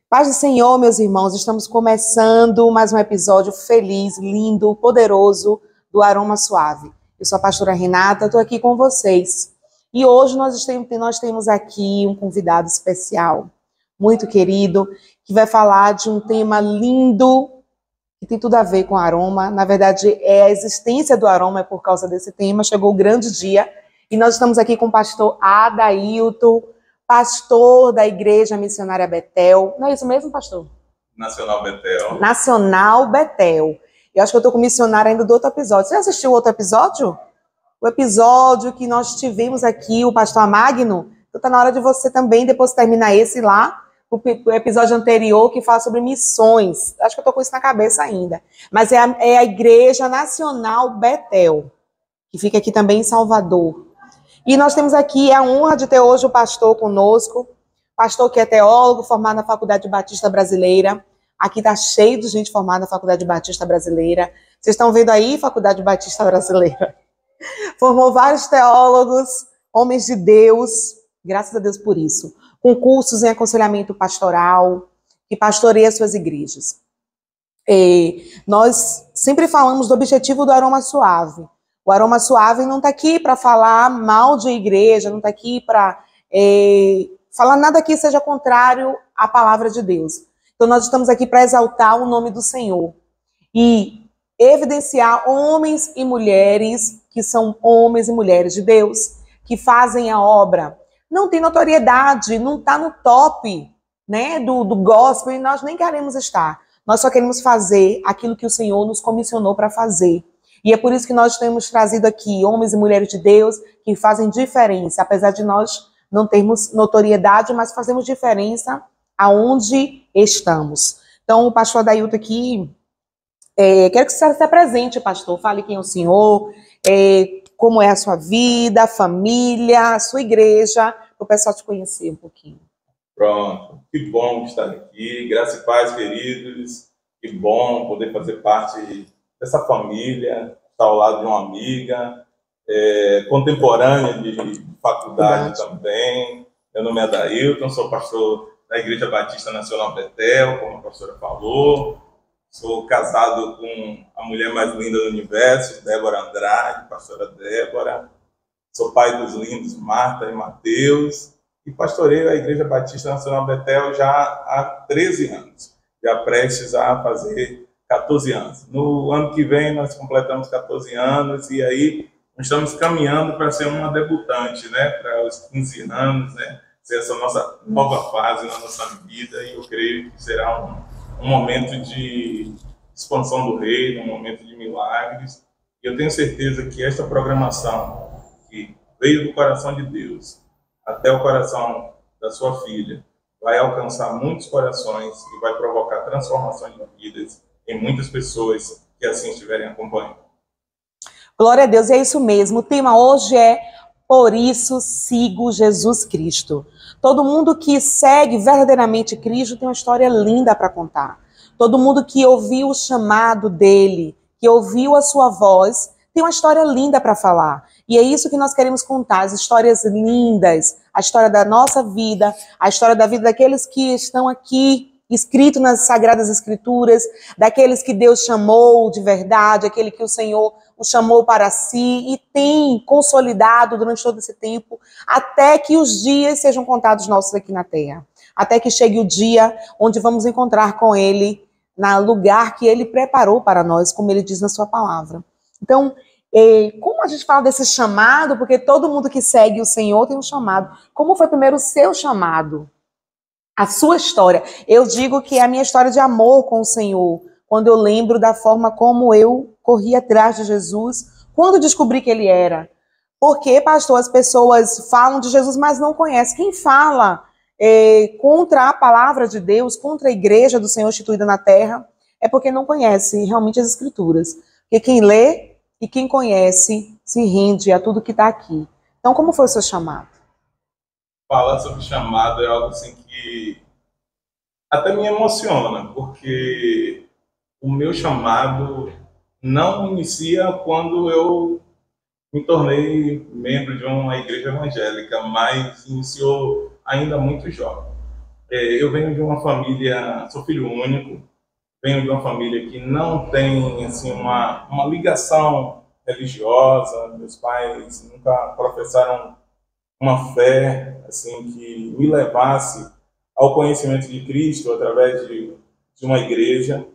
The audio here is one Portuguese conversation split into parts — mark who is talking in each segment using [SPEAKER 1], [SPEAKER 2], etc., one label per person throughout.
[SPEAKER 1] Paz do Senhor, meus irmãos, estamos começando mais um episódio feliz, lindo, poderoso do Aroma Suave. Eu sou a pastora Renata, estou aqui com vocês. E hoje nós temos aqui um convidado especial, muito querido, que vai falar de um tema lindo, que tem tudo a ver com aroma. Na verdade, a existência do aroma é por causa desse tema. Chegou o grande dia e nós estamos aqui com o pastor Adailton, pastor da Igreja Missionária Betel. Não é isso mesmo, pastor?
[SPEAKER 2] Nacional Betel.
[SPEAKER 1] Nacional Betel. Eu acho que eu estou com missionário ainda do outro episódio. Você assistiu o outro episódio? O episódio que nós tivemos aqui, o pastor Magno. Então tá na hora de você também, depois terminar esse lá, o episódio anterior que fala sobre missões. Acho que eu estou com isso na cabeça ainda. Mas é a Igreja Nacional Betel, que fica aqui também em Salvador. E nós temos aqui a honra de ter hoje o pastor conosco, pastor que é teólogo, formado na Faculdade Batista Brasileira. Aqui está cheio de gente formada na Faculdade Batista Brasileira. Vocês estão vendo aí, Faculdade Batista Brasileira? Formou vários teólogos, homens de Deus, graças a Deus por isso, com cursos em aconselhamento pastoral, que pastoreia suas igrejas. Nós sempre falamos do objetivo do Aroma Suave. O Aroma Suave não está aqui para falar mal de igreja, não está aqui para falar nada que seja contrário à palavra de Deus. Então nós estamos aqui para exaltar o nome do Senhor e evidenciar homens e mulheres que são homens e mulheres de Deus, que fazem a obra. Não tem notoriedade, não está no top, né, do gospel, e nós nem queremos estar. Nós só queremos fazer aquilo que o Senhor nos comissionou para fazer. E é por isso que nós temos trazido aqui homens e mulheres de Deus que fazem diferença, apesar de nós não termos notoriedade, mas fazemos diferença aonde estamos. Então, o pastor Adailton aqui, quero que você se apresente, pastor, fale quem é o senhor, como é a sua vida, a família, a sua igreja, para o pessoal te conhecer um pouquinho.
[SPEAKER 2] Pronto, que bom estar aqui, graça e paz, queridos, que bom poder fazer parte dessa família, estar ao lado de uma amiga, contemporânea de faculdade também. Meu nome é Adailton, sou pastor da Igreja Batista Nacional Betel, como a pastora falou. Sou casado com a mulher mais linda do universo, Débora Andrade, pastora Débora. Sou pai dos lindos Marta e Mateus. E pastoreio a Igreja Batista Nacional Betel já há 13 anos, já prestes a fazer 14 anos. No ano que vem nós completamos 14 anos e aí nós estamos caminhando para ser uma debutante, né? Para os 15 anos, né? Ser essa nossa nova fase na nossa vida, e eu creio que será um momento de expansão do reino, um momento de milagres. E eu tenho certeza que esta programação que veio do coração de Deus até o coração da sua filha vai alcançar muitos corações e vai provocar transformações de vidas em muitas pessoas que assim estiverem acompanhando.
[SPEAKER 1] Glória a Deus, é isso mesmo. O tema hoje é Por isso sigo Jesus Cristo. Todo mundo que segue verdadeiramente Cristo tem uma história linda para contar. Todo mundo que ouviu o chamado dele, que ouviu a sua voz, tem uma história linda para falar. E é isso que nós queremos contar, as histórias lindas, a história da nossa vida, a história da vida daqueles que estão aqui escrito nas Sagradas Escrituras, daqueles que Deus chamou de verdade, aquele que o Senhor o chamou para si e tem consolidado durante todo esse tempo, até que os dias sejam contados nossos aqui na Terra. Até que chegue o dia onde vamos encontrar com Ele no lugar que Ele preparou para nós, como Ele diz na sua palavra. Então, como a gente fala desse chamado, porque todo mundo que segue o Senhor tem um chamado. Como foi primeiro o seu chamado? A sua história. Eu digo que é a minha história de amor com o Senhor, quando eu lembro da forma como eu corri atrás de Jesus, quando descobri que Ele era. Porque, pastor, as pessoas falam de Jesus, mas não conhecem. Quem fala contra a palavra de Deus, contra a igreja do Senhor instituída na terra, é porque não conhece realmente as Escrituras. Porque quem lê e quem conhece se rende a tudo que está aqui. Então, como foi o seu chamado?
[SPEAKER 2] Falar sobre chamado é algo assim que até me emociona, porque o meu chamado não inicia quando eu me tornei membro de uma igreja evangélica, mas iniciou ainda muito jovem. Eu venho de uma família, sou filho único, venho de uma família que não tem assim uma ligação religiosa. Meus pais nunca professaram uma fé assim que me levasse ao conhecimento de Cristo através de uma igreja.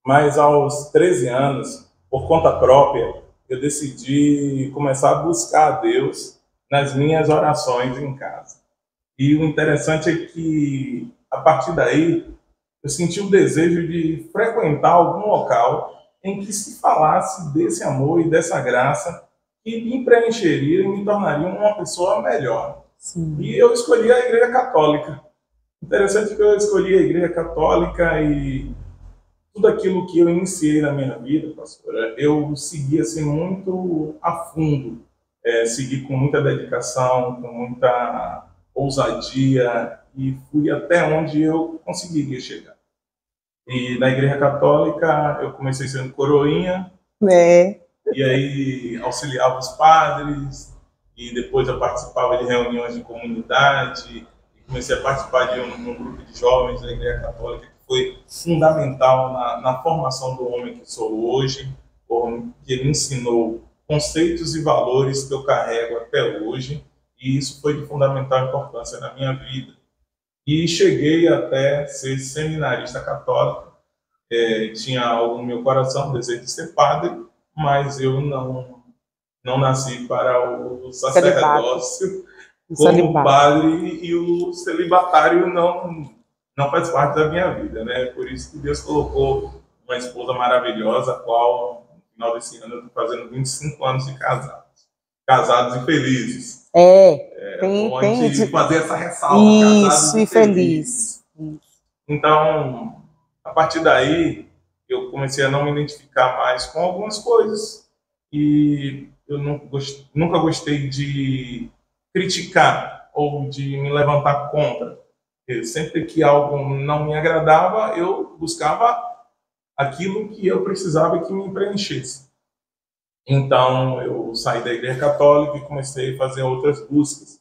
[SPEAKER 2] Mas aos 13 anos, por conta própria, eu decidi começar a buscar a Deus nas minhas orações em casa. E o interessante é que, a partir daí, eu senti o desejo de frequentar algum local em que se falasse desse amor e dessa graça que me preencheria e me tornaria uma pessoa melhor.
[SPEAKER 1] Sim.
[SPEAKER 2] E eu escolhi a Igreja Católica. Interessante que eu escolhi a Igreja Católica e tudo aquilo que eu iniciei na minha vida, pastora, eu segui assim muito a fundo, segui com muita dedicação, com muita ousadia e fui até onde eu conseguiria chegar. E na Igreja Católica eu comecei sendo coroinha, e aí auxiliava os padres, e depois eu participava de reuniões de comunidade, e comecei a participar de um grupo de jovens da Igreja Católica que foi fundamental na formação do homem que sou hoje, porque me ensinou conceitos e valores que eu carrego até hoje, e isso foi de fundamental importância na minha vida. E cheguei até ser seminarista católico, tinha algo no meu coração, o desejo de ser padre, mas eu não nasci para o sacerdócio como padre, e o celibatário não faz parte da minha vida, né? Por isso que Deus colocou uma esposa maravilhosa, a qual, no final desse ano, eu estou fazendo 25 anos de casados e felizes.
[SPEAKER 1] Tem de
[SPEAKER 2] fazer essa ressalva.
[SPEAKER 1] Isso, e feliz.
[SPEAKER 2] Então, a partir daí, eu comecei a não me identificar mais com algumas coisas. E eu nunca gostei de criticar ou de me levantar contra. Sempre que algo não me agradava, eu buscava aquilo que eu precisava que me preenchesse. Então, eu saí da Igreja Católica e comecei a fazer outras buscas.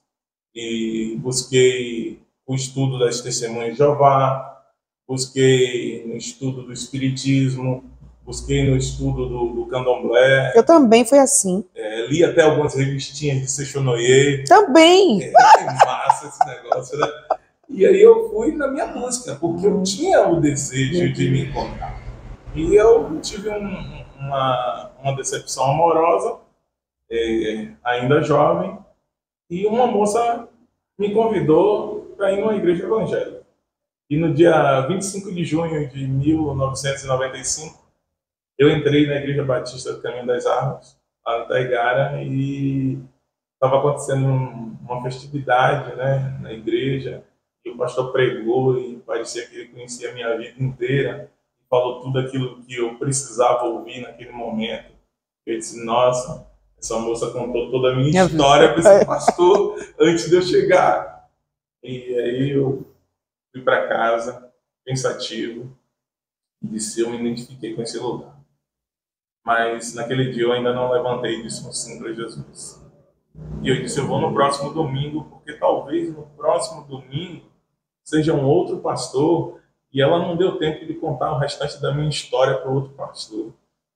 [SPEAKER 2] E busquei o estudo das Testemunhas de Jeová, busquei no estudo do Espiritismo, busquei no estudo do Candomblé.
[SPEAKER 1] Eu também fui assim.
[SPEAKER 2] Li até algumas revistinhas de Sechonoye.
[SPEAKER 1] Também!
[SPEAKER 2] Massa esse negócio, né? E aí eu fui na minha busca, porque eu tinha o desejo de me encontrar. E eu tive uma decepção amorosa, ainda jovem, e uma moça me convidou para ir numa igreja evangélica. E no dia 25 de junho de 1995, eu entrei na Igreja Batista do Caminho das Árvores, lá no Taigara, e estava acontecendo uma festividade, né, na igreja, e o pastor pregou e parecia que ele conhecia a minha vida inteira, e falou tudo aquilo que eu precisava ouvir naquele momento. Eu disse, nossa, essa moça contou toda a minha história para esse pastor antes de eu chegar. E aí eu fui para casa, pensativo, e disse, eu me identifiquei com esse lugar. Mas naquele dia eu ainda não levantei e disse um sim para Jesus. E eu disse, eu vou no próximo domingo, porque talvez no próximo domingo seja um outro pastor, e ela não deu tempo de contar o restante da minha história para outro pastor.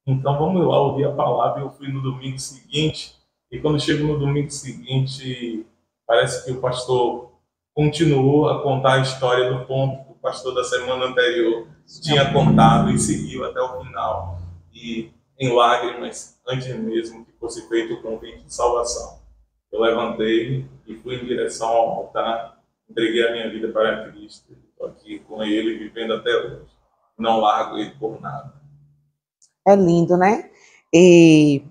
[SPEAKER 2] Então vamos lá ouvir a palavra. Eu fui no domingo seguinte, e quando chego no domingo seguinte, parece que o pastor continuou a contar a história do ponto que o pastor da semana anterior tinha contado e seguiu até o final. E em lágrimas, antes mesmo que fosse feito o convite de salvação, eu levantei e fui em direção ao altar, entreguei a minha vida para Cristo. Estou aqui com Ele, vivendo até hoje. Não largo Ele por nada.
[SPEAKER 1] É lindo, né? E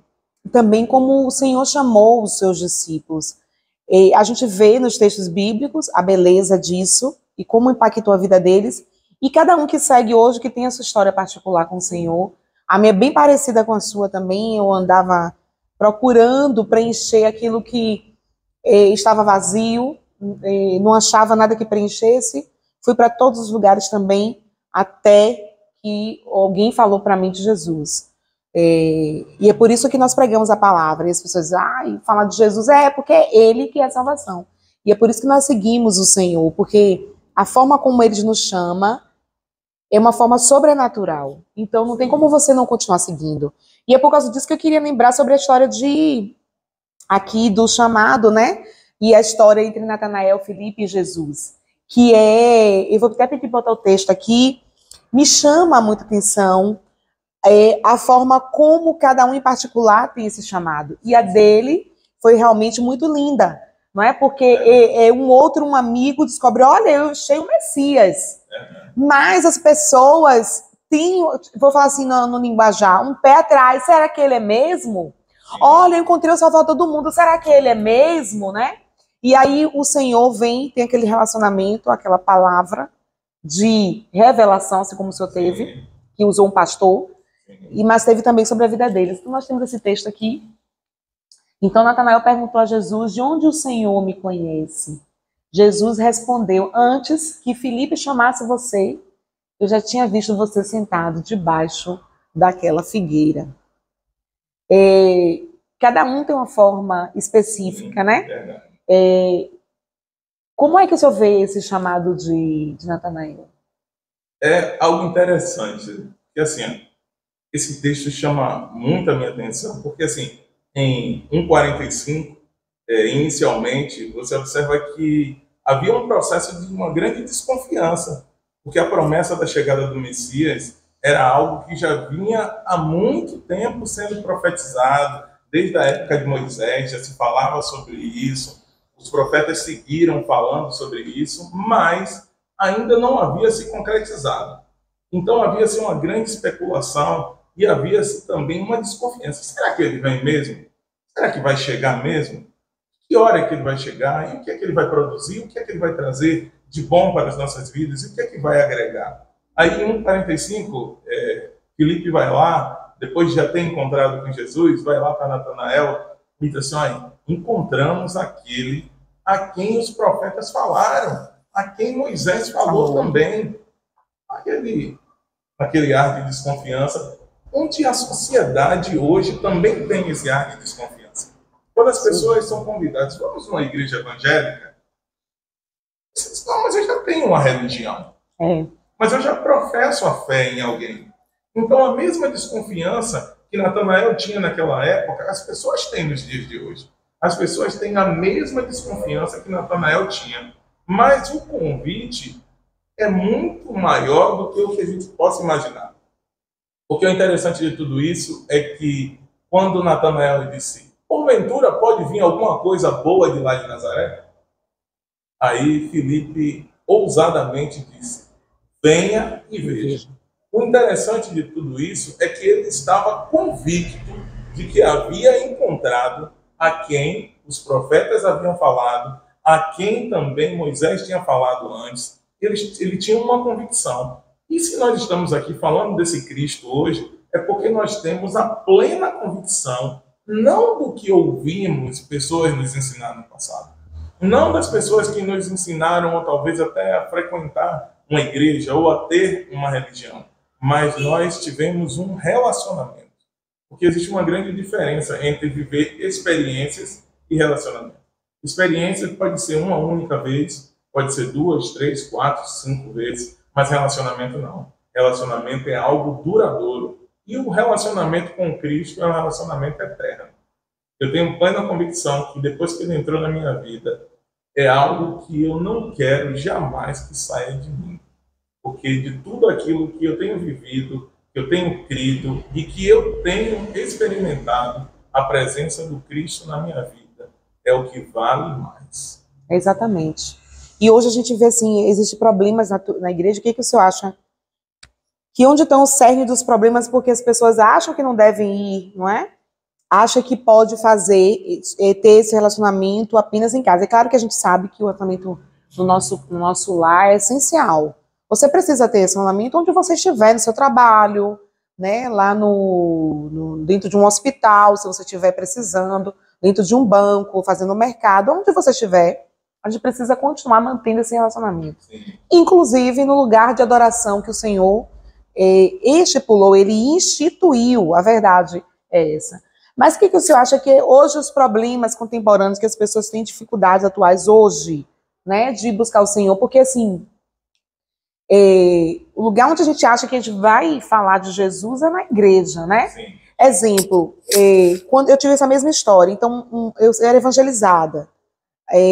[SPEAKER 1] também como o Senhor chamou os seus discípulos. E a gente vê nos textos bíblicos a beleza disso e como impactou a vida deles. E cada um que segue hoje, que tem a sua história particular com o Senhor. A minha é bem parecida com a sua também. Eu andava procurando preencher aquilo que estava vazio, não achava nada que preenchesse. Fui para todos os lugares também, até que alguém falou para mim de Jesus. E é por isso que nós pregamos a palavra. E as pessoas dizem, falar de Jesus porque é Ele que é a salvação. E é por isso que nós seguimos o Senhor, porque a forma como ele nos chama é uma forma sobrenatural. Então não tem como você não continuar seguindo. E é por causa disso que eu queria lembrar sobre a história aqui do chamado, né? E a história entre Natanael, Filipe e Jesus. Que é, eu vou até pedir botar o texto aqui, me chama muita atenção a forma como cada um em particular tem esse chamado. E a dele foi realmente muito linda. Não é porque um amigo descobre, olha, eu achei o Messias. Mas as pessoas têm, vou falar assim no linguajar, um pé atrás. Será que ele é mesmo? Olha, eu encontrei o Salvador do mundo. Será que ele é mesmo, né? E aí o Senhor vem, tem aquele relacionamento, aquela palavra de revelação, assim como o Senhor teve, que usou um pastor, mas teve também sobre a vida deles. Então nós temos esse texto aqui. Então Natanael perguntou a Jesus, de onde o Senhor me conhece? Jesus respondeu, antes que Filipe chamasse você, eu já tinha visto você sentado debaixo daquela figueira. Cada um tem uma forma específica, né? Como é que o senhor vê esse chamado de Natanael?
[SPEAKER 2] É algo interessante, porque assim, esse texto chama muito a minha atenção, porque assim, em 1:45, inicialmente, você observa que havia um processo de uma grande desconfiança, porque a promessa da chegada do Messias era algo que já vinha há muito tempo sendo profetizado, desde a época de Moisés, já se falava sobre isso, os profetas seguiram falando sobre isso, mas ainda não havia se concretizado. Então havia-se uma grande especulação e havia-se também uma desconfiança. Será que ele vem mesmo? Será que vai chegar mesmo? Que hora é que ele vai chegar? E o que é que ele vai produzir? O que é que ele vai trazer de bom para as nossas vidas? E o que é que vai agregar? Aí em 1:45, Filipe vai lá, depois de já ter encontrado com Jesus, vai lá para Natanael e diz assim, olha, encontramos aquele a quem os profetas falaram, a quem Moisés falou também. Aquele ar de desconfiança, onde a sociedade hoje também tem esse ar de desconfiança. Quando as pessoas são convidadas, vamos numa igreja evangélica, você diz, não, mas eu já tenho uma religião. Mas eu já professo a fé em alguém. Então a mesma desconfiança que Natanael tinha naquela época, as pessoas têm nos dias de hoje. As pessoas têm a mesma desconfiança que Natanael tinha. Mas o convite é muito maior do que o que a gente possa imaginar. O que é interessante de tudo isso é que quando Natanael disse, porventura pode vir alguma coisa boa de lá de Nazaré? Aí Filipe ousadamente disse, venha e veja. O interessante de tudo isso é que ele estava convicto de que havia encontrado a quem os profetas haviam falado, a quem também Moisés tinha falado antes. Ele tinha uma convicção. E se nós estamos aqui falando desse Cristo hoje, é porque nós temos a plena convicção, não do que ouvimos pessoas nos ensinar no passado, não das pessoas que nos ensinaram, ou talvez até a frequentar uma igreja, ou a ter uma religião, mas nós tivemos um relacionamento. Porque existe uma grande diferença entre viver experiências e relacionamento. Experiência pode ser uma única vez, pode ser 2, 3, 4, 5 vezes, mas relacionamento não. Relacionamento é algo duradouro. E o relacionamento com Cristo é um relacionamento eterno. Eu tenho plena convicção que depois que ele entrou na minha vida, é algo que eu não quero jamais que saia de mim. Porque de tudo aquilo que eu tenho vivido, que eu tenho crido e que eu tenho experimentado, a presença do Cristo na minha vida é o que vale mais.
[SPEAKER 1] Exatamente. E hoje a gente vê assim, existem problemas na igreja. O que o senhor acha? Que onde estão os cernes dos problemas? Porque as pessoas acham que não devem ir, não é? Acha que pode fazer, ter esse relacionamento apenas em casa. É claro que a gente sabe que o relacionamento no nosso lar é essencial. Você precisa ter esse relacionamento onde você estiver, no seu trabalho, né, lá dentro de um hospital, se você estiver precisando, dentro de um banco, fazendo mercado, onde você estiver, a gente precisa continuar mantendo esse relacionamento.
[SPEAKER 2] Sim.
[SPEAKER 1] Inclusive no lugar de adoração que o Senhor estipulou, ele instituiu, a verdade é essa. Mas o que o senhor acha que hoje os problemas contemporâneos que as pessoas têm dificuldades atuais hoje, né, de buscar o Senhor? Porque assim, O lugar onde a gente acha que a gente vai falar de Jesus é na igreja, né?
[SPEAKER 2] Sim.
[SPEAKER 1] Exemplo, quando eu tive essa mesma história, então eu era evangelizada.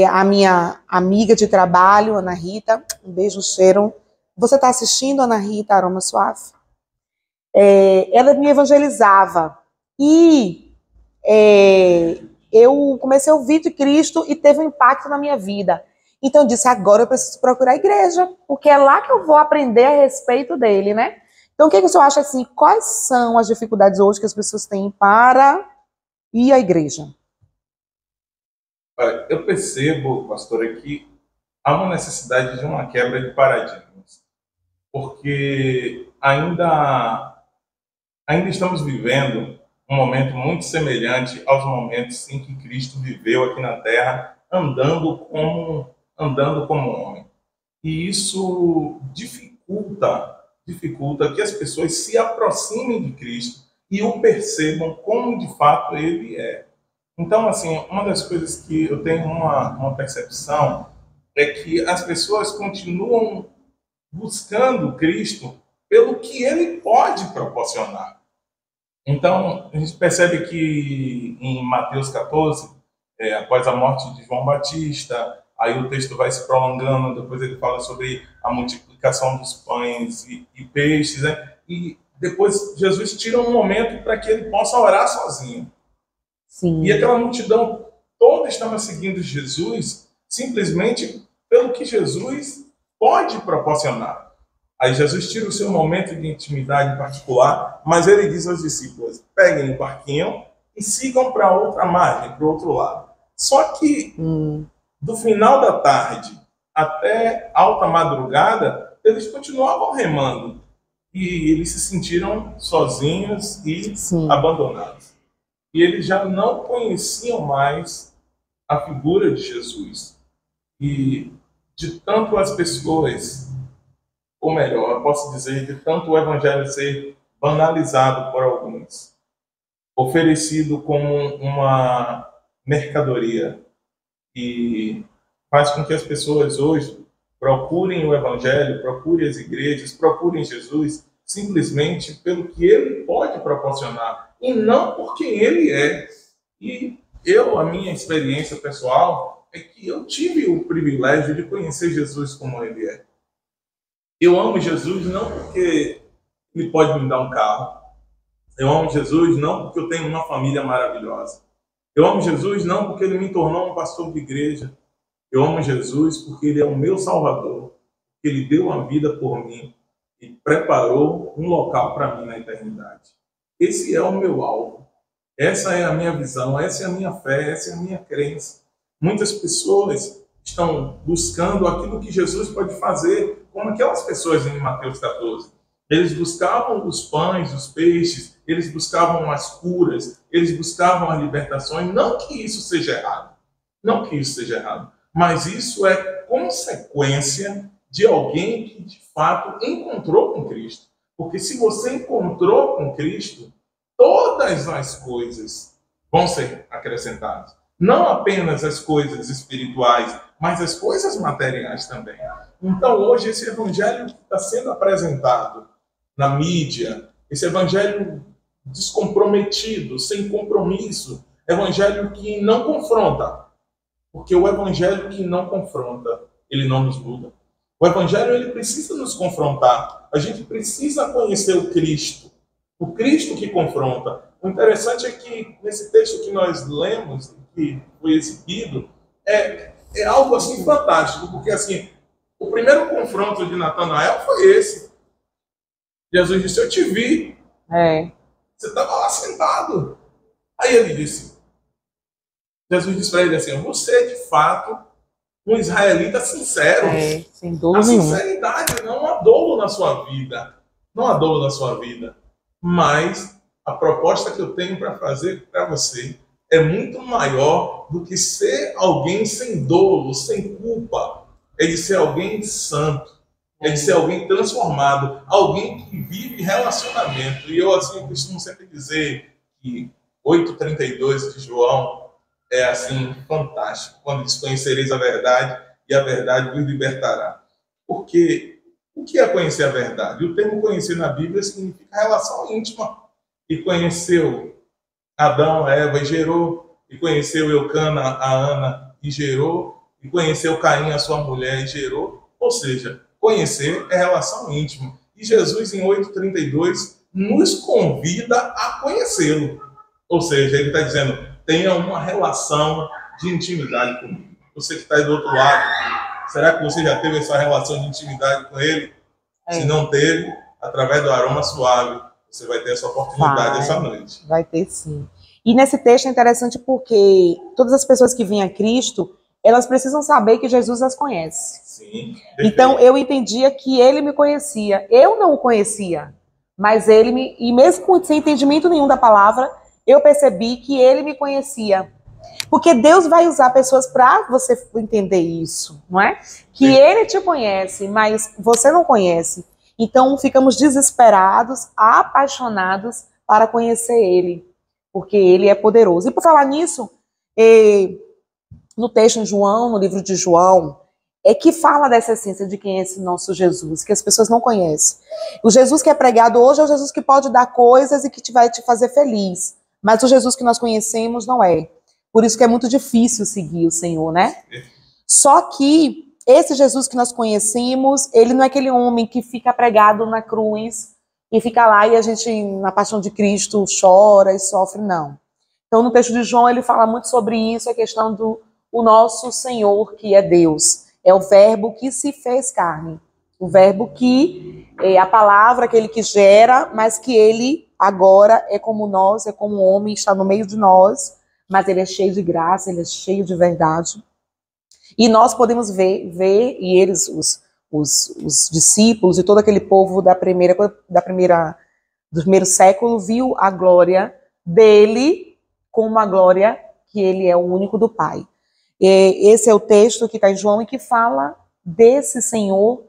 [SPEAKER 1] A minha amiga de trabalho, Ana Rita, um beijo, cheiro. Você está assistindo, Ana Rita, Aroma Suave? Ela me evangelizava. E eu comecei a ouvir de Cristo e teve um impacto na minha vida. Então eu disse, agora eu preciso procurar a igreja, porque é lá que eu vou aprender a respeito dele, né? Então o que o senhor acha assim, quais são as dificuldades hoje que as pessoas têm para ir à igreja?
[SPEAKER 2] Olha, eu percebo, pastora, que há uma necessidade de uma quebra de paradigmas, porque ainda estamos vivendo um momento muito semelhante aos momentos em que Cristo viveu aqui na Terra, andando como homem. E isso dificulta que as pessoas se aproximem de Cristo e o percebam como de fato ele é. Então, assim, uma das coisas que eu tenho uma percepção é que as pessoas continuam buscando Cristo pelo que ele pode proporcionar. Então, a gente percebe que em Mateus 14, após a morte de João Batista, aí o texto vai se prolongando, depois ele fala sobre a multiplicação dos pães e peixes, né? E depois Jesus tira um momento para que ele possa orar sozinho.
[SPEAKER 1] Sim.
[SPEAKER 2] E aquela multidão toda estava seguindo Jesus simplesmente pelo que Jesus pode proporcionar. Aí Jesus tira o seu momento de intimidade particular, mas ele diz aos discípulos, peguem o barquinho e sigam para outra margem, para o outro lado. Só que do final da tarde até alta madrugada, eles continuavam remando. E eles se sentiram sozinhos e abandonados. E eles já não conheciam mais a figura de Jesus. E de tanto as pessoas, ou melhor, eu posso dizer, de tanto o evangelho ser banalizado por alguns, oferecido como uma mercadoria, e faz com que as pessoas hoje procurem o evangelho, procurem as igrejas, procurem Jesus, simplesmente pelo que ele pode proporcionar, e não por quem ele é. E a minha experiência pessoal é que eu tive o privilégio de conhecer Jesus como ele é. Eu amo Jesus não porque ele pode me dar um carro. Eu amo Jesus não porque eu tenho uma família maravilhosa. Eu amo Jesus não porque ele me tornou um pastor de igreja. Eu amo Jesus porque ele é o meu Salvador. Porque ele deu a vida por mim e preparou um local para mim na eternidade. Esse é o meu alvo. Essa é a minha visão, essa é a minha fé, essa é a minha crença. Muitas pessoas estão buscando aquilo que Jesus pode fazer, como aquelas pessoas em Mateus 14. Eles buscavam os pães, os peixes, eles buscavam as curas, eles buscavam as libertações. Não que isso seja errado. Não que isso seja errado. Mas isso é consequência de alguém que, de fato, encontrou com Cristo. Porque se você encontrou com Cristo, todas as coisas vão ser acrescentadas. Não apenas as coisas espirituais, mas as coisas materiais também. Então, hoje, esse evangelho que está sendo apresentado na mídia, esse evangelho descomprometido, sem compromisso, evangelho que não confronta. Porque o evangelho que não confronta, ele não nos muda. O evangelho, ele precisa nos confrontar. A gente precisa conhecer o Cristo que confronta. O interessante é que, nesse texto que nós lemos, que foi exibido, é algo assim fantástico, porque assim, o primeiro confronto de Natanael foi esse. Jesus disse, eu te vi. Você estava lá sentado. Aí ele disse, Jesus disse para ele assim, você é de fato um israelita sincero.
[SPEAKER 1] Sem dolo
[SPEAKER 2] a
[SPEAKER 1] nenhum.
[SPEAKER 2] Sinceridade não há dolo na sua vida. Não há dolo na sua vida. Mas a proposta que eu tenho para fazer para você é muito maior do que ser alguém sem dolo, sem culpa. É de ser alguém santo. É de ser alguém transformado. Alguém que vive relacionamento. E eu assim costumo sempre dizer que 8:32 de João é assim fantástico. Quando desconhecereis a verdade, e a verdade vos libertará. Porque o que é conhecer a verdade? O termo conhecer na Bíblia significa relação íntima. E conheceu Adão, a Eva e gerou, e conheceu Eucana, a Ana e gerou, e conheceu Caim, a sua mulher, e gerou. Ou seja, conhecer é relação íntima. E Jesus, em 8,32, nos convida a conhecê-lo. Ou seja, ele está dizendo, tenha uma relação de intimidade comigo. Você que está aí do outro lado, será que você já teve essa relação de intimidade com ele? Se não teve, através do aroma suave, você vai ter essa oportunidade essa noite.
[SPEAKER 1] Vai ter sim. E nesse texto é interessante porque todas as pessoas que vêm a Cristo, elas precisam saber que Jesus as conhece.
[SPEAKER 2] Sim.
[SPEAKER 1] Então eu entendia que ele me conhecia. Eu não o conhecia, mas ele me... E mesmo sem entendimento nenhum da palavra, eu percebi que ele me conhecia. Porque Deus vai usar pessoas para você entender isso, não é? Que ele te conhece, mas você não conhece. Então ficamos desesperados, apaixonados para conhecer ele, porque ele é poderoso. E por falar nisso, no texto em João, no livro de João, é que fala dessa essência de quem é esse nosso Jesus, que as pessoas não conhecem. O Jesus que é pregado hoje é o Jesus que pode dar coisas e que vai te fazer feliz. Mas o Jesus que nós conhecemos não é. Por isso que é muito difícil seguir o Senhor, né? Só que esse Jesus que nós conhecemos, ele não é aquele homem que fica pregado na cruz e fica lá e a gente, na paixão de Cristo, chora e sofre, não. Então, no texto de João, ele fala muito sobre isso, a questão do o nosso Senhor, que é Deus. É o verbo que se fez carne. O verbo que é a palavra, aquele que gera, mas que ele agora é como nós, é como homem, está no meio de nós, mas ele é cheio de graça, ele é cheio de verdade. E nós podemos ver e eles, os discípulos e todo aquele povo do primeiro século, viu a glória dele como a glória que ele é o único do Pai. Esse é o texto que está em João e que fala desse Senhor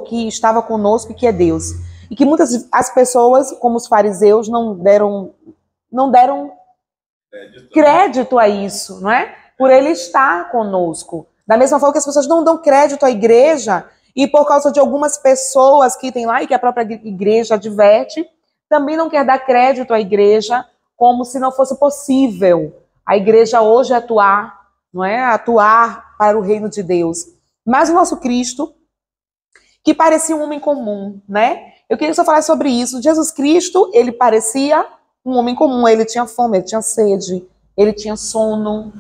[SPEAKER 1] que estava conosco e que é Deus. E que as pessoas, como os fariseus, não deram crédito a isso, não é? Por ele estar conosco. Da mesma forma que as pessoas não dão crédito à igreja e por causa de algumas pessoas que tem lá e que a própria igreja adverte, também não quer dar crédito à igreja como se não fosse possível a igreja hoje atuar, não é? Atuar para o reino de Deus. Mas o nosso Cristo, que parecia um homem comum, né? Eu queria só falar sobre isso. Jesus Cristo, ele parecia um homem comum, ele tinha fome, ele tinha sede, ele tinha sono.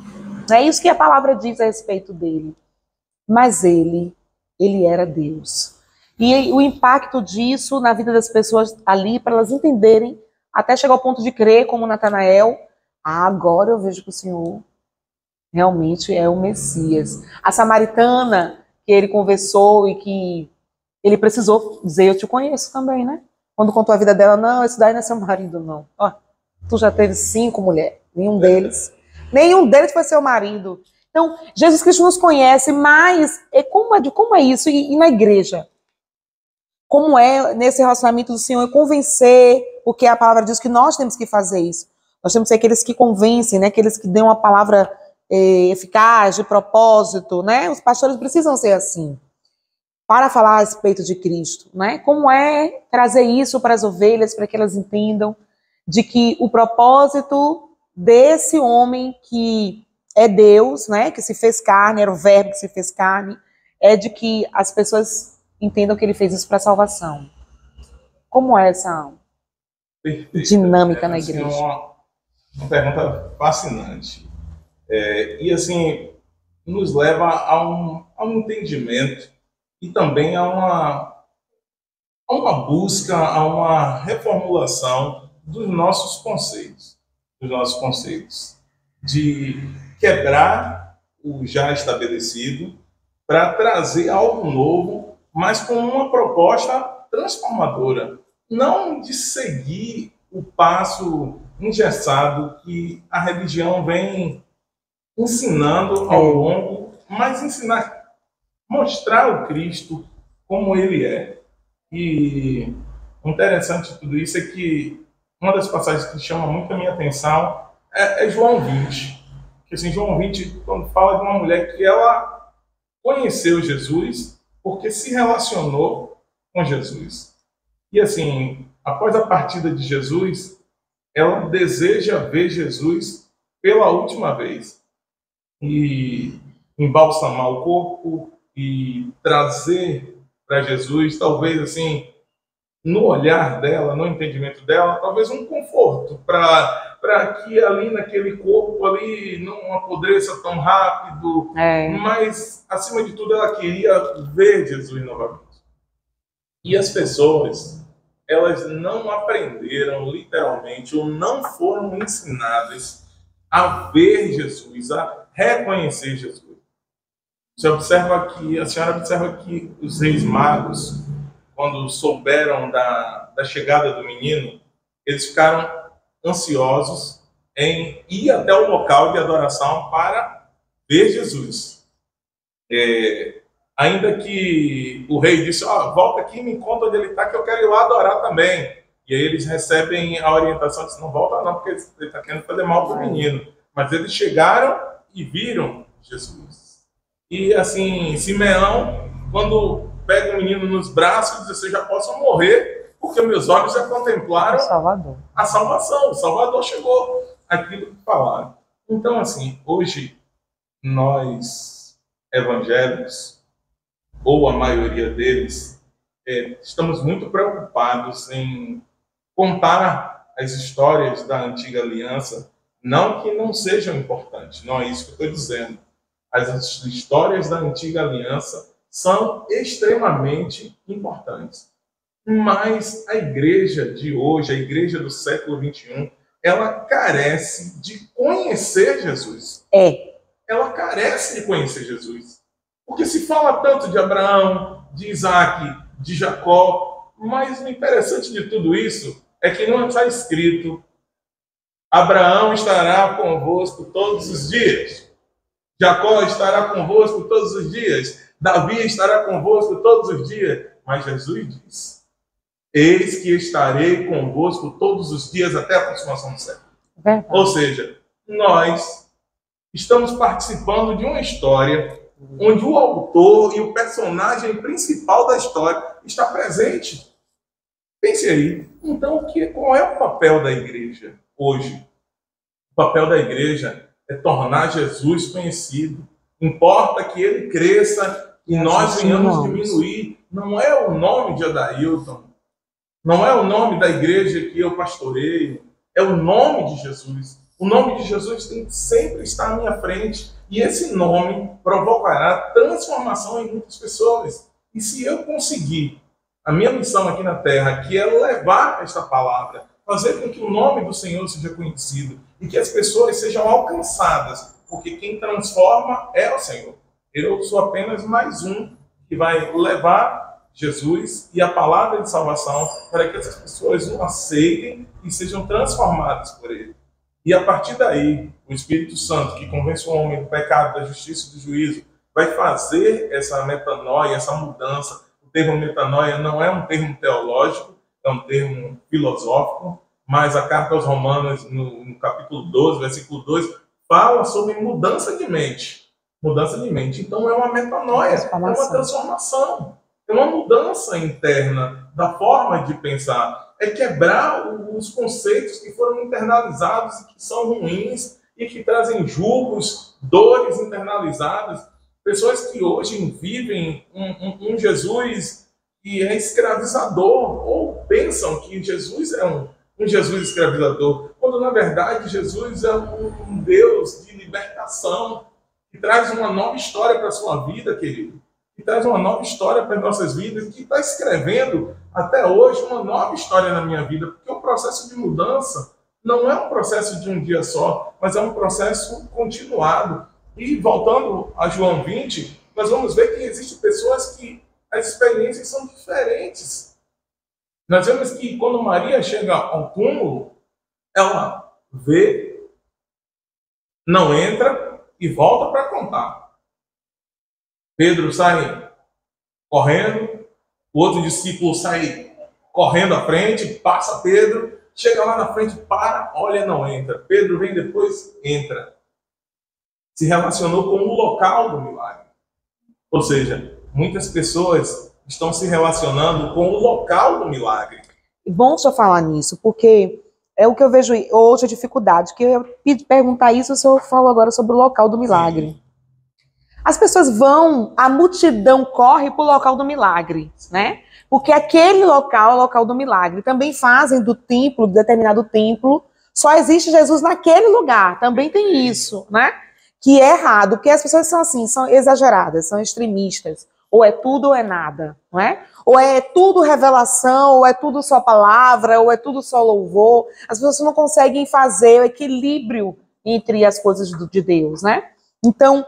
[SPEAKER 1] É isso que a palavra diz a respeito dele. Mas ele era Deus. E o impacto disso na vida das pessoas ali, para elas entenderem, até chegar ao ponto de crer, como Natanael, agora eu vejo que o Senhor realmente é o Messias. A samaritana, que ele conversou e que ele precisou dizer, eu te conheço também, né? Quando contou a vida dela, não, esse daí não é seu marido, não. Ó, tu já teve 5 mulheres, nenhum deles foi seu marido. Então, Jesus Cristo nos conhece, mas como é isso? E na igreja? Como é nesse relacionamento do Senhor convencer, porque a palavra diz que nós temos que fazer isso. Nós temos que ser aqueles que convencem, né? Aqueles que dão uma palavra eficaz, de propósito, né? Os pastores precisam ser assim, para falar a respeito de Cristo, né? Como é trazer isso para as ovelhas, para que elas entendam de que o propósito desse homem que é Deus, né? Que se fez carne, era o verbo que se fez carne, é de que as pessoas entendam que ele fez isso para salvação. Como é essa dinâmica na igreja?
[SPEAKER 2] Uma pergunta fascinante. E assim, nos leva a um entendimento e também a uma busca, a uma reformulação dos nossos conceitos. De quebrar o já estabelecido para trazer algo novo, mas com uma proposta transformadora. Não de seguir o passo engessado que a religião vem ensinando ao longo, mas mostrar o Cristo como ele é. E o interessante de tudo isso é que uma das passagens que chama muito a minha atenção é João 20. Que assim, João 20, quando fala de uma mulher que ela conheceu Jesus, porque se relacionou com Jesus. E assim, após a partida de Jesus, ela deseja ver Jesus pela última vez e embalsamar o corpo e trazer para Jesus, talvez assim, no olhar dela, no entendimento dela, talvez um conforto para que ali naquele corpo ali não apodreça tão rápido, mas acima de tudo ela queria ver Jesus novamente. E as pessoas, elas não aprenderam literalmente ou não foram ensinadas a ver Jesus, a reconhecer Jesus. Você observa que, a senhora observa que os reis magos, quando souberam da chegada do menino, eles ficaram ansiosos em ir até o local de adoração para ver Jesus. Ainda que o rei disse, volta aqui e me conta onde ele está, que eu quero ir lá adorar também. E aí eles recebem a orientação, disse, não volta não, porque ele está querendo fazer mal para o menino. Mas eles chegaram e viram Jesus. E assim, Simeão, quando pega o menino nos braços, diz assim, já posso morrer, porque meus olhos já contemplaram a salvação. O Salvador chegou, aquilo que falaram. Então, assim, hoje, nós, evangélicos, ou a maioria deles, estamos muito preocupados em contar as histórias da antiga aliança, não que não sejam importantes, não é isso que eu estou dizendo. As histórias da antiga aliança são extremamente importantes. Mas a igreja de hoje, a igreja do século XXI, ela carece de conhecer Jesus. Ela carece de conhecer Jesus. Porque se fala tanto de Abraão, de Isaac, de Jacó, mas o interessante de tudo isso é que não está escrito Abraão estará convosco todos os dias. Jacó estará convosco todos os dias. Davi estará convosco todos os dias. Mas Jesus diz, eis que estarei convosco todos os dias até a consumação do século. Ou seja, nós estamos participando de uma história onde o autor e o personagem principal da história está presente. Pense aí. Então, qual é o papel da igreja hoje? O papel da igreja é tornar Jesus conhecido. Importa que ele cresça e nós venhamos diminuir. Não é o nome de Adailton, não é o nome da igreja que eu pastoreio, é o nome de Jesus. O nome de Jesus tem que sempre estar à minha frente. E esse nome provocará transformação em muitas pessoas. E se eu conseguir a minha missão aqui na Terra, que é levar esta palavra, fazer com que o nome do Senhor seja conhecido e que as pessoas sejam alcançadas, porque quem transforma é o Senhor. Eu sou apenas mais um que vai levar Jesus e a palavra de salvação para que essas pessoas o aceitem e sejam transformadas por ele. E a partir daí, o Espírito Santo, que convence o homem do pecado, da justiça e do juízo, vai fazer essa metanoia, essa mudança. O termo metanoia não é um termo teológico, é um termo filosófico, mas a carta aos Romanos, no capítulo 12, versículo 2, fala sobre mudança de mente. Mudança de mente. Então é uma metanoia, é uma transformação, é uma mudança interna da forma de pensar. É quebrar os conceitos que foram internalizados e que são ruins e que trazem julgos, dores internalizadas. Pessoas que hoje vivem um Jesus que é escravizador ou pensam que Jesus é um Jesus escravizador, quando na verdade Jesus é um Deus de libertação que traz uma nova história para a sua vida, querido. Que traz uma nova história para as nossas vidas, que está escrevendo até hoje uma nova história na minha vida, porque o processo de mudança não é um processo de um dia só, mas é um processo continuado. E voltando a João 20, nós vamos ver que existem pessoas que as experiências são diferentes. Nós vemos que quando Maria chega ao túmulo, ela vê, não entra e volta para contar. Pedro sai correndo, o outro discípulo sai correndo à frente, passa Pedro, chega lá na frente, para, olha, não entra. Pedro vem depois, entra. Se relacionou com o local do milagre. Ou seja, muitas pessoas estão se relacionando com o local do milagre.
[SPEAKER 1] Bom só falar nisso, porque é o que eu vejo hoje, a dificuldade, que eu ia perguntar isso, o senhor falou agora sobre o local do milagre.
[SPEAKER 2] Sim.
[SPEAKER 1] As pessoas vão, a multidão corre para o local do milagre, né? Porque aquele local é o local do milagre. Também fazem do templo, determinado templo, só existe Jesus naquele lugar. Também tem isso, né? Que é errado, porque as pessoas são assim, são exageradas, são extremistas. Ou é tudo ou é nada, não é? Ou é tudo revelação, ou é tudo só palavra, ou é tudo só louvor. As pessoas não conseguem fazer o equilíbrio entre as coisas de Deus, né? Então,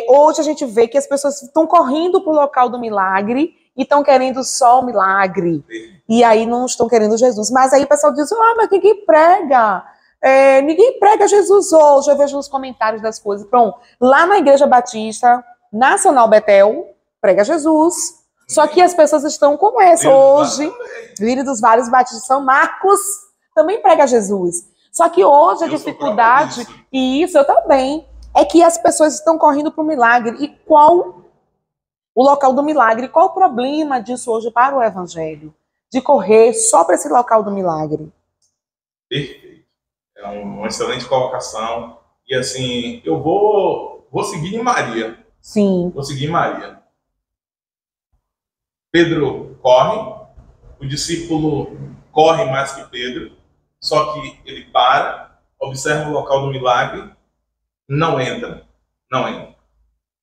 [SPEAKER 1] hoje a gente vê que as pessoas estão correndo para o local do milagre e estão querendo só o milagre. E aí não estão querendo Jesus. Mas aí o pessoal diz, mas ninguém prega. Ninguém prega Jesus hoje. Eu vejo nos comentários das coisas. Pronto, lá na Igreja Batista Nacional Betel, prega Jesus. Só que as pessoas estão como essa hoje. Vire dos Vários Batistas São Marcos também prega Jesus. Só que hoje a dificuldade, e isso eu também, é que as pessoas estão correndo para o milagre. E qual o local do milagre? Qual o problema disso hoje para o Evangelho? De correr só para esse local do milagre?
[SPEAKER 2] Perfeito. É uma excelente colocação. E assim, eu vou seguir em Maria.
[SPEAKER 1] Sim.
[SPEAKER 2] Vou seguir em Maria. Pedro corre, o discípulo corre mais que Pedro, só que ele para, observa o local do milagre, não entra.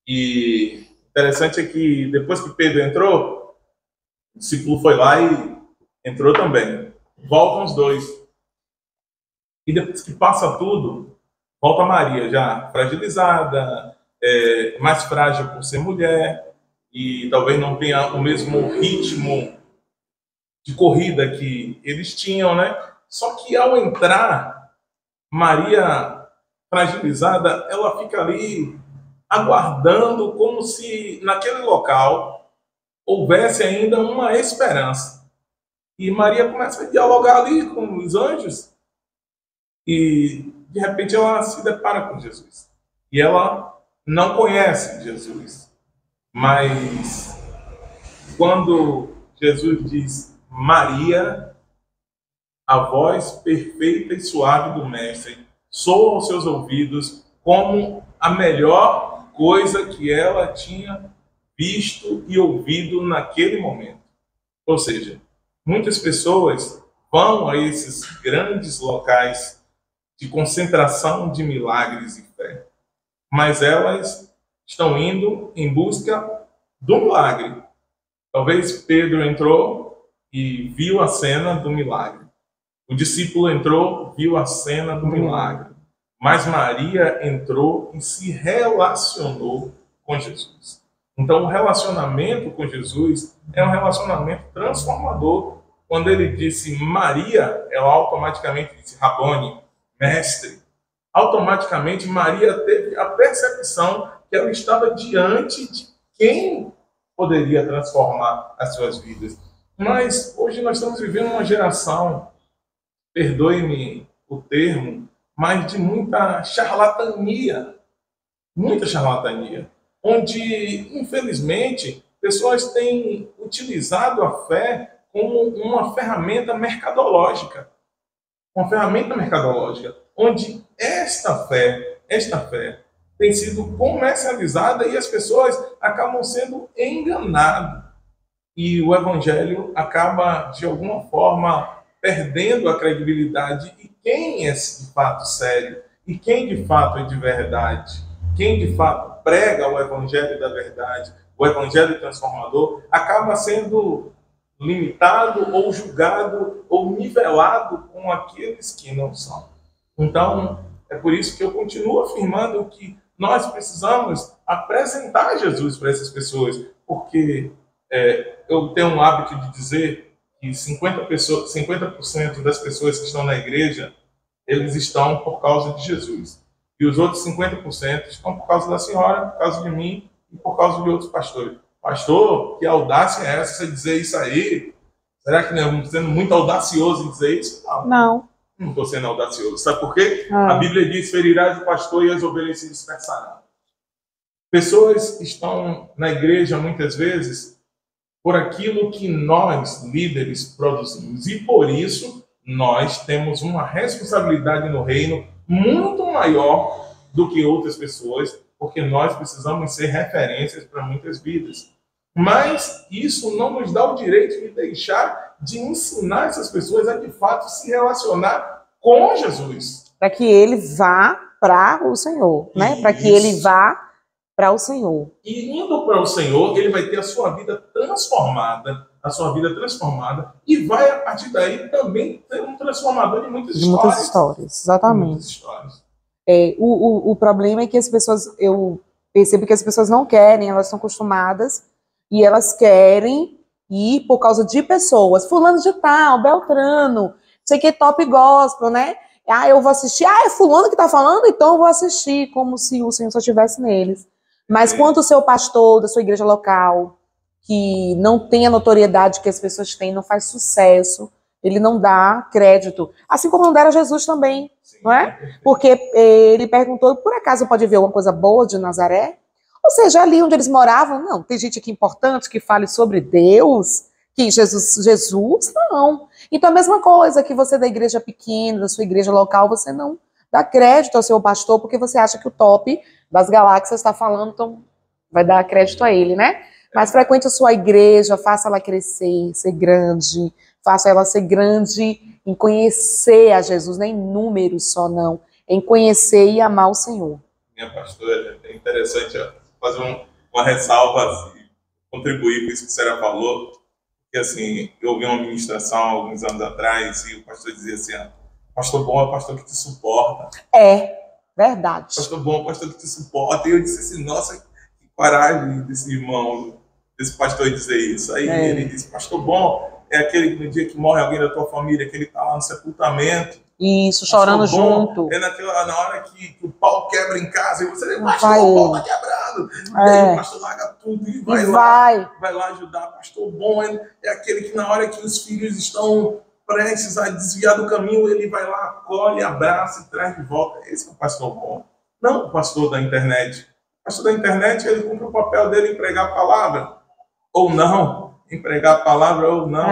[SPEAKER 2] E interessante é que depois que Pedro entrou, o discípulo foi lá e entrou também. Voltam os dois. E depois que passa tudo, volta Maria já fragilizada, mais frágil por ser mulher, e talvez não tenha o mesmo ritmo de corrida que eles tinham, né? Só que ao entrar, Maria fragilizada, ela fica ali aguardando como se naquele local houvesse ainda uma esperança. E Maria começa a dialogar ali com os anjos e de repente ela se depara com Jesus. E ela não conhece Jesus. Mas quando Jesus diz Maria, a voz perfeita e suave do Mestre soa aos seus ouvidos como a melhor coisa que ela tinha visto e ouvido naquele momento. Ou seja, muitas pessoas vão a esses grandes locais de concentração de milagres e fé, mas elas estão indo em busca do milagre. Talvez Pedro entrou e viu a cena do milagre. O discípulo entrou, viu a cena do milagre. Mas Maria entrou e se relacionou com Jesus. Então, o relacionamento com Jesus é um relacionamento transformador. Quando ele disse Maria, ela automaticamente disse Rabone, mestre. Automaticamente, Maria teve a percepção que ela estava diante de quem poderia transformar as suas vidas. Mas hoje nós estamos vivendo uma geração, perdoe-me o termo, mas de muita charlatania, onde, infelizmente, pessoas têm utilizado a fé como uma ferramenta mercadológica, onde esta fé tem sido comercializada e as pessoas acabam sendo enganadas. E o Evangelho acaba, de alguma forma, perdendo a credibilidade. E quem é de fato sério? E quem de fato é de verdade? Quem de fato prega o Evangelho da verdade, o Evangelho transformador, acaba sendo limitado ou julgado ou nivelado com aqueles que não são. Então, é por isso que eu continuo afirmando que nós precisamos apresentar Jesus para essas pessoas, porque eu tenho um hábito de dizer que 50% das pessoas que estão na igreja, eles estão por causa de Jesus. E os outros 50% estão por causa da senhora, por causa de mim e por causa de outros pastores. Pastor, que audácia é essa, você dizer isso aí? Será que não estamos sendo muito audacioso em dizer isso?
[SPEAKER 1] Não.
[SPEAKER 2] Não estou sendo audacioso. Sabe por quê? A Bíblia diz, ferirás o pastor e as ovelhas se dispersarão. Pessoas estão na igreja, muitas vezes, por aquilo que nós, líderes, produzimos. E por isso, nós temos uma responsabilidade no reino muito maior do que outras pessoas, porque nós precisamos ser referências para muitas vidas. Mas isso não nos dá o direito de deixar de ensinar essas pessoas a, de fato, se relacionar com Jesus.
[SPEAKER 1] Para que ele vá para o Senhor, né? Para que ele vá para o Senhor.
[SPEAKER 2] E indo para o Senhor, ele vai ter a sua vida transformada, e vai, a partir daí, também ter um transformador de muitas histórias.
[SPEAKER 1] Muitas histórias, exatamente.
[SPEAKER 2] Muitas histórias.
[SPEAKER 1] O problema é que as pessoas, eu percebo que as pessoas não querem, elas estão acostumadas, e elas querem ir por causa de pessoas. Fulano de tal, Beltrano, sei que é top gospel, né? Ah, eu vou assistir. Ah, é fulano que tá falando? Então eu vou assistir, como se o Senhor só estivesse neles. Mas quanto o seu pastor da sua igreja local, que não tem a notoriedade que as pessoas têm, não faz sucesso, ele não dá crédito. Assim como não dera Jesus também, sim, não é? Porque ele perguntou, por acaso pode ver alguma coisa boa de Nazaré? Ou seja, ali onde eles moravam, não, tem gente aqui importante que fale sobre Deus, que Jesus, não. Então a mesma coisa que você da igreja pequena, da sua igreja local, você não dá crédito ao seu pastor, porque você acha que o top das galáxias está falando, então vai dar crédito a ele, né? Mas frequente a sua igreja, faça ela crescer, ser grande, faça ela ser grande em conhecer a Jesus, nem em números só não, em conhecer e amar o Senhor.
[SPEAKER 2] Minha pastora, é interessante fazer uma ressalva, assim, contribuir com isso que a senhora falou, porque assim, eu ouvi uma ministração alguns anos atrás e o pastor dizia assim, pastor bom é o pastor que te suporta.
[SPEAKER 1] É, verdade.
[SPEAKER 2] Pastor bom é o pastor que te suporta. E eu disse assim, nossa, que coragem desse irmão, desse pastor dizer isso. Aí ele disse, pastor bom é aquele que no dia que morre alguém da tua família, que ele está lá no sepultamento.
[SPEAKER 1] Isso, chorando junto.
[SPEAKER 2] É na hora que o pau quebra em casa e você diz, pastor, o pau está quebrando. E aí o pastor larga tudo e vai lá ajudar. Pastor bom é aquele que na hora que os filhos estão prestes a desviar do caminho, ele vai lá, acolhe, abraça e traz de volta. Esse é o pastor bom. Não o pastor da internet. O pastor da internet, ele cumpre o papel dele em pregar a palavra. Ou não. Empregar a palavra ou não.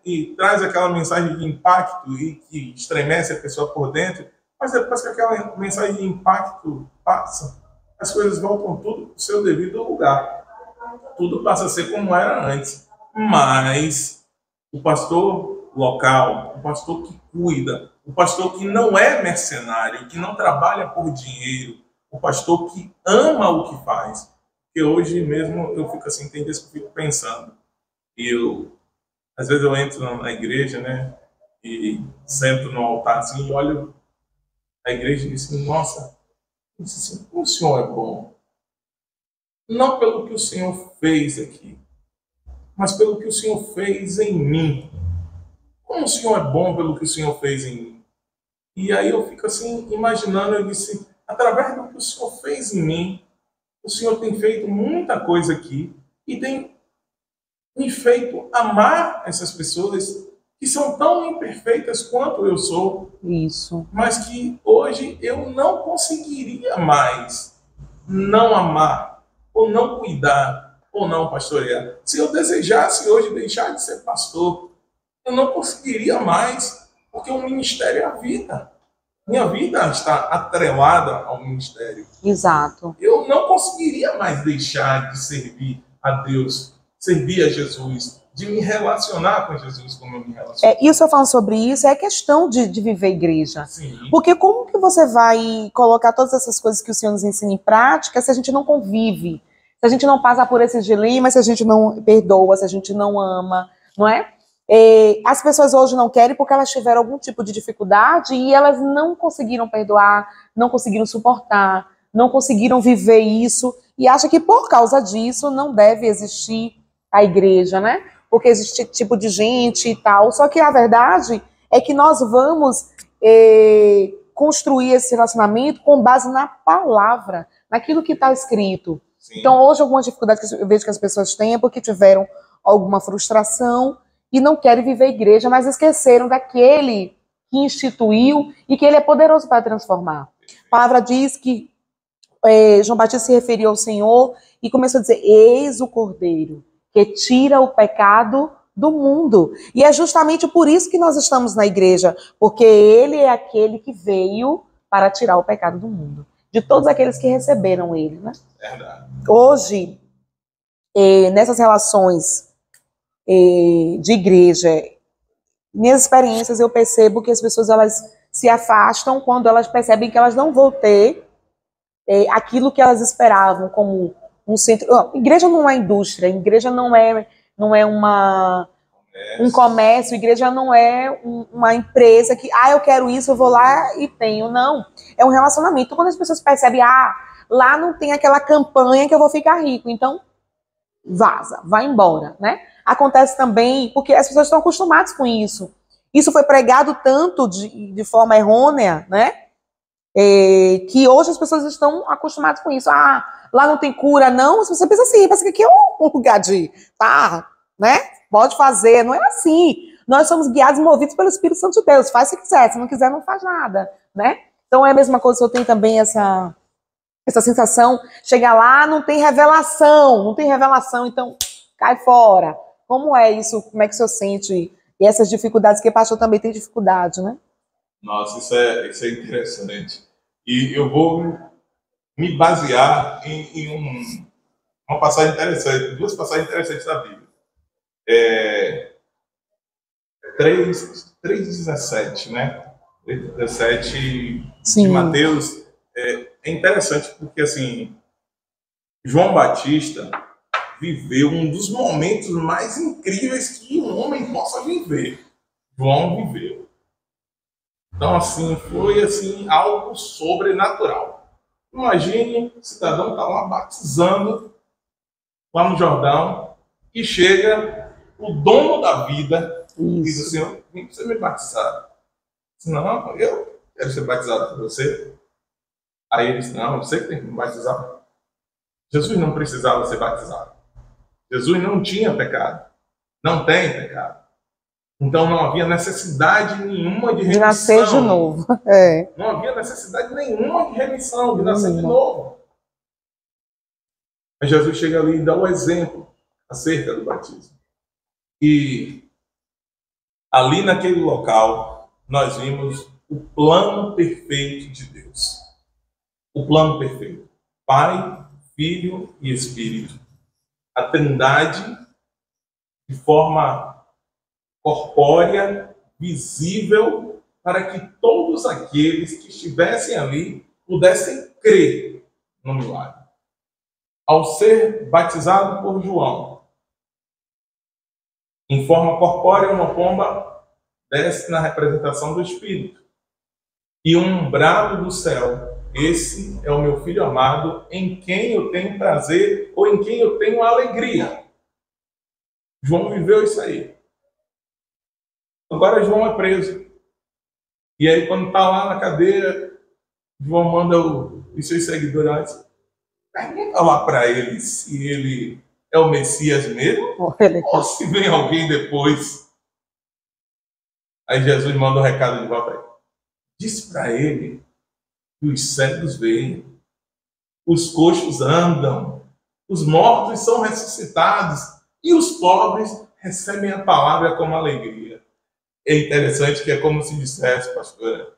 [SPEAKER 2] E traz aquela mensagem de impacto e que estremece a pessoa por dentro. Mas depois que aquela mensagem de impacto passa, as coisas voltam tudo para o seu devido lugar. Tudo passa a ser como era antes. Mas o pastor local, o pastor que cuida, o pastor que não é mercenário, que não trabalha por dinheiro, o pastor que ama o que faz. Porque hoje mesmo eu fico assim, tem vezes que eu fico pensando. E às vezes eu entro na igreja, né, e sento no altar assim, e olho a igreja e digo assim, nossa, assim, o Senhor é bom. Não pelo que o Senhor fez aqui, mas pelo que o Senhor fez em mim. Como o Senhor é bom pelo que o Senhor fez em mim. E aí eu fico assim, imaginando, eu disse, através do que o Senhor fez em mim, o Senhor tem feito muita coisa aqui e tem me feito amar essas pessoas que são tão imperfeitas quanto eu sou.
[SPEAKER 1] Isso.
[SPEAKER 2] Mas que hoje eu não conseguiria mais não amar, ou não cuidar, ou não pastorear. Se eu desejasse hoje deixar de ser pastor, eu não conseguiria mais, porque o ministério é a vida. Minha vida está atrelada ao ministério.
[SPEAKER 1] Exato.
[SPEAKER 2] Eu não conseguiria mais deixar de servir a Deus, servir a Jesus, de me relacionar com Jesus como eu me relaciono.
[SPEAKER 1] Isso eu falo sobre isso, é questão de viver igreja.
[SPEAKER 2] Sim.
[SPEAKER 1] Porque como que você vai colocar todas essas coisas que o Senhor nos ensina em prática se a gente não convive? Se a gente não passa por esses dilemas, se a gente não perdoa, se a gente não ama, não é? As pessoas hoje não querem porque elas tiveram algum tipo de dificuldade e elas não conseguiram perdoar, não conseguiram suportar, não conseguiram viver isso e acham que por causa disso não deve existir a igreja, né? Porque existe tipo de gente e tal. Só que a verdade é que nós vamos construir esse relacionamento com base na palavra, naquilo que está escrito. Sim. Então hoje algumas dificuldades que eu vejo que as pessoas têm é porque tiveram alguma frustração e não querem viver a igreja, mas esqueceram daquele que instituiu e que ele é poderoso para transformar. A palavra diz que João Batista se referiu ao Senhor e começou a dizer: eis o Cordeiro que tira o pecado do mundo. E é justamente por isso que nós estamos na igreja, porque ele é aquele que veio para tirar o pecado do mundo, de todos aqueles que receberam ele, né?
[SPEAKER 2] Verdade.
[SPEAKER 1] Hoje, nessas relações de igreja, minhas experiências, eu percebo que as pessoas elas se afastam quando elas percebem que elas não vão ter aquilo que elas esperavam como um centro. Igreja não é indústria, igreja não é um comércio, igreja não é uma empresa que, eu quero isso, eu vou lá e tenho. Não, é um relacionamento. Quando as pessoas percebem, lá não tem aquela campanha que eu vou ficar rico, então vaza, vai embora, né? Acontece também porque as pessoas estão acostumadas com isso. Isso foi pregado tanto de forma errônea, né? Que hoje as pessoas estão acostumadas com isso. Lá não tem cura, não. Se você pensa assim, pensa que aqui é um lugar de, né? Pode fazer. Não é assim. Nós somos guiados e movidos pelo Espírito Santo de Deus. Faz se quiser. Se não quiser, não faz nada, né? Então é a mesma coisa. Eu tenho também essa sensação. Chegar lá, não tem revelação. Então cai fora. Como é isso? Como é que o senhor sente? E essas dificuldades, que pastor também tem dificuldade, né?
[SPEAKER 2] Nossa, isso é interessante. E eu vou me basear em uma passagem interessante, duas passagens interessantes da Bíblia. 3:17, né? 3:17 de Mateus. É interessante porque, assim, João Batista viveu um dos momentos mais incríveis que um homem possa viver. João viveu. Então, assim, foi assim, algo sobrenatural. Imagine, o cidadão está lá batizando, lá no Jordão, e chega o dono da vida e diz assim: vem você me batizar. Disse: não, eu quero ser batizado por você. Aí ele disse: não, você que tem que me batizar. Jesus não precisava ser batizado. Jesus não tinha pecado. Não tem pecado. Então não havia necessidade nenhuma de remissão.
[SPEAKER 1] De nascer de novo.
[SPEAKER 2] Não havia necessidade nenhuma de remissão, de nascer de novo. Mas Jesus chega ali e dá um exemplo acerca do batismo. E ali naquele local, nós vimos o plano perfeito de Deus. O plano perfeito. Pai, Filho e Espírito. A Trindade, de forma corpórea, visível, para que todos aqueles que estivessem ali pudessem crer no milagre. Ao ser batizado por João, em forma corpórea, uma pomba desce na representação do Espírito. E um brado do céu: esse é o meu filho amado, em quem eu tenho prazer, ou em quem eu tenho alegria. João viveu isso aí. Agora João é preso. E aí, quando está lá na cadeia, João manda os seus seguidores: pergunta lá para ele se ele é o Messias mesmo, ou se vem alguém depois. Aí Jesus manda um recado de volta. Diz para ele que os cegos veem, os coxos andam, os mortos são ressuscitados e os pobres recebem a palavra com alegria. É interessante que é como se dissesse: pastora,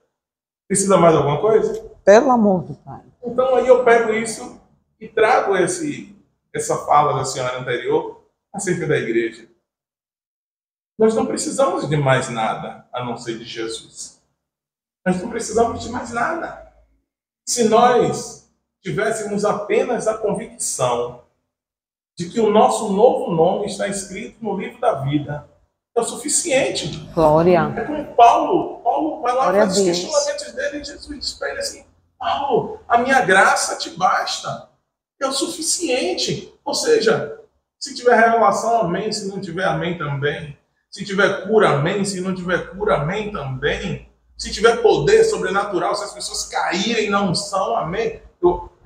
[SPEAKER 2] precisa mais alguma coisa?
[SPEAKER 1] Pelo amor do Pai.
[SPEAKER 2] Então aí eu pego isso e trago essa fala da senhora anterior acerca da igreja. Nós não precisamos de mais nada a não ser de Jesus. Nós não precisamos de mais nada. Se nós tivéssemos apenas a convicção de que o nosso novo nome está escrito no livro da vida, é o suficiente.
[SPEAKER 1] Glória.
[SPEAKER 2] É como Paulo vai lá e faz os questionamentos dele, e Jesus diz para ele assim: Paulo, a minha graça te basta. É o suficiente. Ou seja, se tiver revelação, amém. Se não tiver, amém também. Se tiver cura, amém. Se não tiver cura, amém também. Se tiver poder sobrenatural, se as pessoas caírem na unção, amém.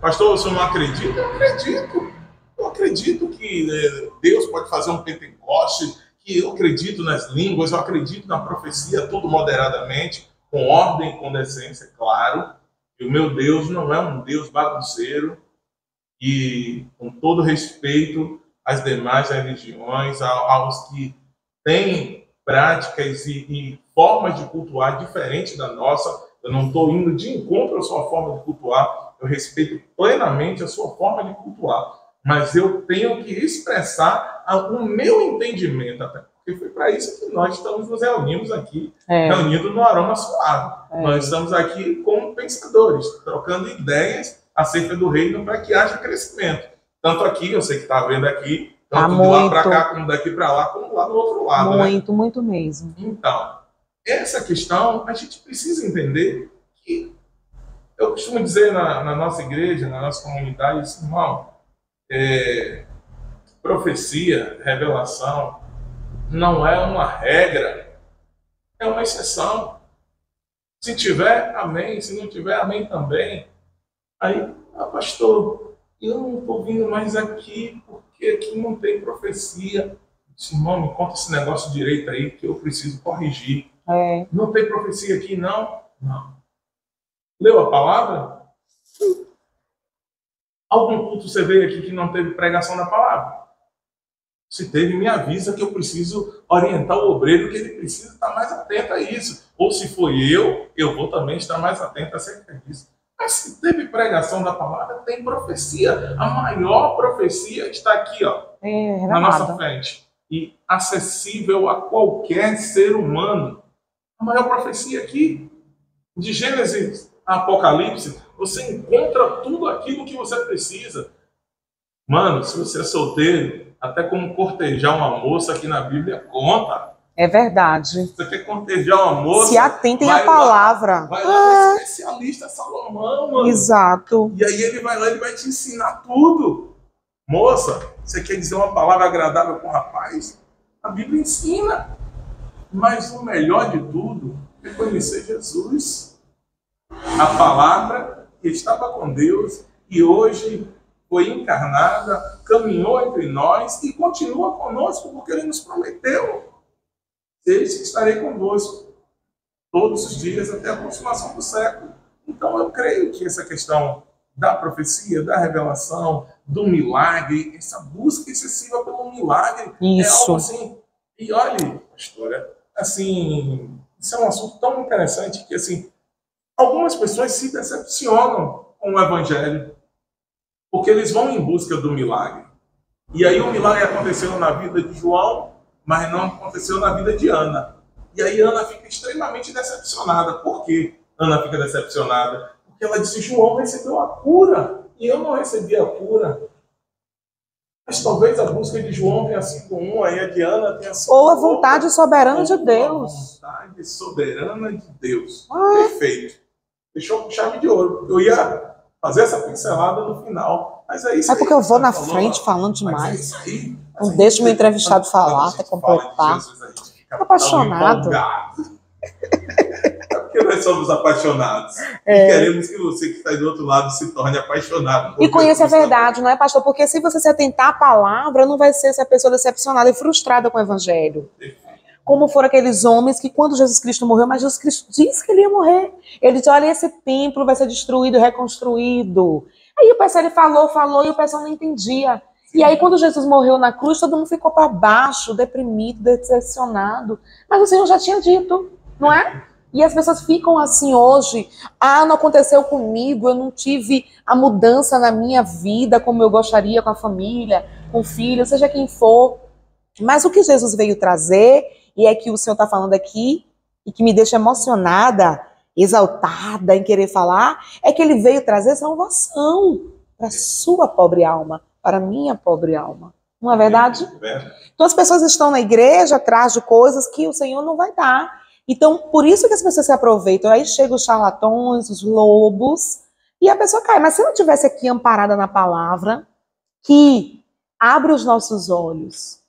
[SPEAKER 2] Pastor, você não acredita? Eu acredito. Eu acredito que Deus pode fazer um Pentecoste, que eu acredito nas línguas, eu acredito na profecia, tudo moderadamente, com ordem, com decência, claro. E o meu Deus não é um Deus bagunceiro e, com todo respeito às demais religiões, aos que têm práticas e formas de cultuar diferentes da nossa, eu não estou indo de encontro à sua forma de cultuar, eu respeito plenamente a sua forma de cultuar, mas eu tenho que expressar o meu entendimento, até porque foi para isso que nós estamos nos reunimos aqui, reunidos no Aroma Suave. Nós estamos aqui como pensadores, trocando ideias acerca do reino para que haja crescimento. Tanto aqui, eu sei que está vendo aqui, tanto de lá para cá, como daqui para lá, como lá do outro lado.
[SPEAKER 1] Muito, né? Muito mesmo.
[SPEAKER 2] Então, essa questão a gente precisa entender que, eu costumo dizer na nossa igreja, na nossa comunidade, isso, irmão, profecia, revelação, não é uma regra, é uma exceção. Se tiver, amém. Se não tiver, amém também. Aí, pastor, eu não estou vindo mais aqui porque aqui não tem profecia. Disse, irmão, me conta esse negócio direito aí que eu preciso corrigir. Não tem profecia aqui, não? Não. Leu a palavra? Algum culto você veio aqui que não teve pregação da palavra? Se teve, me avisa que eu preciso orientar o obreiro, que ele precisa estar mais atento a isso. Ou se foi eu vou também estar mais atento acerca disso. Mas se teve pregação da palavra, tem profecia. A maior profecia está aqui, ó, na nossa frente. E acessível a qualquer ser humano. A maior profecia aqui, de Gênesis a Apocalipse, você encontra tudo aquilo que você precisa. Mano, se você é solteiro, até como cortejar uma moça aqui na Bíblia conta.
[SPEAKER 1] É verdade.
[SPEAKER 2] Você quer cortejar uma moça?
[SPEAKER 1] Se atentem à palavra.
[SPEAKER 2] Vai lá no especialista Salomão, mano.
[SPEAKER 1] Exato.
[SPEAKER 2] E aí ele vai lá e vai te ensinar tudo. Moça, você quer dizer uma palavra agradável com o rapaz? A Bíblia ensina. Mas o melhor de tudo é conhecer Jesus. A palavra que estava com Deus e hoje foi encarnada, caminhou entre nós e continua conosco, porque Ele nos prometeu. Eis que estarei convosco todos os dias até a consumação do século. Então eu creio que essa questão da profecia, da revelação, do milagre, essa busca excessiva pelo milagre, é algo assim. E olha, pastora, assim, isso é um assunto tão interessante que, assim, algumas pessoas se decepcionam com o evangelho, porque eles vão em busca do milagre. E aí o milagre aconteceu na vida de João, mas não aconteceu na vida de Ana. E aí Ana fica extremamente decepcionada. Por que Ana fica decepcionada? Porque ela disse, João recebeu a cura, e eu não recebi a cura. Mas talvez a busca de João tenha sido uma, e a de Ana tenha sido
[SPEAKER 1] ou a vontade soberana de Deus.
[SPEAKER 2] A vontade soberana de Deus. Perfeito. Fechou com chave de ouro. Eu ia fazer essa pincelada no final. Mas é isso.
[SPEAKER 1] É porque eu vou na frente falando demais. Não deixa o meu entrevistado falar, até completar. Estou apaixonado.
[SPEAKER 2] É porque nós somos apaixonados. E queremos que você que está aí do outro lado se torne apaixonado.
[SPEAKER 1] E conheça a verdade, não é, pastor? Porque se você se atentar à palavra, não vai ser essa pessoa decepcionada e frustrada com o evangelho. Como foram aqueles homens que, quando Jesus Cristo morreu, mas Jesus Cristo disse que ele ia morrer. Ele disse, olha, esse templo vai ser destruído, reconstruído. Aí o pessoal, ele falou, e o pessoal não entendia. E aí, quando Jesus morreu na cruz, todo mundo ficou para baixo, deprimido, decepcionado. Mas o Senhor já tinha dito, não é? E as pessoas ficam assim hoje, não aconteceu comigo, eu não tive a mudança na minha vida como eu gostaria, com a família, com o filho, seja quem for. Mas o que Jesus veio trazer, e é que o Senhor está falando aqui, e que me deixa emocionada, exaltada em querer falar, é que ele veio trazer salvação para a sua pobre alma, para a minha pobre alma. Não é verdade? Então as pessoas estão na igreja atrás de coisas que o Senhor não vai dar. Então, por isso que as pessoas se aproveitam. Aí chegam os charlatões, os lobos, e a pessoa cai. Mas se ela estivesse aqui amparada na palavra, que abre os nossos olhos,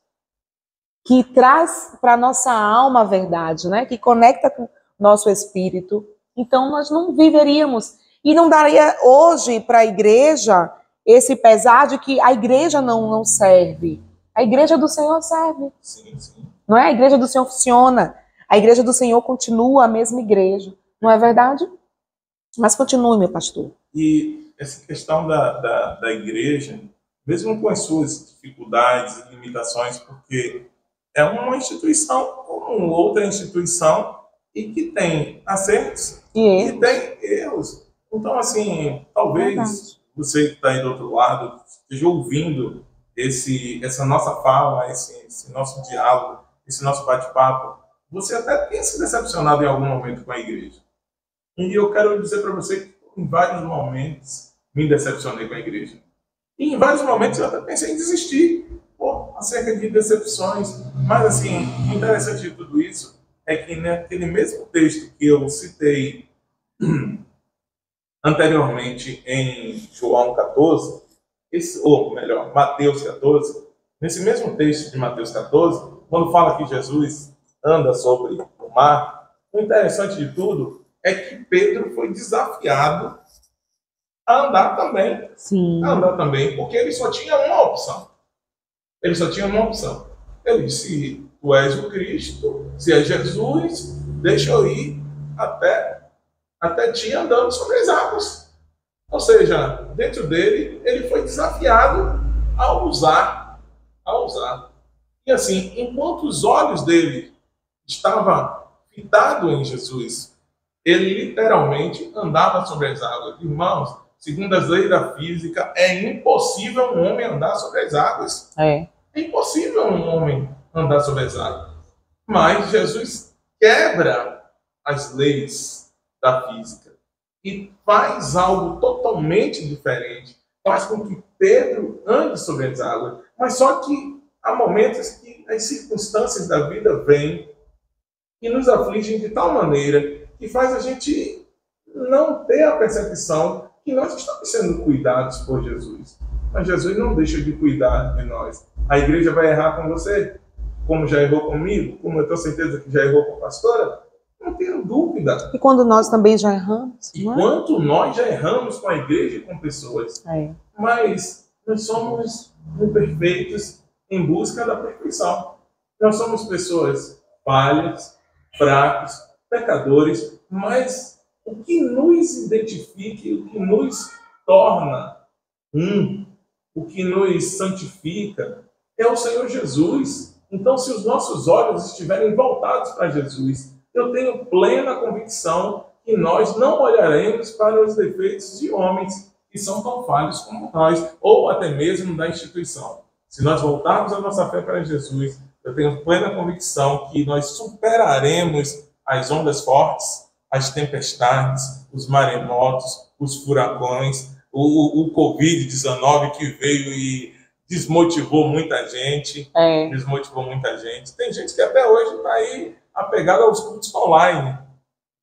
[SPEAKER 1] que traz para a nossa alma a verdade, né? Que conecta com o nosso espírito, então nós não viveríamos. E não daria hoje para a igreja esse pesar de que a igreja não serve. A igreja do Senhor serve.
[SPEAKER 2] Sim, sim.
[SPEAKER 1] Não é? A igreja do Senhor funciona. A igreja do Senhor continua a mesma igreja. Não é verdade? Mas continue, meu pastor.
[SPEAKER 2] E essa questão da igreja, mesmo com as suas dificuldades e limitações, porque é uma instituição como outra instituição e que tem acertos e tem erros. Então, assim, talvez você que está aí do outro lado esteja ouvindo essa nossa fala, esse nosso diálogo, esse nosso bate-papo. Você até tenha se decepcionado em algum momento com a igreja. E eu quero dizer para você que em vários momentos me decepcionei com a igreja. E em vários momentos eu até pensei em desistir, acerca de decepções. Mas, assim, o interessante de tudo isso é que naquele mesmo texto que eu citei anteriormente em João 14, ou melhor, Mateus 14, nesse mesmo texto de Mateus 14, quando fala que Jesus anda sobre o mar, o interessante de tudo é que Pedro foi desafiado a andar também.
[SPEAKER 1] Sim.
[SPEAKER 2] A andar também, porque ele só tinha uma opção. Ele só tinha uma opção. Ele disse, se tu és o Cristo, se é Jesus, deixa eu ir até ti andando sobre as águas. Ou seja, dentro dele, ele foi desafiado a ousar. E assim, enquanto os olhos dele estavam fitados em Jesus, ele literalmente andava sobre as águas. Irmãos, segundo as leis da física, é impossível um homem andar sobre as águas. É impossível um homem andar sobre as águas. Mas Jesus quebra as leis da física e faz algo totalmente diferente. Faz com que Pedro ande sobre as águas. Mas só que há momentos que as circunstâncias da vida vêm e nos afligem de tal maneira que faz a gente não ter a percepção que nós estamos sendo cuidados por Jesus. Mas Jesus não deixa de cuidar de nós. A igreja vai errar com você, como já errou comigo, como eu tenho certeza que já errou com a pastora. Não tenho dúvida.
[SPEAKER 1] E quando nós também já erramos.
[SPEAKER 2] E quanto nós já erramos com a igreja e com pessoas. Mas nós somos imperfeitos em busca da perfeição. Nós somos pessoas falhas, fracos, pecadores, mas o que nos identifica, o que nos torna o que nos santifica é o Senhor Jesus. Então, se os nossos olhos estiverem voltados para Jesus, eu tenho plena convicção que nós não olharemos para os defeitos de homens que são tão falhos como nós, ou até mesmo da instituição. Se nós voltarmos a nossa fé para Jesus, eu tenho plena convicção que nós superaremos as ondas fortes, as tempestades, os maremotos, os furacões, o Covid-19 que veio e desmotivou muita gente. Tem gente que até hoje está aí apegada aos cultos online.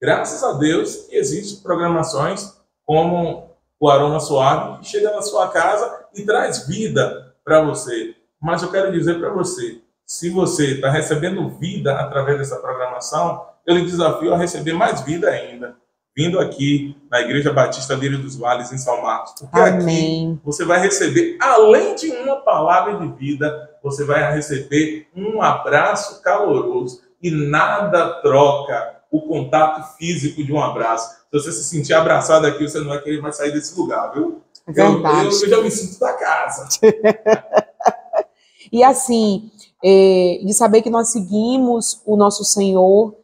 [SPEAKER 2] Graças a Deus que existem programações como o Aroma Suave, que chega na sua casa e traz vida para você. Mas eu quero dizer para você, se você está recebendo vida através dessa programação, eu lhe desafio a receber mais vida ainda, vindo aqui na Igreja Batista Lírio dos Vales, em São Marcos. Porque aqui você vai receber, além de uma palavra de vida, você vai receber um abraço caloroso. E nada troca o contato físico de um abraço. Se você se sentir abraçado aqui, você não vai querer mais sair desse lugar, viu? Eu já me sinto da casa.
[SPEAKER 1] E assim, de saber que nós seguimos o nosso Senhor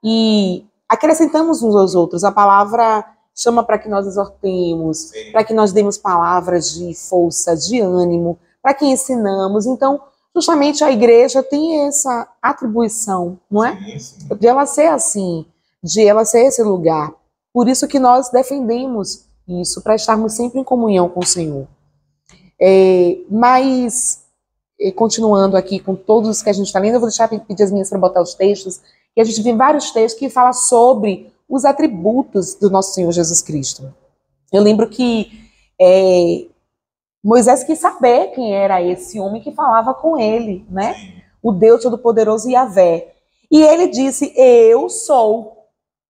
[SPEAKER 1] e acrescentamos uns aos outros. A palavra chama para que nós exortemos, para que nós demos palavras de força, de ânimo, para que ensinamos. Então, justamente a igreja tem essa atribuição, não é?
[SPEAKER 2] Sim.
[SPEAKER 1] De ela ser assim, de ela ser esse lugar. Por isso que nós defendemos isso, para estarmos sempre em comunhão com o Senhor. Mas, continuando aqui com todos os que a gente está lendo, eu vou deixar pedir as minhas para botar os textos, que a gente tem vários textos que falam sobre os atributos do nosso Senhor Jesus Cristo. Eu lembro que Moisés quis saber quem era esse homem que falava com ele, né? O Deus Todo-Poderoso Yahvé. E ele disse, eu sou.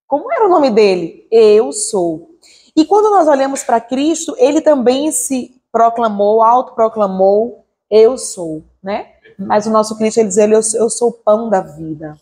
[SPEAKER 1] Como era o nome dele? Eu sou. E quando nós olhamos para Cristo, ele também se proclamou, autoproclamou, eu sou, né? Mas o nosso Cristo, ele diz, eu sou o pão da vida.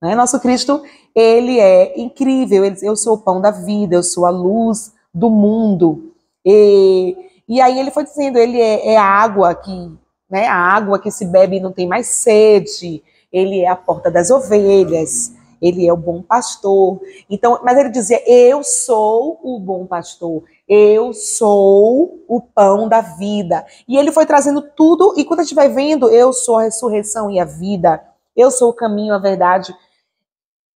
[SPEAKER 1] né? Nosso Cristo, ele é incrível. Eu sou o pão da vida, eu sou a luz do mundo. E aí ele foi dizendo, ele é a água que, né? A água que se bebe e não tem mais sede. Ele é a porta das ovelhas. Ele é o bom pastor. Então, mas ele dizia, eu sou o bom pastor. Eu sou o pão da vida. E ele foi trazendo tudo, e quando a gente vai vendo, eu sou a ressurreição e a vida. Eu sou o caminho, a verdade.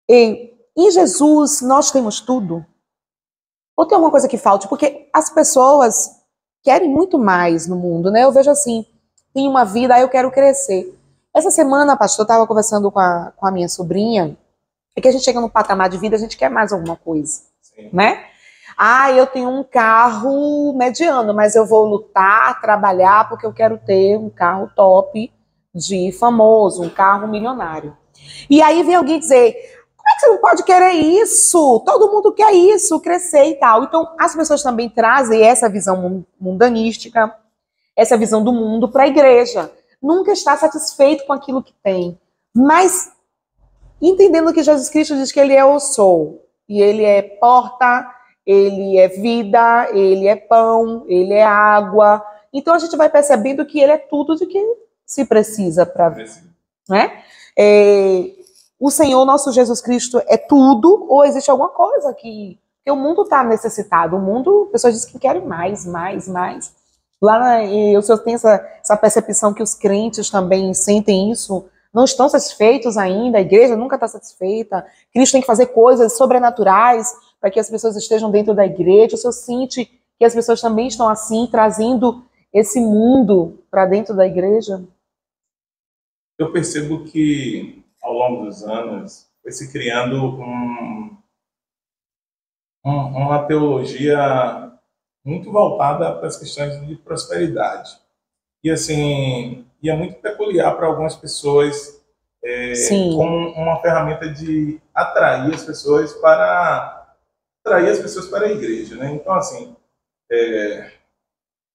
[SPEAKER 1] E em Jesus nós temos tudo. Ou tem alguma coisa que falte? Porque as pessoas querem muito mais no mundo, né? Eu vejo assim, tem uma vida, aí eu quero crescer. Essa semana, pastor, eu estava conversando com a minha sobrinha, é que a gente chega num patamar de vida, a gente quer mais alguma coisa, sim, né? Ah, eu tenho um carro mediano, mas eu vou lutar, trabalhar, porque eu quero ter um carro top de famoso, um carro milionário. E aí vem alguém dizer, como é que você não pode querer isso? Todo mundo quer isso, crescer e tal. Então, as pessoas também trazem essa visão mundanística, essa visão do mundo para a igreja. Nunca está satisfeito com aquilo que tem. Mas, entendendo que Jesus Cristo diz que ele é o sou, e ele é porta, ele é vida, ele é pão, ele é água. Então, a gente vai percebendo que ele é tudo de que se precisa para... Né? O Senhor, nosso Jesus Cristo, é tudo, ou existe alguma coisa que... Porque o mundo está necessitado, o mundo, pessoas dizem que querem mais. Lá, eu tenho essa percepção que os crentes também sentem isso, não estão satisfeitos ainda, a igreja nunca está satisfeita, Cristo tem que fazer coisas sobrenaturais para que as pessoas estejam dentro da igreja. O Senhor sente que as pessoas também estão assim, trazendo esse mundo para dentro da igreja?
[SPEAKER 2] Eu percebo que, ao longo dos anos, foi se criando uma teologia muito voltada para as questões de prosperidade. E, assim, é muito peculiar para algumas pessoas, como uma ferramenta de atrair as pessoas para a igreja, né? Então, assim,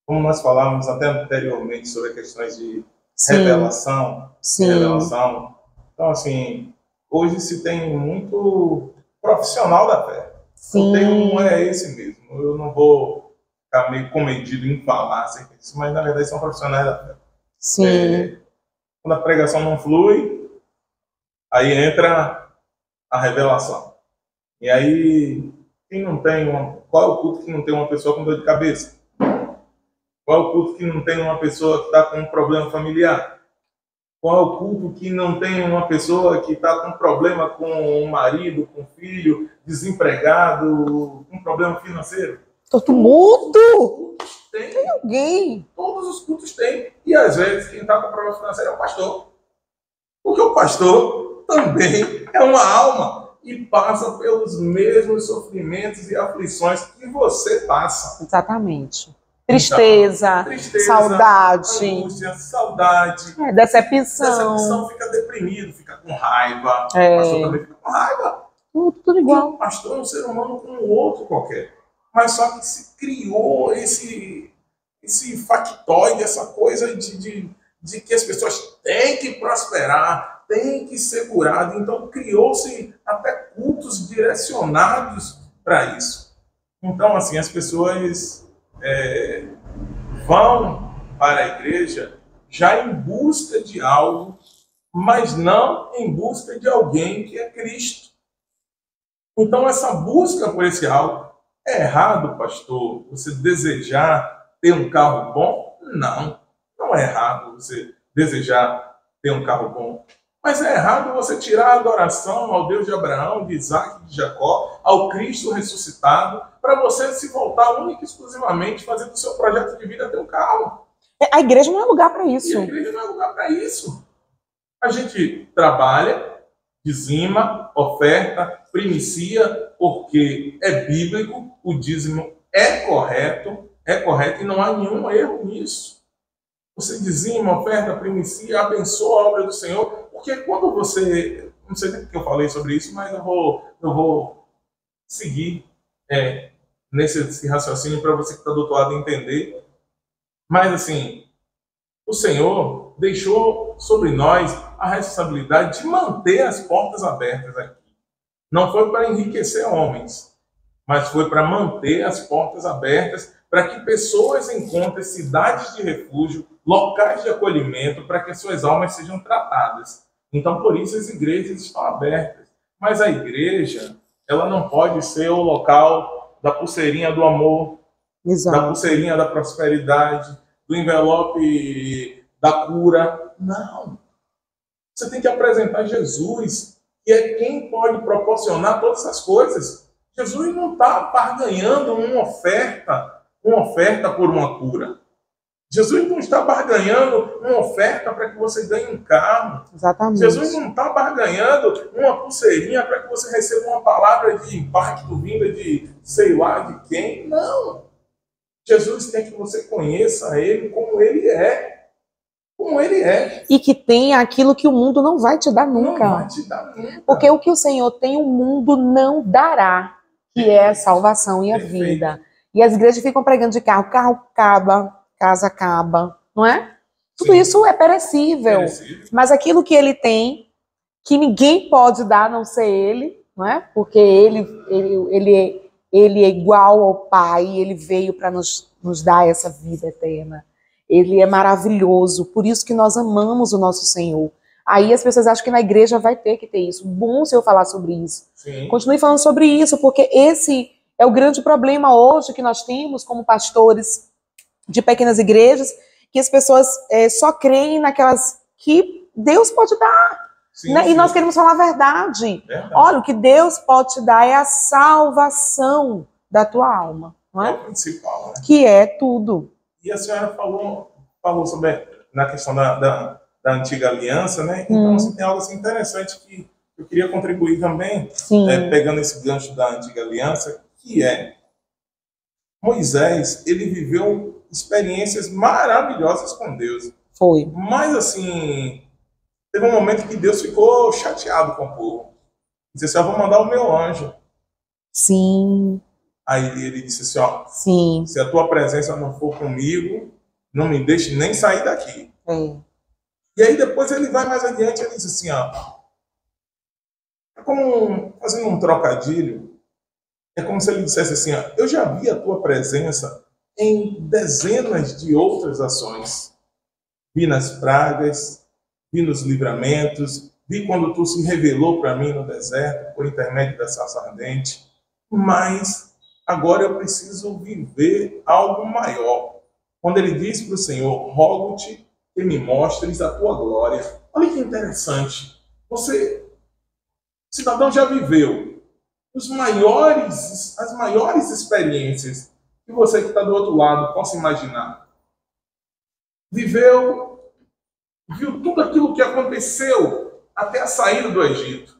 [SPEAKER 2] como nós falávamos até anteriormente sobre questões de revelação. Então, assim, hoje se tem muito profissional da fé. O termo é esse mesmo. Eu não vou ficar meio comedido em falar acerca disso, mas na verdade são profissionais da fé. Quando a pregação não flui, aí entra a revelação. E aí, qual é o culto que não tem uma pessoa com dor de cabeça? Qual é o culto que não tem uma pessoa que está com um problema familiar? Qual é o culto que não tem uma pessoa que está com problema com o marido, com o filho, desempregado, com problema financeiro?
[SPEAKER 1] Todo mundo! Tem alguém.
[SPEAKER 2] Todos os cultos têm. E às vezes quem está com problema financeiro é o pastor. Porque o pastor também é uma alma e passa pelos mesmos sofrimentos e aflições que você passa.
[SPEAKER 1] Exatamente. Tristeza, saudade.
[SPEAKER 2] Angústia, saudade.
[SPEAKER 1] Decepção.
[SPEAKER 2] Fica deprimido, fica com raiva. O pastor também fica com raiva.
[SPEAKER 1] Tudo igual.
[SPEAKER 2] O pastor é um ser humano como um outro qualquer. Mas só que se criou esse factoide, essa coisa de que as pessoas têm que prosperar, têm que ser curadas. Então criou-se até cultos direcionados para isso. Então, assim, as pessoas vão para a igreja já em busca de algo, mas não em busca de alguém que é Cristo. Então, essa busca por esse algo, é errado, pastor, você desejar ter um carro bom? Não é errado você desejar ter um carro bom. Mas é errado você tirar a adoração ao Deus de Abraão, de Isaac, de Jacó, ao Cristo ressuscitado, para você se voltar única e exclusivamente fazendo o seu projeto de vida ter um carro.
[SPEAKER 1] A igreja não é lugar para isso.
[SPEAKER 2] A igreja não é lugar para isso. A gente trabalha, dizima, oferta, primicia, porque é bíblico, o dízimo é correto e não há nenhum erro nisso. Você dizima, oferta, primicia, abençoa a obra do Senhor, porque quando você... Não sei nem porque eu falei sobre isso, mas eu vou seguir nesse raciocínio para você que está do outro lado entender. Mas, assim, o Senhor deixou sobre nós a responsabilidade de manter as portas abertas aqui. Não foi para enriquecer homens, mas foi para manter as portas abertas para que pessoas encontrem cidades de refúgio, locais de acolhimento, para que as suas almas sejam tratadas. Então, por isso, as igrejas estão abertas. Mas a igreja, ela não pode ser o local da pulseirinha do amor,
[SPEAKER 1] Exato.
[SPEAKER 2] Da pulseirinha da prosperidade, do envelope da cura. Não. Você tem que apresentar Jesus, que é quem pode proporcionar todas essas coisas. Jesus não está barganhando uma oferta por uma cura. Jesus não está barganhando uma oferta para que você ganhe um carro.
[SPEAKER 1] Exatamente.
[SPEAKER 2] Jesus não está barganhando uma pulseirinha para que você receba uma palavra de impacto vinda de sei lá de quem. Não. Jesus quer que você conheça Ele como Ele é. Como Ele é.
[SPEAKER 1] E que tenha aquilo que o mundo não vai te dar nunca.
[SPEAKER 2] Não vai te dar nunca.
[SPEAKER 1] Porque o que o Senhor tem, o mundo não dará, que é a salvação e a vida. E as igrejas ficam pregando de carro acaba, casa acaba, não é? Tudo isso é perecível. Mas aquilo que Ele tem, que ninguém pode dar a não ser Ele, não é? Porque Ele é igual ao Pai, Ele veio para nos dar essa vida eterna. Ele é maravilhoso, por isso que nós amamos o nosso Senhor. Aí as pessoas acham que na igreja vai ter que ter isso. Bom se eu falar sobre isso.
[SPEAKER 2] Sim.
[SPEAKER 1] Continue falando sobre isso, porque esse é o grande problema hoje que nós temos como pastores de pequenas igrejas, que as pessoas só creem naquelas que Deus pode dar.
[SPEAKER 2] Sim,
[SPEAKER 1] né?
[SPEAKER 2] sim.
[SPEAKER 1] E nós queremos falar a verdade. Olha, o que Deus pode te dar é a salvação da tua alma. Não
[SPEAKER 2] É
[SPEAKER 1] é?
[SPEAKER 2] o principal, né?
[SPEAKER 1] Que é tudo.
[SPEAKER 2] E a senhora falou sobre na questão da antiga aliança, né? Então, assim, tem algo assim, interessante que eu queria contribuir também,
[SPEAKER 1] Sim.
[SPEAKER 2] Pegando esse gancho da antiga aliança, que é Moisés, ele viveu experiências maravilhosas com Deus.
[SPEAKER 1] Foi.
[SPEAKER 2] Mas, assim, teve um momento que Deus ficou chateado com o povo. Disse assim, eu vou mandar o meu anjo.
[SPEAKER 1] Sim.
[SPEAKER 2] Aí ele disse assim, ó,
[SPEAKER 1] Sim.
[SPEAKER 2] se a tua presença não for comigo, não me deixe nem sair daqui.
[SPEAKER 1] É.
[SPEAKER 2] E aí depois ele vai mais adiante e ele diz assim, ó, é como, fazendo um trocadilho, é como se ele dissesse assim, ó, eu já vi a tua presença em dezenas de outras ações. Vi nas pragas, vi nos livramentos, vi quando tu se revelou para mim no deserto, por intermédio da sarça ardente, mas agora eu preciso viver algo maior. Quando ele diz para o Senhor, rogo-te que me mostres a tua glória. Olha que interessante. Você, cidadão, já viveu as maiores experiências que você que está do outro lado possa imaginar. Viu tudo aquilo que aconteceu até a saída do Egito.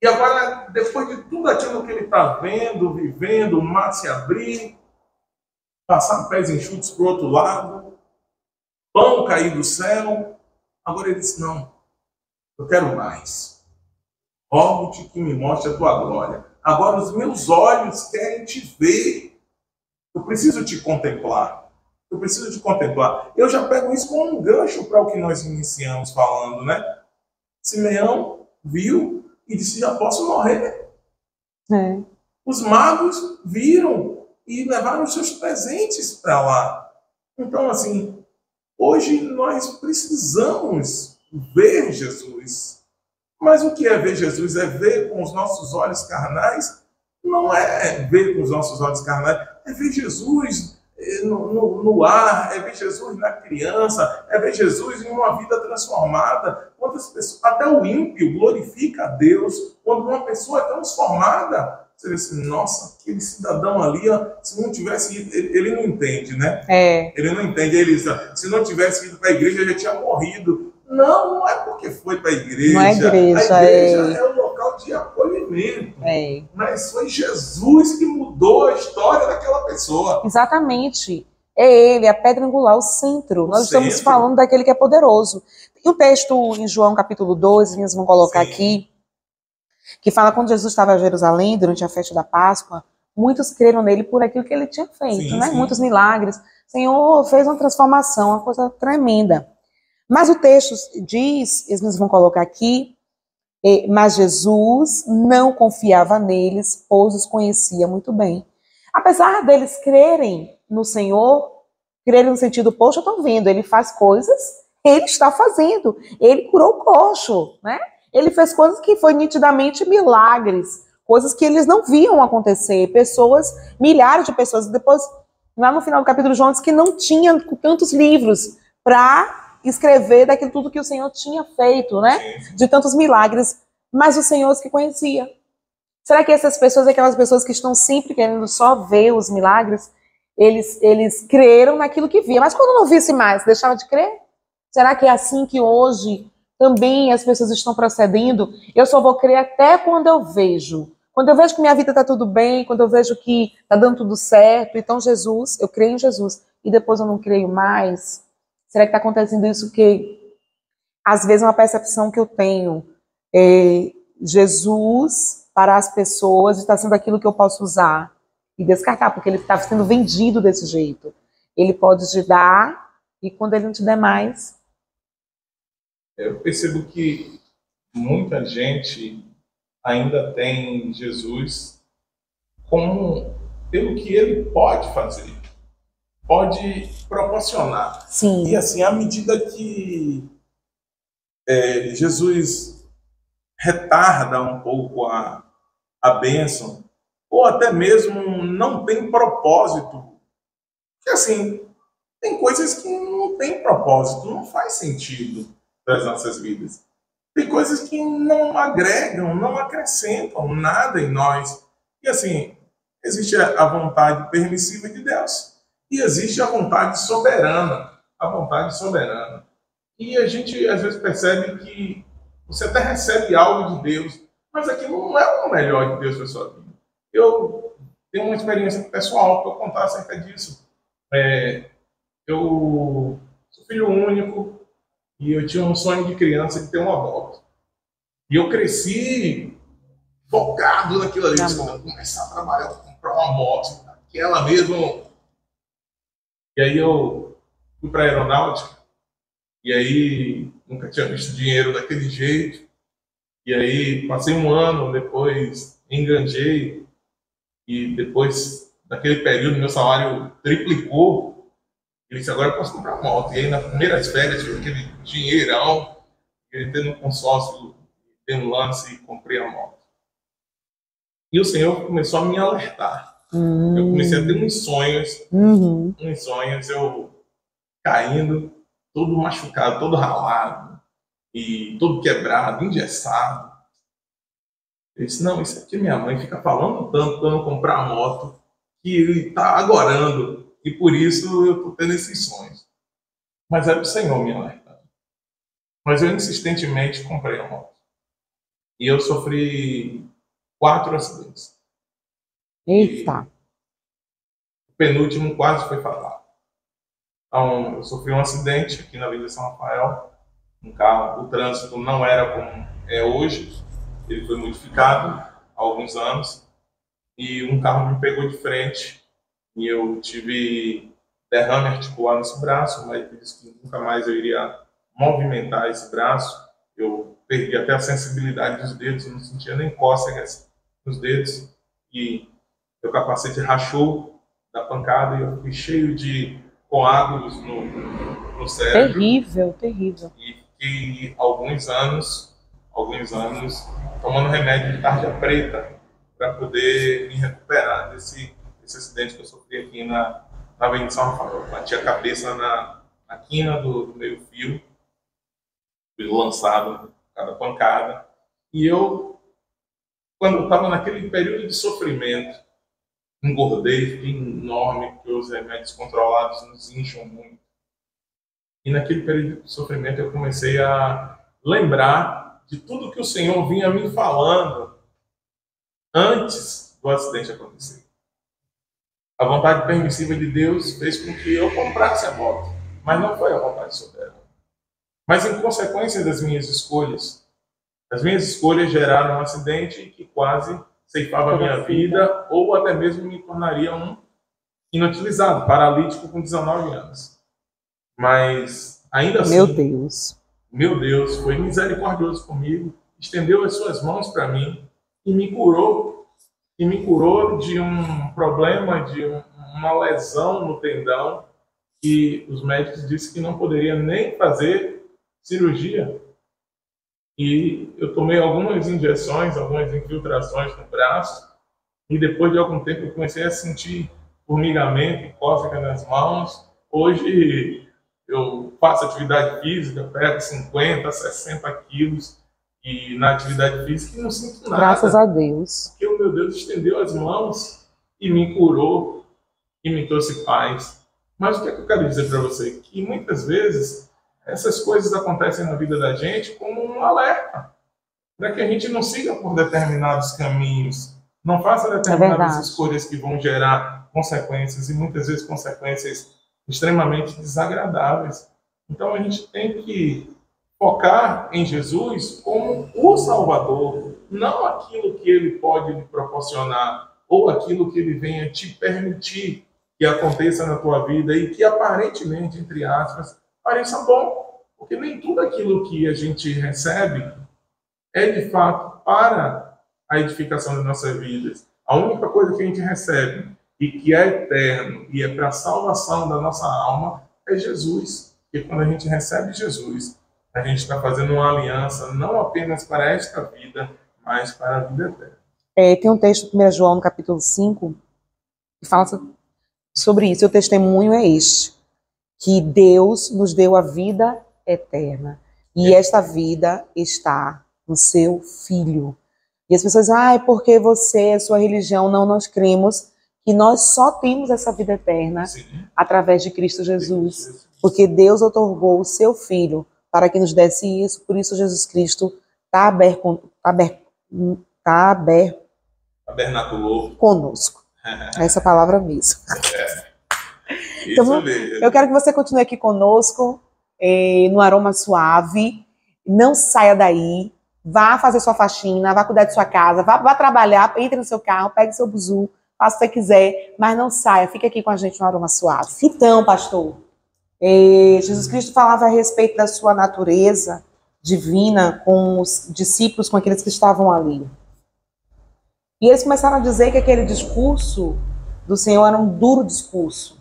[SPEAKER 2] E agora, depois de tudo aquilo que ele está vendo, vivendo, o mar se abrir, passar pés enxutos para o outro lado, pão cair do céu, agora ele diz, não, eu quero mais. Rogo-te que me mostre a tua glória. Agora os meus olhos querem te ver. Eu preciso te contemplar. Eu preciso te contemplar. Eu já pego isso como um gancho para o que nós iniciamos falando, né? Simeão viu e disse, já posso morrer.
[SPEAKER 1] É.
[SPEAKER 2] Os magos viram e levaram os seus presentes para lá. Então, assim, hoje nós precisamos ver Jesus. Mas o que é ver Jesus? É ver com os nossos olhos carnais? Não é ver com os nossos olhos carnais. É ver Jesus no ar, é ver Jesus na criança, é ver Jesus em uma vida transformada. Quantas pessoas, até o ímpio glorifica a Deus. Quando uma pessoa é transformada, você vê assim, nossa, aquele cidadão ali, ó, se não tivesse ido, ele não entende, né? Ele não entende, ele diz, se não tivesse ido para a igreja, ele já tinha morrido. Não é porque foi para a igreja.
[SPEAKER 1] Não é igreja,
[SPEAKER 2] a igreja é um local de acolhimento. Mas foi Jesus que mudou a história daquela pessoa.
[SPEAKER 1] Exatamente. É ele, a pedra angular, o centro. Nós estamos falando daquele que é poderoso. E o texto em João capítulo 2, eles vão colocar aqui, que fala quando Jesus estava em Jerusalém, durante a festa da Páscoa, muitos creram nele por aquilo que ele tinha feito, né? Muitos milagres. O Senhor fez uma transformação, uma coisa tremenda. Mas o texto diz, eles vão colocar aqui, mas Jesus não confiava neles, pois os conhecia muito bem. Apesar deles crerem no Senhor, crerem no sentido, poxa, eu estou vendo, ele faz coisas, ele está fazendo. Ele curou o coxo, né? Ele fez coisas que foram nitidamente milagres, coisas que eles não viam acontecer. Pessoas, milhares de pessoas. Depois, lá no final do capítulo, João diz que não tinha tantos livros para escrever daquilo tudo que o Senhor tinha feito, né? De tantos milagres, mas o Senhor os que conhecia. Será que essas pessoas, aquelas pessoas que estão sempre querendo só ver os milagres, eles creram naquilo que via, mas quando não visse mais, deixaram de crer? Será que é assim que hoje também as pessoas estão procedendo? Eu só vou crer até quando eu vejo. Quando eu vejo que minha vida está tudo bem, quando eu vejo que está dando tudo certo, então Jesus, eu creio em Jesus, e depois eu não creio mais. Será que está acontecendo isso que, às vezes, uma percepção que eu tenho é Jesus para as pessoas está sendo aquilo que eu posso usar e descartar, porque ele está sendo vendido desse jeito. Ele pode te dar, e quando ele não te der mais...
[SPEAKER 2] Eu percebo que muita gente ainda tem Jesus como pelo que ele pode fazer, pode proporcionar.
[SPEAKER 1] Sim.
[SPEAKER 2] E assim, à medida que Jesus retarda um pouco a bênção, ou até mesmo não tem propósito, porque assim, tem coisas que não tem propósito, não faz sentido para as nossas vidas. Tem coisas que não agregam, não acrescentam nada em nós. E assim, existe a vontade permissiva de Deus e existe a vontade soberana. A vontade soberana. E a gente às vezes percebe que você até recebe algo de Deus, mas aquilo não é o melhor de Deus para a sua vida. Eu tenho uma experiência pessoal para contar acerca disso. Eu sou filho único e eu tinha um sonho de criança de ter uma moto. E eu cresci focado naquilo ali. Quando eu começar a trabalhar, eu comprar uma moto, aquela mesmo. E aí eu fui para a aeronáutica, e aí nunca tinha visto dinheiro daquele jeito. E aí passei um ano, depois enganjei, e depois, naquele período, meu salário triplicou. Eu disse, agora eu posso comprar uma moto. E aí, nas primeiras férias, tive aquele dinheirão, entrei no consórcio, dei um lance e comprei a moto. E o Senhor começou a me alertar. Eu comecei a ter uns sonhos, eu caindo, todo machucado, todo ralado, e todo quebrado, engessado. Eu disse, não, isso aqui minha mãe fica falando tanto para eu não comprar a moto, que ele está agorando, e por isso eu estou tendo esses sonhos. Mas era o Senhor me alertando. Mas eu insistentemente comprei a moto. E eu sofri 4 acidentes.
[SPEAKER 1] Eita!
[SPEAKER 2] O penúltimo quase foi fatal. Então, eu sofri um acidente aqui na Avenida São Rafael. Um carro, o trânsito não era como é hoje. Ele foi modificado há alguns anos. E um carro me pegou de frente. E eu tive derrame articular nesse braço. O médico disse que nunca mais eu iria movimentar esse braço. Eu perdi até a sensibilidade dos dedos. Eu não sentia nem cócegas nos dedos. E meu capacete rachou da pancada. E eu fui cheio de coágulos no cérebro.
[SPEAKER 1] Terrível, terrível.
[SPEAKER 2] E fiquei alguns anos tomando remédio de tarja preta para poder me recuperar desse acidente que eu sofri aqui na Avenida São Rafael. Bati a cabeça na quina do meio-fio, fui lançado cada pancada. E eu, quando eu estava naquele período de sofrimento, engordei, fiquei enorme, porque os remédios controlados nos incham muito. E naquele período de sofrimento eu comecei a lembrar de tudo que o Senhor vinha me falando antes do acidente acontecer. A vontade permissiva de Deus fez com que eu comprasse a moto, mas não foi a vontade soberana. Mas em consequência das minhas escolhas, as minhas escolhas geraram um acidente que quase ceifava a minha vida, ou até mesmo me tornaria um inutilizado, paralítico com 19 anos. Mas Ainda assim,
[SPEAKER 1] meu
[SPEAKER 2] Deus foi misericordioso comigo, estendeu as suas mãos para mim e me curou de um problema, de uma lesão no tendão, que os médicos disseram que não poderia nem fazer cirurgia. E eu tomei algumas injeções, algumas infiltrações no braço, e depois de algum tempo eu comecei a sentir formigamento e cócega nas mãos. Hoje eu faço atividade física, pego 50, 60 quilos e na atividade física e não sinto nada.
[SPEAKER 1] Graças a Deus.
[SPEAKER 2] Porque o meu Deus estendeu as mãos e me curou e me trouxe paz. Mas o que é que eu quero dizer para você? Que muitas vezes essas coisas acontecem na vida da gente como um alerta, para que a gente não siga por determinados caminhos, não faça determinadas escolhas que vão gerar consequências, e muitas vezes consequências extremamente desagradáveis. Então a gente tem que focar em Jesus como o Salvador, não aquilo que Ele pode lhe proporcionar, ou aquilo que Ele venha te permitir que aconteça na tua vida e que aparentemente, entre aspas, pareça bom, porque nem tudo aquilo que a gente recebe é de fato para a edificação das nossas vidas. A única coisa que a gente recebe e que é eterno e é para a salvação da nossa alma é Jesus. E quando a gente recebe Jesus, a gente está fazendo uma aliança não apenas para esta vida, mas para a vida eterna.
[SPEAKER 1] Tem um texto em 1 João, no capítulo 5, que fala sobre isso. O testemunho é este, que Deus nos deu a vida eterna. E esta vida está no seu Filho. E as pessoas dizem, porque você, a sua religião, não, nós cremos que nós só temos essa vida eterna através de Cristo Jesus. Porque Deus otorgou o seu Filho para que nos desse isso, por isso Jesus Cristo
[SPEAKER 2] tabernaculou
[SPEAKER 1] conosco. Essa palavra mesmo. Então, eu quero que você continue aqui conosco, no Aroma Suave. Não saia daí. Vá fazer sua faxina, vá cuidar de sua casa, vá trabalhar, entre no seu carro, pegue seu buzu, faça o que você quiser, mas não saia, fique aqui com a gente no Aroma Suave. Então, pastor, Jesus Cristo falava a respeito da sua natureza divina com os discípulos, com aqueles que estavam ali. E eles começaram a dizer que aquele discurso do Senhor era um duro discurso.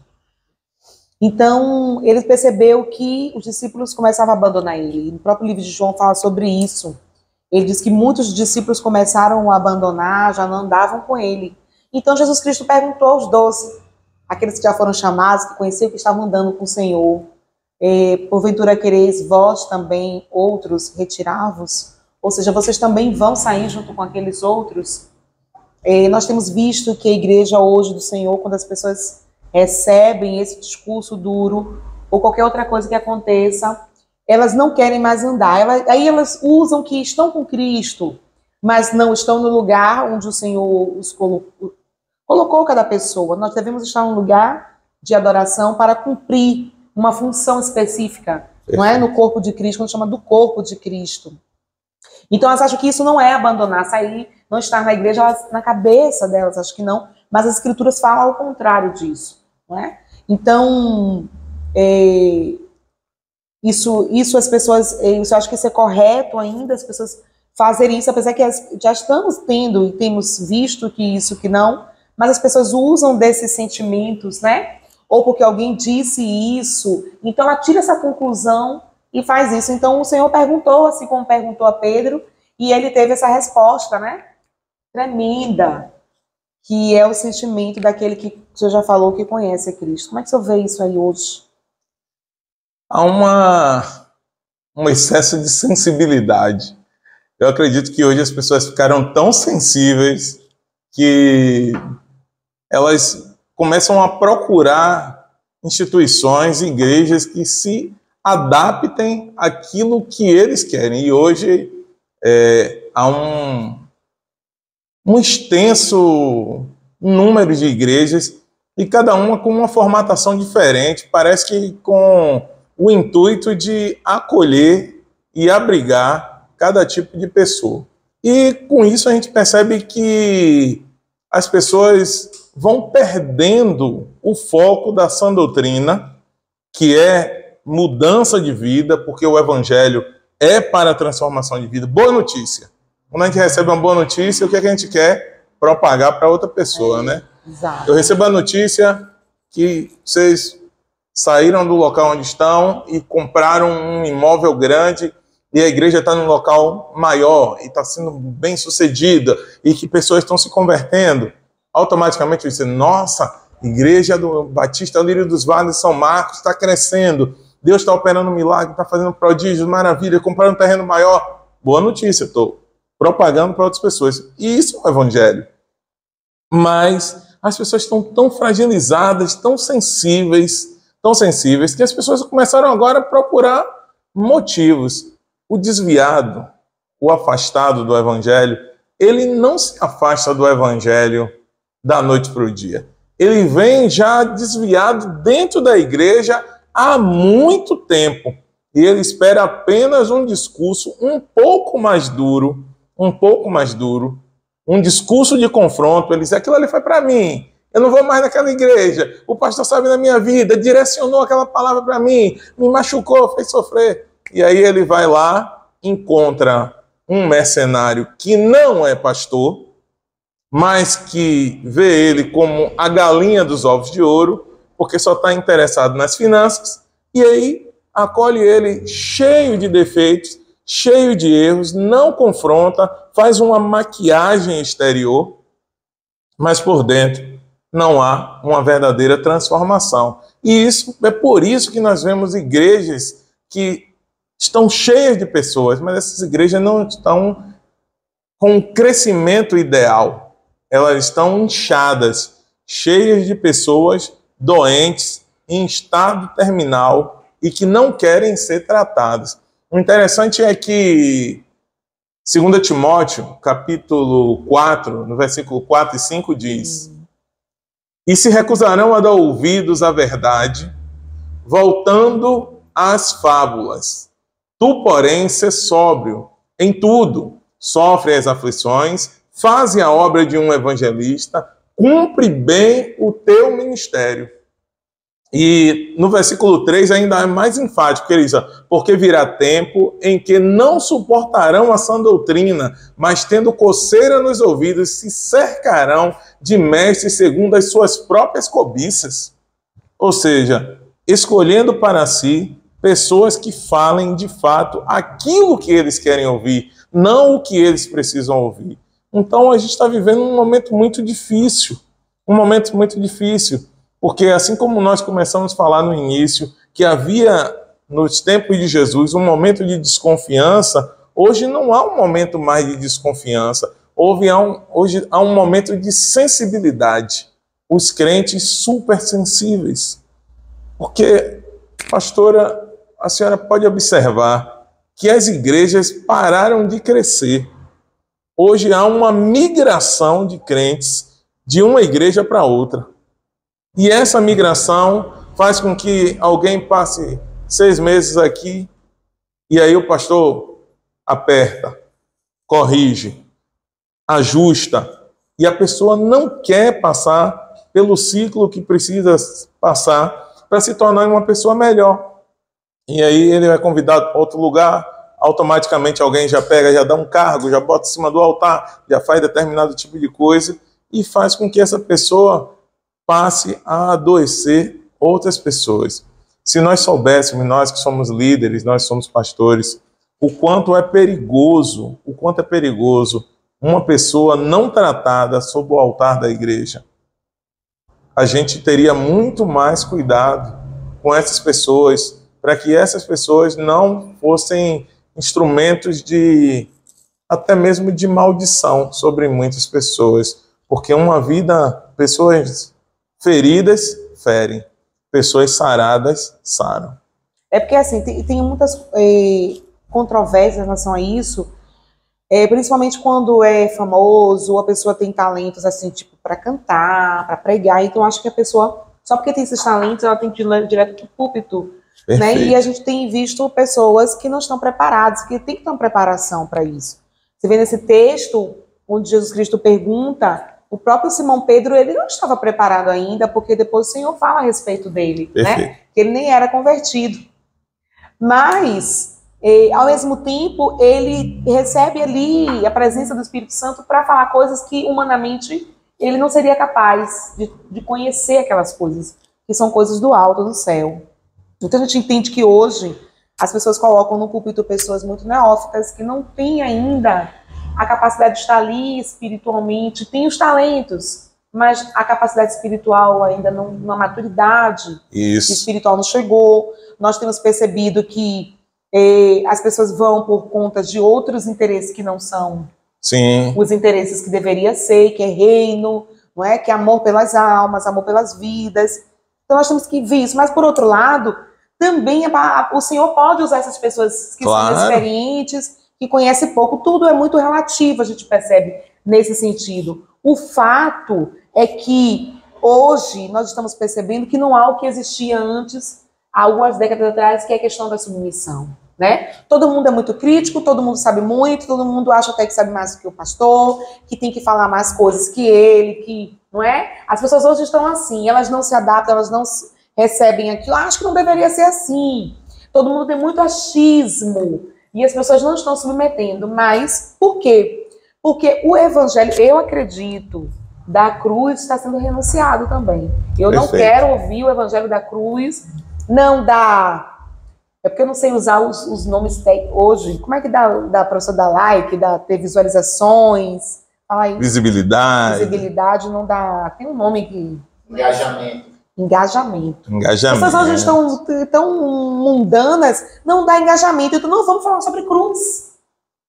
[SPEAKER 1] Então, ele percebeu que os discípulos começavam a abandonar ele. E no próprio livro de João fala sobre isso. Ele diz que muitos discípulos começaram a abandonar, já não andavam com ele. Então, Jesus Cristo perguntou aos 12, aqueles que já foram chamados, que conheciam que estavam andando com o Senhor, porventura quereis vós também outros retirar-vos? Ou seja, vocês também vão sair junto com aqueles outros? Nós temos visto que a igreja hoje do Senhor, quando as pessoas recebem esse discurso duro, ou qualquer outra coisa que aconteça, elas não querem mais andar. Aí elas usam que estão com Cristo, mas não estão no lugar onde o Senhor os colocou cada pessoa. Nós devemos estar num lugar de adoração para cumprir uma função específica, não é? No corpo de Cristo, quando chama do corpo de Cristo. Então elas acham que isso não é abandonar, sair, não estar na igreja, elas, na cabeça delas, acho que não, mas as escrituras falam ao contrário disso, não é? Então, isso as pessoas, eu acho que isso é correto ainda, as pessoas fazerem isso, apesar que já estamos tendo e temos visto que isso, que não, mas as pessoas usam desses sentimentos, né? Ou porque alguém disse isso, então ela tira essa conclusão e faz isso. Então o Senhor perguntou, assim como perguntou a Pedro, e ele teve essa resposta, né? Tremenda, que é o sentimento daquele que o Senhor já falou que conhece a Cristo. Como é que o Senhor vê isso aí hoje?
[SPEAKER 3] Há um excesso de sensibilidade. Eu acredito que hoje as pessoas ficaram tão sensíveis que elas começam a procurar instituições, igrejas que se adaptem àquilo que eles querem. E hoje há um extenso número de igrejas e cada uma com uma formatação diferente, parece que com o intuito de acolher e abrigar cada tipo de pessoa. E com isso a gente percebe que as pessoas vão perdendo o foco da sã doutrina, que é mudança de vida, porque o evangelho é para a transformação de vida. Boa notícia. Quando a gente recebe uma boa notícia, o que é que a gente quer? Propagar para outra pessoa, né?
[SPEAKER 1] Exato.
[SPEAKER 3] Eu recebo a notícia que vocês saíram do local onde estão e compraram um imóvel grande e a igreja está num local maior e está sendo bem sucedida e que pessoas estão se convertendo. Automaticamente você, nossa, igreja do Batista Lírio dos Vales de São Marcos está crescendo, Deus está operando um milagre, está fazendo prodígios, maravilha, compraram um terreno maior. Boa notícia, estou propagando para outras pessoas. E isso é o evangelho. Mas as pessoas estão tão fragilizadas, tão sensíveis, que as pessoas começaram agora a procurar motivos. O desviado, o afastado do evangelho, ele não se afasta do evangelho da noite para o dia. Ele vem já desviado dentro da igreja há muito tempo. E ele espera apenas um discurso um pouco mais duro, um discurso de confronto. Ele diz, aquilo ali foi para mim, eu não vou mais naquela igreja, o pastor sabe da minha vida, direcionou aquela palavra para mim, me machucou, fez sofrer. E aí ele vai lá, encontra um mercenário que não é pastor, mas que vê ele como a galinha dos ovos de ouro, porque só está interessado nas finanças, e aí acolhe ele cheio de defeitos, cheio de erros, não confronta, faz uma maquiagem exterior, mas por dentro não há uma verdadeira transformação. E isso é por isso que nós vemos igrejas que estão cheias de pessoas, mas essas igrejas não estão com um crescimento ideal. Elas estão inchadas, cheias de pessoas doentes, em estado terminal e que não querem ser tratadas. O interessante é que 2 Timóteo, capítulo 4, no versículo 4 e 5, diz: E se recusarão a dar ouvidos à verdade, voltando às fábulas. Tu, porém, sê sóbrio em tudo, sofre as aflições, faze a obra de um evangelista, cumpre bem o teu ministério. E no versículo 3 ainda é mais enfático, ele diz, porque virá tempo em que não suportarão a sã doutrina, mas tendo coceira nos ouvidos, se cercarão de mestres segundo as suas próprias cobiças. Ou seja, escolhendo para si pessoas que falem de fato aquilo que eles querem ouvir, não o que eles precisam ouvir. Então a gente está vivendo um momento muito difícil, porque assim como nós começamos a falar no início, que havia nos tempos de Jesus um momento de desconfiança, hoje não há um momento mais de desconfiança, hoje há um momento de sensibilidade. Os crentes super sensíveis. Porque, pastora, a senhora pode observar que as igrejas pararam de crescer. Hoje há uma migração de crentes de uma igreja para outra. E essa migração faz com que alguém passe 6 meses aqui e aí o pastor aperta, corrige, ajusta e a pessoa não quer passar pelo ciclo que precisa passar para se tornar uma pessoa melhor. E aí ele é convidado para outro lugar, automaticamente alguém já pega, já dá um cargo, já bota em cima do altar, já faz determinado tipo de coisa e faz com que essa pessoa passe a adoecer outras pessoas. Se nós soubéssemos, nós que somos líderes, nós somos pastores, o quanto é perigoso uma pessoa não tratada sob o altar da igreja, a gente teria muito mais cuidado com essas pessoas, para que essas pessoas não fossem instrumentos de, até mesmo de maldição sobre muitas pessoas, porque pessoas feridas ferem, pessoas saradas saram.
[SPEAKER 1] É porque assim, tem muitas controvérsias em relação a isso, principalmente quando é famoso, a pessoa tem talentos assim, tipo, para cantar, para pregar, então acho que a pessoa, só porque tem esses talentos, ela tem que ir direto para o púlpito, né? E a gente tem visto pessoas que não estão preparadas, que tem que ter uma preparação para isso. Você vê nesse texto, onde Jesus Cristo pergunta, o próprio Simão Pedro, ele não estava preparado ainda, porque depois o Senhor fala a respeito dele, né? Que ele nem era convertido. Mas, ao mesmo tempo, ele recebe ali a presença do Espírito Santo para falar coisas que, humanamente, ele não seria capaz de conhecer aquelas coisas, que são coisas do alto, do céu. Então, a gente entende que hoje as pessoas colocam no púlpito pessoas muito neófitas que não têm ainda a capacidade de estar ali espiritualmente, têm os talentos, mas a capacidade espiritual ainda não, a maturidade espiritual não chegou. Nós temos percebido que as pessoas vão por conta de outros interesses que não são os interesses que deveria ser, que é reino, não é? Que é amor pelas almas, amor pelas vidas. Então nós temos que ver isso. Mas, por outro lado, também o Senhor pode usar essas pessoas que são experientes, que conhecem pouco. Tudo é muito relativo, a gente percebe nesse sentido. O fato é que hoje nós estamos percebendo que não há o que existia antes, há algumas décadas atrás, que é a questão da submissão, né? Todo mundo é muito crítico, todo mundo sabe muito, todo mundo acha até que sabe mais do que o pastor, que tem que falar mais coisas que ele, que, não é? As pessoas hoje estão assim, elas não se adaptam, elas não recebem aquilo. Acho que não deveria ser assim. Todo mundo tem muito achismo e as pessoas não estão submetendo. Mas por quê? Porque o evangelho, eu acredito, da cruz está sendo renunciado também. Eu não quero ouvir o evangelho da cruz, não dá. É porque eu não sei usar os nomes hoje. Como é que dá para você dar like, ter visualizações? Fala aí.
[SPEAKER 3] Visibilidade.
[SPEAKER 1] Visibilidade não dá. Tem um nome que.
[SPEAKER 3] Engajamento.
[SPEAKER 1] As pessoas hoje estão tão mundanas, não dá engajamento. Então não vamos falar sobre cruz.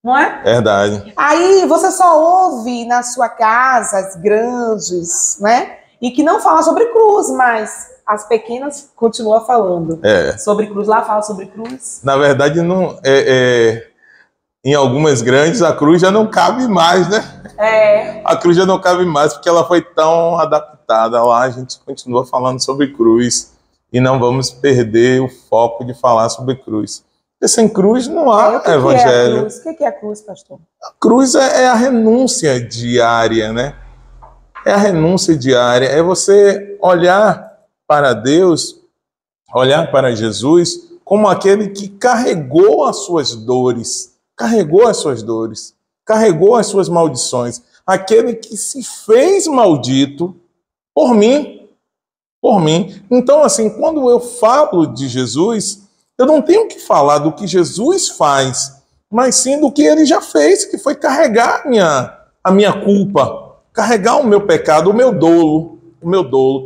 [SPEAKER 1] Não é?
[SPEAKER 3] Verdade.
[SPEAKER 1] Aí você só ouve na sua casa as grandes, né? E que não fala sobre cruz, mas as pequenas continuam falando sobre cruz. Lá fala sobre cruz.
[SPEAKER 3] Na verdade, não, em algumas grandes a cruz já não cabe mais, né? A cruz já não cabe mais porque ela foi tão adaptada. Lá a gente continua falando sobre cruz e não vamos perder o foco de falar sobre cruz. Porque sem cruz não há evangelho.
[SPEAKER 1] O que é a cruz, pastor?
[SPEAKER 3] A cruz é a renúncia diária, né? É a renúncia diária. É você olhar para Deus, olhar para Jesus como aquele que carregou as suas dores, carregou as suas maldições. Aquele que se fez maldito por mim. Então, assim, quando eu falo de Jesus, eu não tenho que falar do que Jesus faz, mas sim do que ele já fez, que foi carregar a minha culpa, carregar o meu pecado, o meu dolo.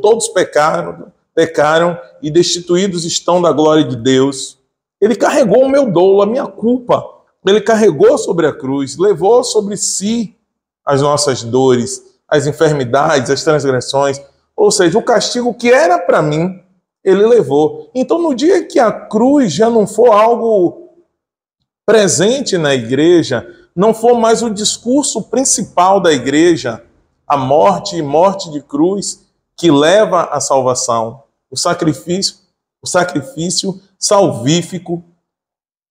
[SPEAKER 3] Todos pecaram e destituídos estão da glória de Deus. Ele carregou o meu dolo, a minha culpa. Ele carregou sobre a cruz, levou sobre si as nossas dores, as enfermidades, as transgressões. Ou seja, o castigo que era para mim, ele levou. Então, no dia que a cruz já não for algo presente na igreja, não for mais o discurso principal da igreja, a morte e morte de cruz que leva à salvação, o sacrifício salvífico,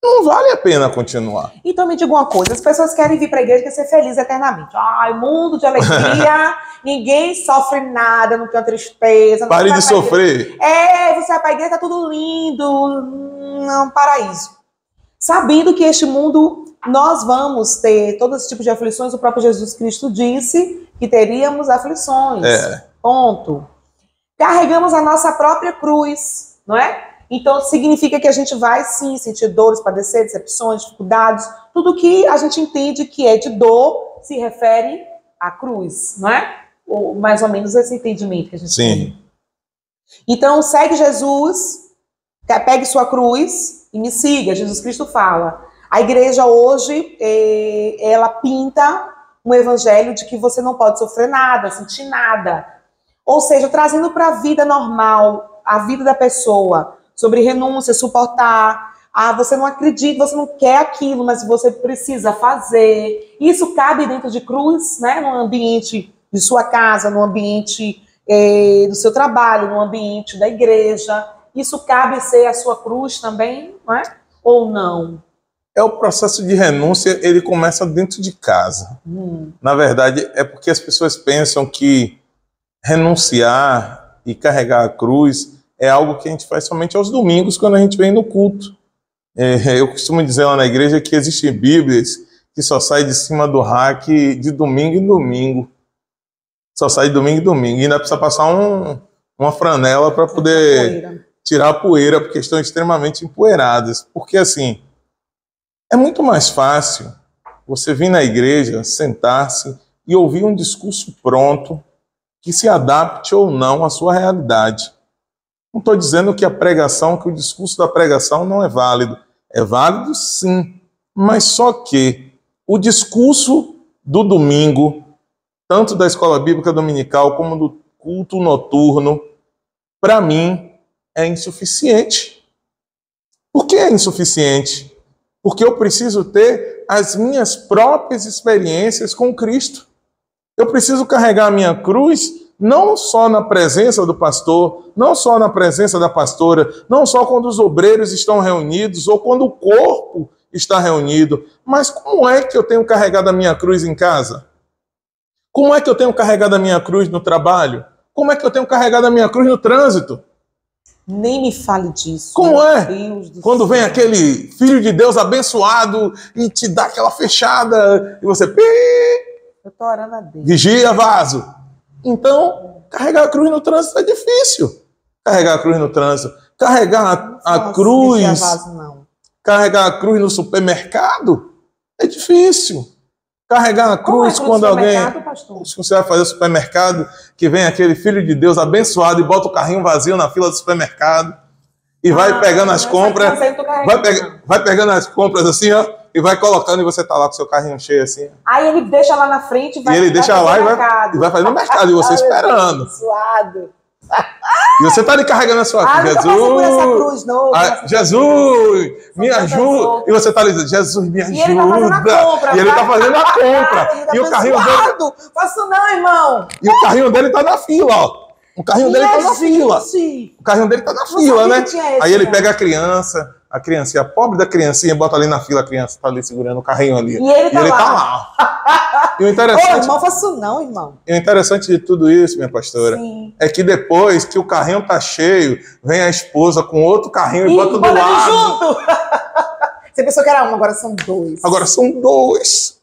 [SPEAKER 3] não vale a pena continuar.
[SPEAKER 1] Então me diga uma coisa, as pessoas querem vir para a igreja e querem ser felizes eternamente. Mundo de alegria, ninguém sofre nada, não tem tristeza.
[SPEAKER 3] Pare de sofrer.
[SPEAKER 1] Você vai para a igreja, tá tudo lindo, um paraíso. Sabendo que este mundo, nós vamos ter todo esse tipo de aflições, o próprio Jesus Cristo disse que teríamos aflições. Ponto. Carregamos a nossa própria cruz, não é? Então, significa que a gente vai, sim, sentir dores, padecer, decepções, dificuldades. Tudo que a gente entende que é de dor se refere à cruz, não é? Ou mais ou menos esse entendimento que a gente tem. Então, segue Jesus, pegue sua cruz e me siga. Jesus Cristo fala. A igreja hoje, ela pinta um evangelho de que você não pode sofrer nada, sentir nada. Ou seja, trazendo para a vida normal, a vida da pessoa, sobre renúncia, suportar. Você não acredita, você não quer aquilo, mas você precisa fazer. Isso cabe dentro de cruz, né? No ambiente de sua casa, no ambiente do seu trabalho, no ambiente da igreja. Isso cabe ser a sua cruz também, não é? Ou não?
[SPEAKER 3] O processo de renúncia, ele começa dentro de casa. Na verdade, é porque as pessoas pensam que renunciar e carregar a cruz é algo que a gente faz somente aos domingos, quando a gente vem no culto. Eu costumo dizer lá na igreja que existem Bíblias que só saem de cima do rack de domingo em domingo. Só sai de domingo em domingo. E ainda precisa passar uma franela para poder tirar a poeira, porque estão extremamente empoeiradas. Porque, assim, é muito mais fácil você vir na igreja, sentar-se e ouvir um discurso pronto que se adapte ou não à sua realidade. Não estou dizendo que que o discurso da pregação não é válido. É válido, sim. Mas só que o discurso do domingo, tanto da escola bíblica dominical como do culto noturno, para mim, é insuficiente. Por que é insuficiente? Porque eu preciso ter as minhas próprias experiências com Cristo. Eu preciso carregar a minha cruz não só na presença do pastor, não só na presença da pastora, não só quando os obreiros estão reunidos ou quando o corpo está reunido, mas como é que eu tenho carregado a minha cruz em casa? Como é que eu tenho carregado a minha cruz no trabalho? Como é que eu tenho carregado a minha cruz no trânsito?
[SPEAKER 1] Nem me fale disso.
[SPEAKER 3] Como é? Quando vem aquele filho de Deus abençoado e te dá aquela fechada e você...
[SPEAKER 1] Eu tô orando a Deus.
[SPEAKER 3] Vigia, vaso. Então, carregar a cruz no trânsito é difícil. Carregar a cruz no trânsito. Carregar a cruz...
[SPEAKER 1] Vigia, vaso, não.
[SPEAKER 3] Carregar a cruz no supermercado é difícil. Carregar a cruz quando alguém...
[SPEAKER 1] Pastor?
[SPEAKER 3] Se você vai fazer supermercado, que vem aquele filho de Deus abençoado e bota o carrinho vazio na fila do supermercado e vai pegando as compras, vai pegando as compras assim, ó, e vai colocando e você tá lá com seu carrinho cheio assim.
[SPEAKER 1] Aí ele deixa lá na frente
[SPEAKER 3] e ele deixa lá e vai fazer no mercado e você esperando.
[SPEAKER 1] Suado.
[SPEAKER 3] E você tá ali carregando a sua cruz.
[SPEAKER 1] Jesus,
[SPEAKER 3] Jesus, me ajuda. E você tá ali dizendo, Jesus, me ajuda.
[SPEAKER 1] E ele tá fazendo a compra.
[SPEAKER 3] E o carrinho dele...
[SPEAKER 1] Faço não, irmão.
[SPEAKER 3] E o carrinho dele tá na fila, ó. O carrinho dele tá na fila. O carrinho dele tá na fila, né? Aí ele pega a criancinha pobre da criancinha, bota ali na fila, a criança tá ali segurando o carrinho ali.
[SPEAKER 1] E ele tá
[SPEAKER 3] lá. E o interessante...
[SPEAKER 1] Ô, irmão, faço não, irmão.
[SPEAKER 3] E o interessante de tudo isso, minha pastora, é que depois que o carrinho tá cheio, vem a esposa com outro carrinho e bota do lado.
[SPEAKER 1] Junto. Você pensou que era um, agora são dois.
[SPEAKER 3] Agora são dois.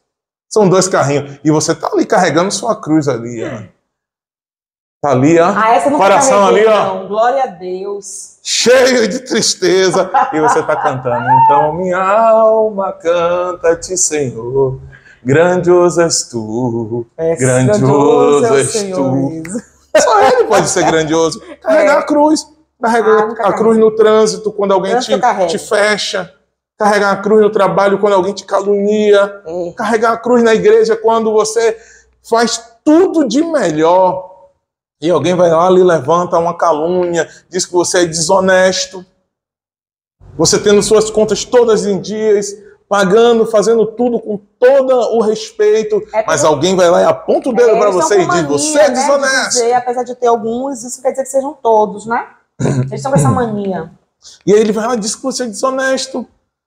[SPEAKER 3] São dois carrinhos. E você tá ali carregando sua cruz ali, ó. Tá ali, ó.
[SPEAKER 1] Essa não
[SPEAKER 3] coração ali, ó.
[SPEAKER 1] Não. Glória a Deus.
[SPEAKER 3] Cheio de tristeza. E você tá cantando. Então minha alma canta-te, Senhor. Grandioso és tu. Grandioso és tu. Só ele pode ser grandioso. Carregar a cruz. Carregar a cruz no trânsito quando alguém te fecha. Carregar a cruz no trabalho quando alguém te calunia. Carregar a cruz na igreja quando você faz tudo de melhor. E alguém vai lá e levanta uma calúnia, diz que você é desonesto. Você tendo suas contas todas em dias, pagando, fazendo tudo com todo o respeito, mas alguém vai lá e aponta o dedo para você e diz, você é desonesto.
[SPEAKER 1] De dizer, apesar de ter alguns, isso quer dizer que sejam todos, né? Eles estão com essa mania.
[SPEAKER 3] E aí ele vai lá e diz que você é desonesto.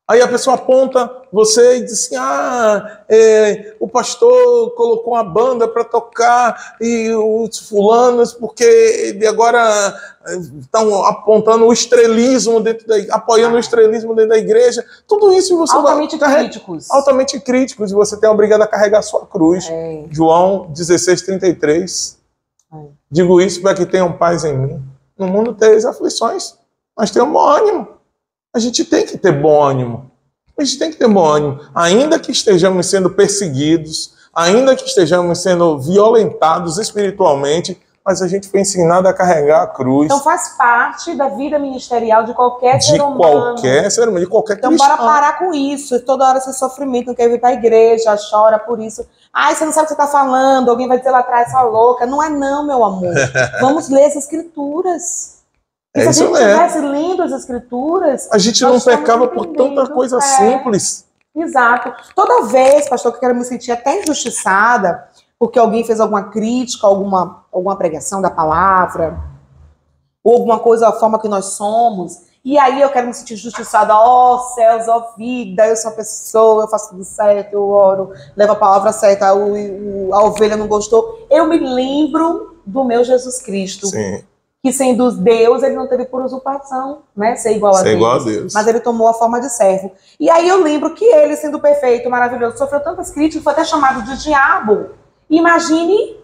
[SPEAKER 3] Aí a pessoa aponta você e diz assim, o pastor colocou uma banda para tocar e os fulanos, porque ele agora estão apontando o estrelismo apoiando o estrelismo dentro da igreja. Tudo isso você
[SPEAKER 1] altamente críticos.
[SPEAKER 3] Altamente críticos, e você tem obrigado a carregar a sua cruz. João 16:33. Digo isso para que tenham paz em mim. No mundo tereis aflições, mas tenham bom ânimo. A gente tem que ter bom ânimo. A gente tem que ter bom ânimo. Ainda que estejamos sendo perseguidos, ainda que estejamos sendo violentados espiritualmente, mas a gente foi ensinado a carregar a cruz.
[SPEAKER 1] Então faz parte da vida ministerial de qualquer ser humano.
[SPEAKER 3] De qualquer ser humano, de qualquer cristão.
[SPEAKER 1] Então bora parar com isso. Toda hora esse sofrimento, não quer vir para a igreja, chora por isso. Você não sabe o que você está falando, alguém vai dizer lá atrás, essa louca. Não é não, meu amor. Vamos ler as escrituras. E se a gente estivesse lendo as escrituras...
[SPEAKER 3] A gente não pecava por tanta coisa simples.
[SPEAKER 1] Exato. Toda vez, pastor, que eu quero me sentir até injustiçada, porque alguém fez alguma crítica, alguma pregação da palavra, ou alguma coisa, a forma que nós somos, e aí eu quero me sentir injustiçada, céus, vida, eu sou a pessoa, eu faço tudo certo, eu oro, levo a palavra certa, a ovelha não gostou. Eu me lembro do meu Jesus Cristo.
[SPEAKER 3] Sim.
[SPEAKER 1] que sendo Deus, ele não teve por usurpação, né, ser igual a Deus. Mas ele tomou a forma de servo. E aí eu lembro que ele, sendo perfeito, maravilhoso, sofreu tantas críticas, foi até chamado de diabo. Imagine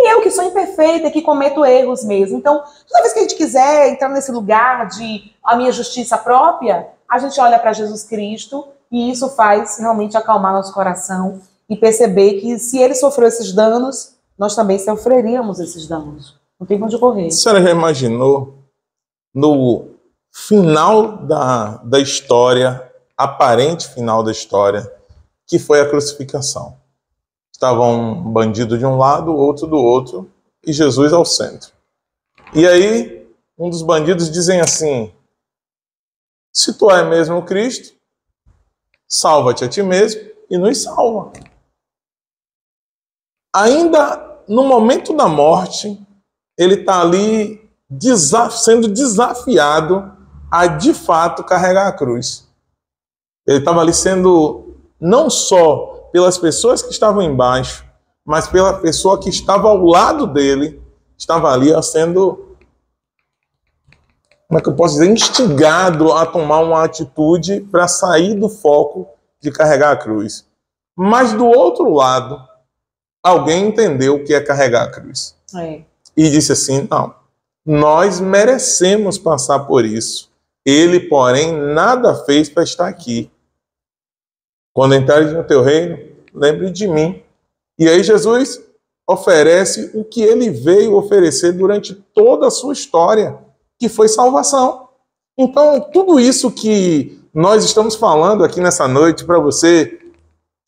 [SPEAKER 1] eu que sou imperfeita, que cometo erros mesmo. Então, toda vez que a gente quiser entrar nesse lugar de a minha justiça própria, a gente olha para Jesus Cristo e isso faz realmente acalmar nosso coração e perceber que se ele sofreu esses danos, nós também sofreríamos esses danos. Não tem onde correr.
[SPEAKER 3] A senhora já imaginou no final da história, aparente final da história, que foi a crucificação? Estava um bandido de um lado, outro do outro, e Jesus ao centro. E aí, um dos bandidos dizem assim: se tu é mesmo o Cristo, salva-te a ti mesmo e nos salva. Ainda no momento da morte, ele está ali sendo desafiado a, de fato, carregar a cruz. Ele estava ali sendo, não só pelas pessoas que estavam embaixo, mas pela pessoa que estava ao lado dele, estava ali sendo, como é que eu posso dizer, instigado a tomar uma atitude para sair do foco de carregar a cruz. Mas do outro lado, alguém entendeu o que é carregar a cruz. E disse assim: não, nós merecemos passar por isso. Ele, porém, nada fez para estar aqui. Quando entrares no teu reino, lembre de mim. E aí Jesus oferece o que ele veio oferecer durante toda a sua história, que foi salvação. Então, tudo isso que nós estamos falando aqui nessa noite para você,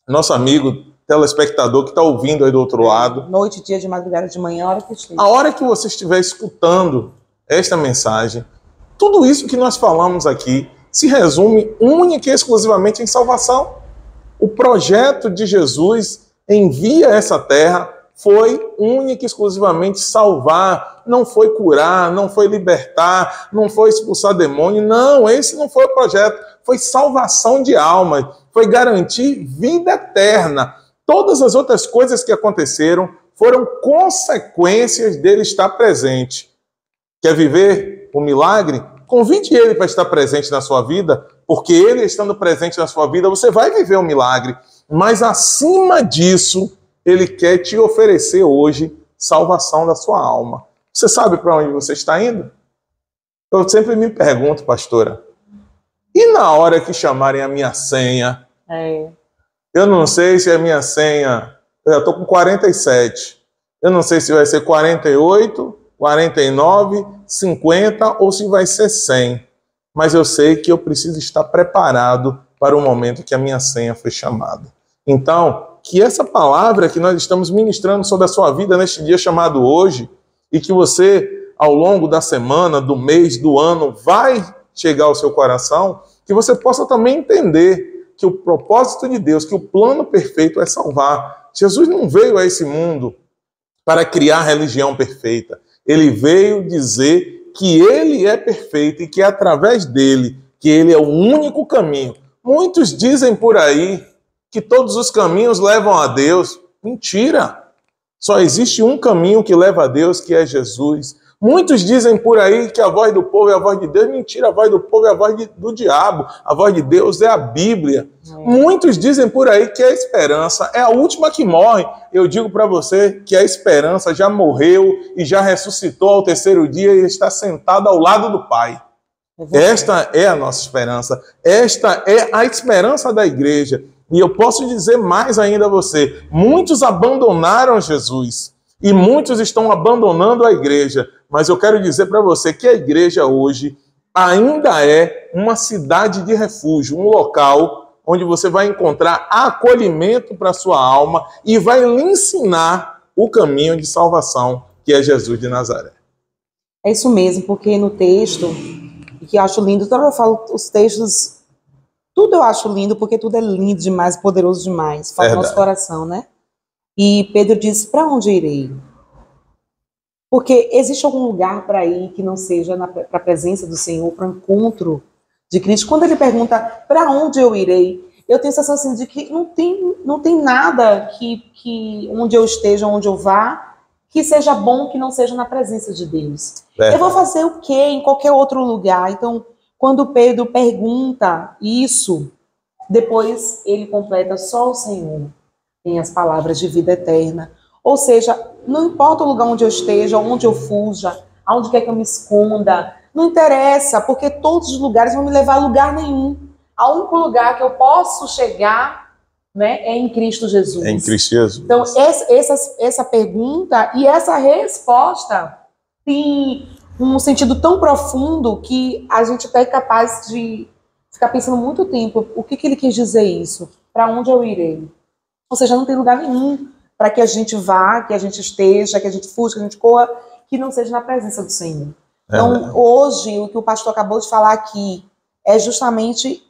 [SPEAKER 3] nosso amigo telespectador que está ouvindo aí do outro lado.
[SPEAKER 1] Noite, dia, de madrugada, de manhã, a hora que estiver.
[SPEAKER 3] A hora que você estiver escutando esta mensagem, tudo isso que nós falamos aqui se resume única e exclusivamente em salvação. O projeto de Jesus em vir a essa terra foi única e exclusivamente salvar, não foi curar, não foi libertar, não foi expulsar demônio, não, esse não foi o projeto, foi salvação de almas, foi garantir vida eterna. Todas as outras coisas que aconteceram foram consequências dele estar presente. Quer viver o milagre? Convide ele para estar presente na sua vida, porque ele estando presente na sua vida, você vai viver o milagre. Mas acima disso, ele quer te oferecer hoje salvação da sua alma. Você sabe para onde você está indo? Eu sempre me pergunto, pastora, e na hora que chamarem a minha senha? Eu não sei se a minha senha... Eu já estou com 47. Eu não sei se vai ser 48, 49, 50 ou se vai ser 100. Mas eu sei que eu preciso estar preparado para o momento que a minha senha foi chamada. Então, que essa palavra que nós estamos ministrando sobre a sua vida neste dia chamado hoje, e que você, ao longo da semana, do mês, do ano, vai chegar ao seu coração, que você possa também entender que o propósito de Deus, que o plano perfeito é salvar. Jesus não veio a esse mundo para criar religião perfeita. Ele veio dizer que ele é perfeito e que é através dele, que ele é o único caminho. Muitos dizem por aí que todos os caminhos levam a Deus. Mentira! Só existe um caminho que leva a Deus, que é Jesus. Muitos dizem por aí que a voz do povo é a voz de Deus. Mentira, a voz do povo é a voz do diabo. A voz de Deus é a Bíblia. Muitos dizem por aí que a esperança é a última que morre. Eu digo para você que a esperança já morreu e já ressuscitou ao terceiro dia e está sentada ao lado do Pai. Esta é a nossa esperança. Esta é a esperança da igreja. E eu posso dizer mais ainda a você. Muitos abandonaram Jesus. E muitos estão abandonando a igreja. Mas eu quero dizer para você que a igreja hoje ainda é uma cidade de refúgio, um local onde você vai encontrar acolhimento para a sua alma e vai lhe ensinar o caminho de salvação, que é Jesus de Nazaré.
[SPEAKER 1] É isso mesmo, porque no texto, que eu acho lindo, toda hora eu falo os textos, tudo eu acho lindo, porque tudo é lindo demais, poderoso demais, fala no nosso coração, né? E Pedro disse, para onde irei? Porque existe algum lugar para ir que não seja para a presença do Senhor, para o encontro de Cristo? Quando ele pergunta, para onde eu irei? Eu tenho a sensação assim, de que não tem nada que onde eu esteja, onde eu vá, que seja bom, que não seja na presença de Deus. Eu vou fazer o quê em qualquer outro lugar? Então, quando Pedro pergunta isso, depois ele completa: só o Senhor tem as palavras de vida eterna. Ou seja, não importa o lugar onde eu esteja, onde eu fuja, aonde quer que eu me esconda, não interessa, porque todos os lugares vão me levar a lugar nenhum. O único lugar que eu posso chegar, né, é em Cristo Jesus.
[SPEAKER 3] É em Cristo Jesus.
[SPEAKER 1] Então, essa pergunta e essa resposta tem um sentido tão profundo que a gente até é capaz de ficar pensando muito tempo: o que ele quis dizer isso? Para onde eu irei? Ou seja, não tem lugar nenhum para que a gente vá, que a gente esteja, que a gente fuja, que a gente corra, que não seja na presença do Senhor. Então, hoje, o que o pastor acabou de falar aqui é justamente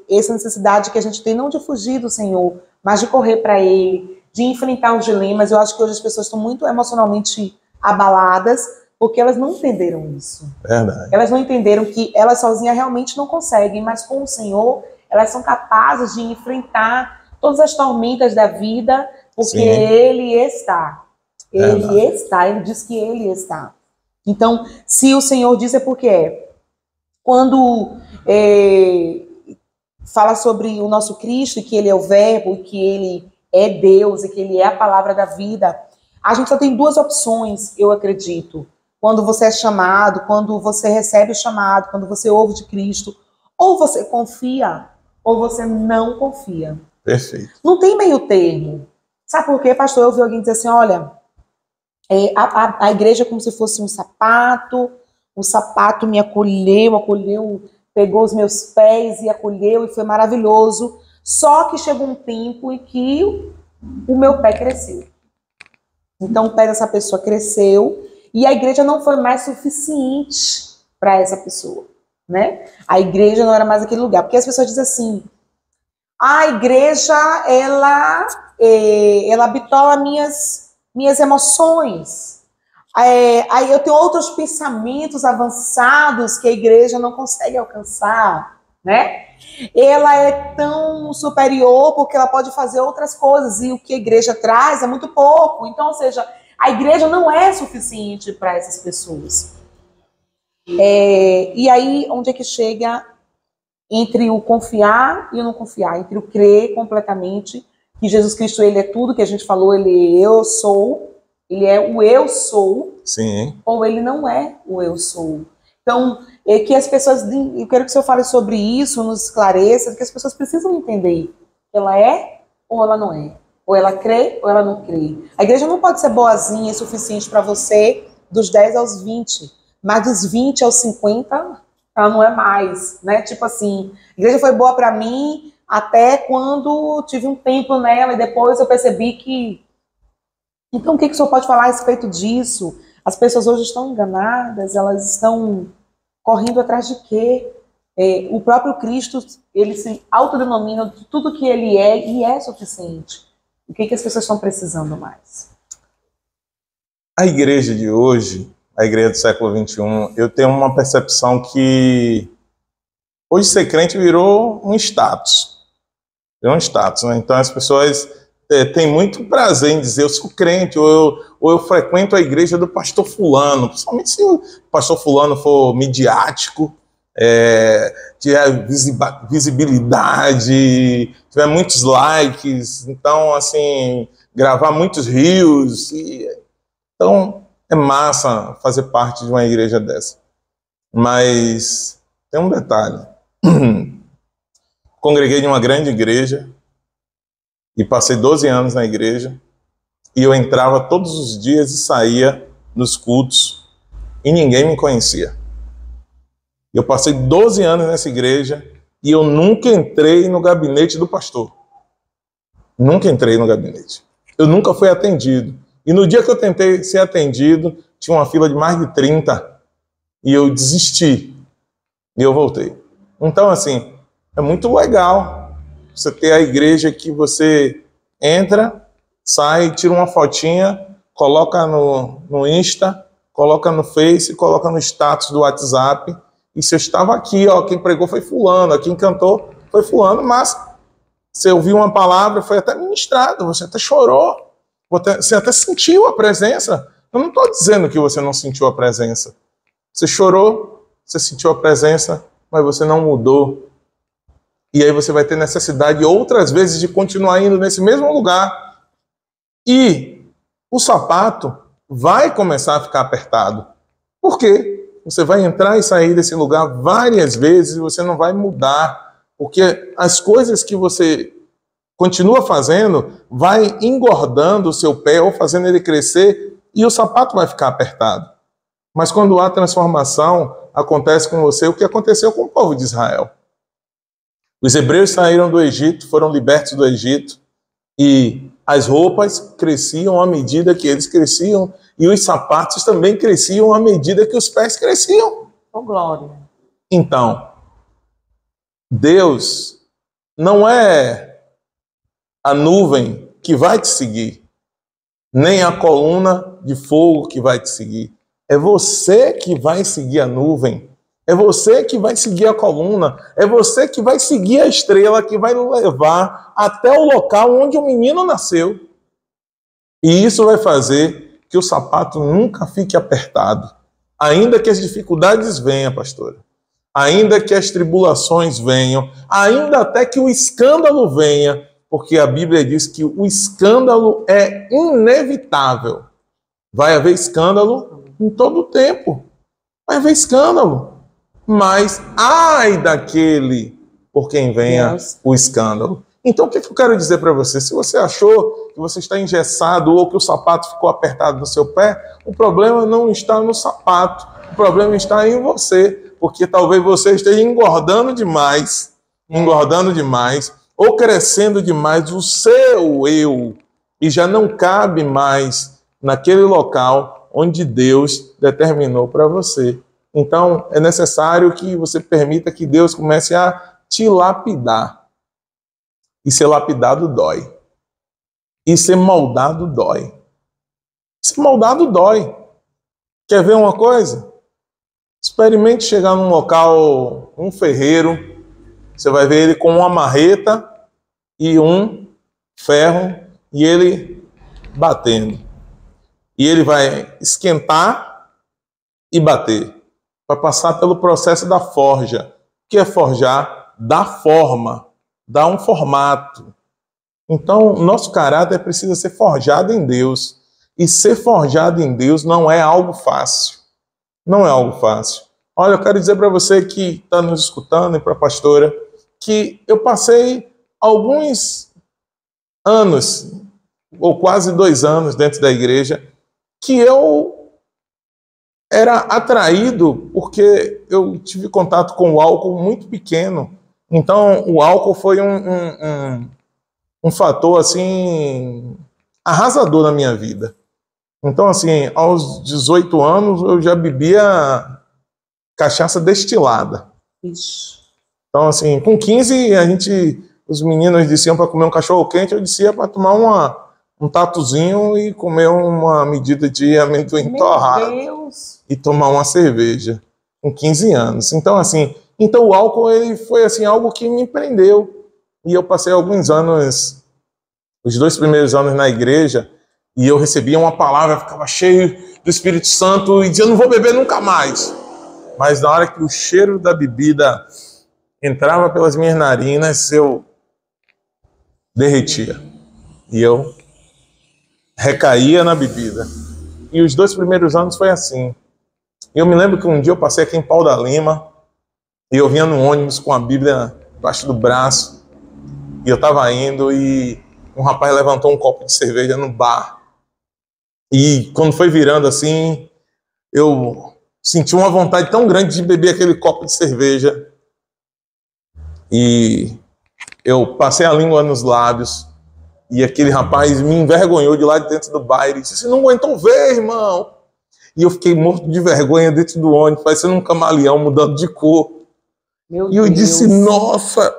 [SPEAKER 1] essa necessidade que a gente tem, não de fugir do Senhor, mas de correr para Ele, de enfrentar os dilemas. Eu acho que hoje as pessoas estão muito emocionalmente abaladas, porque elas não entenderam isso.
[SPEAKER 3] Verdade.
[SPEAKER 1] Elas não entenderam que elas sozinhas realmente não conseguem, mas com o Senhor, elas são capazes de enfrentar todas as tormentas da vida, porque
[SPEAKER 3] Sim.
[SPEAKER 1] Ele está. Ele está, Ele diz que Ele está. Então, se o Senhor diz, é porque é. Quando fala sobre o nosso Cristo, e que Ele é o Verbo, e que Ele é Deus, e que Ele é a palavra da vida, a gente só tem duas opções, eu acredito. Quando você é chamado, quando você recebe o chamado, quando você ouve de Cristo, ou você confia, ou você não confia.
[SPEAKER 3] Perfeito.
[SPEAKER 1] Não tem meio termo. Sabe por quê, pastor? Eu ouvi alguém dizer assim: olha, a igreja é como se fosse um sapato, o sapato me acolheu, pegou os meus pés e acolheu, e foi maravilhoso. Só que chegou um tempo em que o meu pé cresceu. Então o pé dessa pessoa cresceu e a igreja não foi mais suficiente para essa pessoa, né? A igreja não era mais aquele lugar. Porque as pessoas dizem assim: a igreja, ela bitola minhas emoções. Aí eu tenho outros pensamentos avançados que a igreja não consegue alcançar, né? Ela é tão superior porque ela pode fazer outras coisas e o que a igreja traz é muito pouco. Então, ou seja, a igreja não é suficiente para essas pessoas. E aí, onde é que chega entre o confiar e o não confiar, entre o crer completamente que Jesus Cristo, Ele é tudo que a gente falou, Ele é eu sou, Ele é o eu sou,
[SPEAKER 3] Sim.
[SPEAKER 1] Ou Ele não é o eu sou. Então, que as pessoas, eu quero que o senhor fale sobre isso, nos esclareça, que as pessoas precisam entender: ela é ou ela não é, ou ela crê ou ela não crê. A igreja não pode ser boazinha e suficiente para você dos 10 aos 20, mas dos 20 aos 50, ela não é mais, né? Tipo assim, a igreja foi boa para mim até quando tive um tempo nela e depois eu percebi que... Então, o que o senhor pode falar a respeito disso? As pessoas hoje estão enganadas, elas estão correndo atrás de quê? O próprio Cristo, ele se autodenomina de tudo que ele é e é suficiente. O que as pessoas estão precisando mais?
[SPEAKER 3] A igreja de hoje, a igreja do século XXI, eu tenho uma percepção que hoje ser crente virou um status. Virou um status, né? Então as pessoas têm muito prazer em dizer: eu sou crente, ou eu frequento a igreja do pastor fulano, principalmente se o pastor fulano for midiático, tiver visibilidade, tiver muitos likes, então, assim, gravar muitos reels. Então, é massa fazer parte de uma igreja dessa. Mas tem um detalhe. Congreguei em uma grande igreja e passei 12 anos na igreja, e eu entrava todos os dias e saía nos cultos e ninguém me conhecia. Eu passei 12 anos nessa igreja e eu nunca entrei no gabinete do pastor. Nunca entrei no gabinete. Eu nunca fui atendido. E no dia que eu tentei ser atendido, tinha uma fila de mais de 30 e eu desisti. E eu voltei. Então, assim, é muito legal você ter a igreja que você entra, sai, tira uma fotinha, coloca no Insta, coloca no Face, coloca no status do WhatsApp. E você estava aqui, ó, quem pregou foi fulano, quem cantou foi fulano, mas você ouviu uma palavra, foi até ministrado, você até chorou, você até sentiu a presença, Eu não estou dizendo que você não sentiu a presença. Você chorou, você sentiu a presença, mas você não mudou. E aí você vai ter necessidade outras vezes de continuar indo nesse mesmo lugar. E o sapato vai começar a ficar apertado. Por quê? Você vai entrar e sair desse lugar várias vezes e você não vai mudar. Porque as coisas que você continua fazendo vai engordando o seu pé ou fazendo ele crescer e o sapato vai ficar apertado. Mas quando há transformação, acontece com você o que aconteceu com o povo de Israel. Os hebreus saíram do Egito, foram libertos do Egito, e as roupas cresciam à medida que eles cresciam, e os sapatos também cresciam à medida que os pés cresciam.
[SPEAKER 1] Oh, glória.
[SPEAKER 3] Então, Deus não é a nuvem que vai te seguir, nem a coluna de fogo que vai te seguir. É você que vai seguir a nuvem. É você que vai seguir a coluna. É você que vai seguir a estrela que vai levar até o local onde o menino nasceu. E isso vai fazer que o sapato nunca fique apertado. Ainda que as dificuldades venham, pastora. Ainda que as tribulações venham. Ainda até que o escândalo venha. Porque a Bíblia diz que o escândalo é inevitável. Vai haver escândalo em todo o tempo. Vai haver escândalo. Mas ai daquele por quem venha o escândalo. Então o que eu quero dizer para você? Se você achou que você está engessado ou que o sapato ficou apertado no seu pé, o problema não está no sapato, o problema está em você, porque talvez você esteja engordando demais, ou crescendo demais o seu eu, e já não cabe mais naquele local onde Deus determinou para você. Então, é necessário que você permita que Deus comece a te lapidar. E ser lapidado dói. E ser moldado dói. Ser moldado dói. Quer ver uma coisa? Experimente chegar num local, um ferreiro, você vai ver ele com uma marreta e um ferro, e ele batendo. E ele vai esquentar e bater. Vai passar pelo processo da forja. O que é forjar? Dar forma, dar um formato. Então, nosso caráter precisa ser forjado em Deus. E ser forjado em Deus não é algo fácil. Não é algo fácil. Olha, eu quero dizer para você que está nos escutando e para a pastora, que eu passei alguns anos, ou quase 2 anos dentro da igreja, que eu era atraído porque eu tive contato com o álcool muito pequeno. Então, o álcool foi um fator, assim, arrasador na minha vida. Então, assim, aos 18 anos, eu já bebia cachaça destilada.
[SPEAKER 1] Ixi.
[SPEAKER 3] Então, assim, com 15, os meninos diziam para comer um cachorro quente, eu dizia para tomar um tatuzinho e comer uma medida de amendoim torrado.
[SPEAKER 1] Meu Deus!
[SPEAKER 3] E tomar uma cerveja com 15 anos. Então, assim, o álcool ele foi assim, algo que me prendeu. E eu passei alguns anos, os 2 primeiros anos na igreja, e eu recebia uma palavra, ficava cheio do Espírito Santo e dizia, não vou beber nunca mais. Mas na hora que o cheiro da bebida entrava pelas minhas narinas, eu derretia. E eu recaía na bebida. E os 2 primeiros anos foi assim. Eu me lembro que um dia eu passei aqui em Pau da Lima e eu vinha no ônibus com a Bíblia embaixo do braço e eu estava indo e um rapaz levantou um copo de cerveja no bar e quando foi virando assim, eu senti uma vontade tão grande de beber aquele copo de cerveja e eu passei a língua nos lábios e aquele rapaz me envergonhou de lá de dentro do bar e disse, você não aguentou ver, irmão? E eu fiquei morto de vergonha dentro do ônibus, parecendo um camaleão mudando de cor.
[SPEAKER 1] Meu
[SPEAKER 3] e eu
[SPEAKER 1] Deus.
[SPEAKER 3] disse, nossa!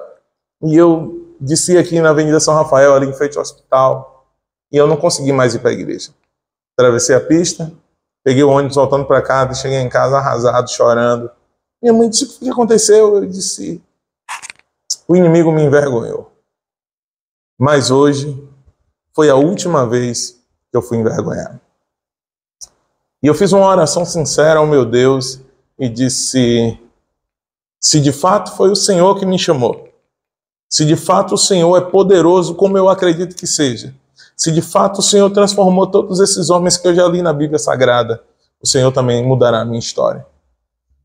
[SPEAKER 3] E eu desci aqui na Avenida São Rafael, ali em frente ao hospital, e eu não consegui mais ir para a igreja. Atravessei a pista, peguei o ônibus voltando para casa, cheguei em casa arrasado, chorando. Minha mãe disse, o que aconteceu? Eu disse, o inimigo me envergonhou. Mas hoje foi a última vez que eu fui envergonhado. E eu fiz uma oração sincera ao meu Deus e disse: se de fato foi o Senhor que me chamou, se de fato o Senhor é poderoso como eu acredito que seja, se de fato o Senhor transformou todos esses homens que eu já li na Bíblia Sagrada, o Senhor também mudará a minha história.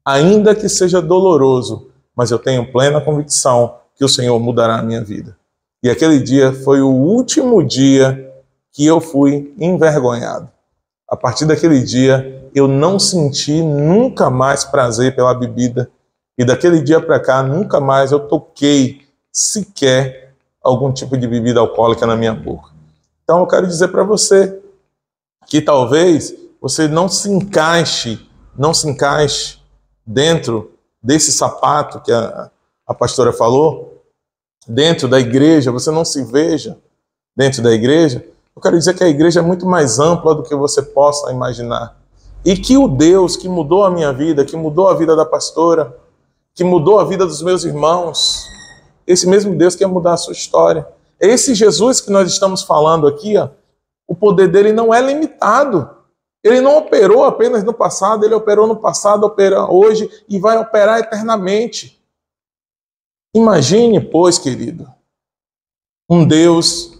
[SPEAKER 3] Ainda que seja doloroso, mas eu tenho plena convicção que o Senhor mudará a minha vida. E aquele dia foi o último dia que eu fui envergonhado. A partir daquele dia, eu não senti nunca mais prazer pela bebida. E daquele dia para cá, nunca mais eu toquei sequer algum tipo de bebida alcoólica na minha boca. Então eu quero dizer para você que talvez você não se encaixe dentro desse sapato que a pastora falou, dentro da igreja, você não se veja dentro da igreja. Eu quero dizer que a igreja é muito mais ampla do que você possa imaginar. E que o Deus que mudou a minha vida, que mudou a vida da pastora, que mudou a vida dos meus irmãos, esse mesmo Deus quer mudar a sua história. Esse Jesus que nós estamos falando aqui, ó, o poder dele não é limitado. Ele não operou apenas no passado, ele operou no passado, opera hoje e vai operar eternamente. Imagine, pois, querido, um Deus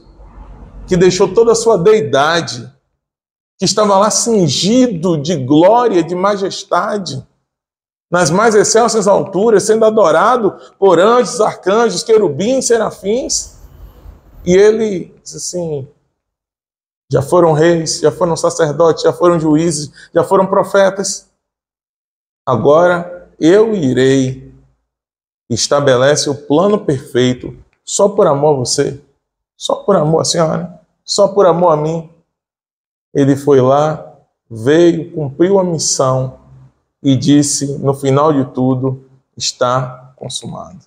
[SPEAKER 3] que deixou toda a sua deidade, que estava lá cingido de glória, de majestade, nas mais excelsas alturas, sendo adorado por anjos, arcanjos, querubins, serafins. E ele diz assim: já foram reis, já foram sacerdotes, já foram juízes, já foram profetas. Agora eu irei. Estabelece o plano perfeito só por amor a você, só por amor à senhora, só por amor a mim. Ele foi lá, veio, cumpriu a missão e disse, no final de tudo, está consumado.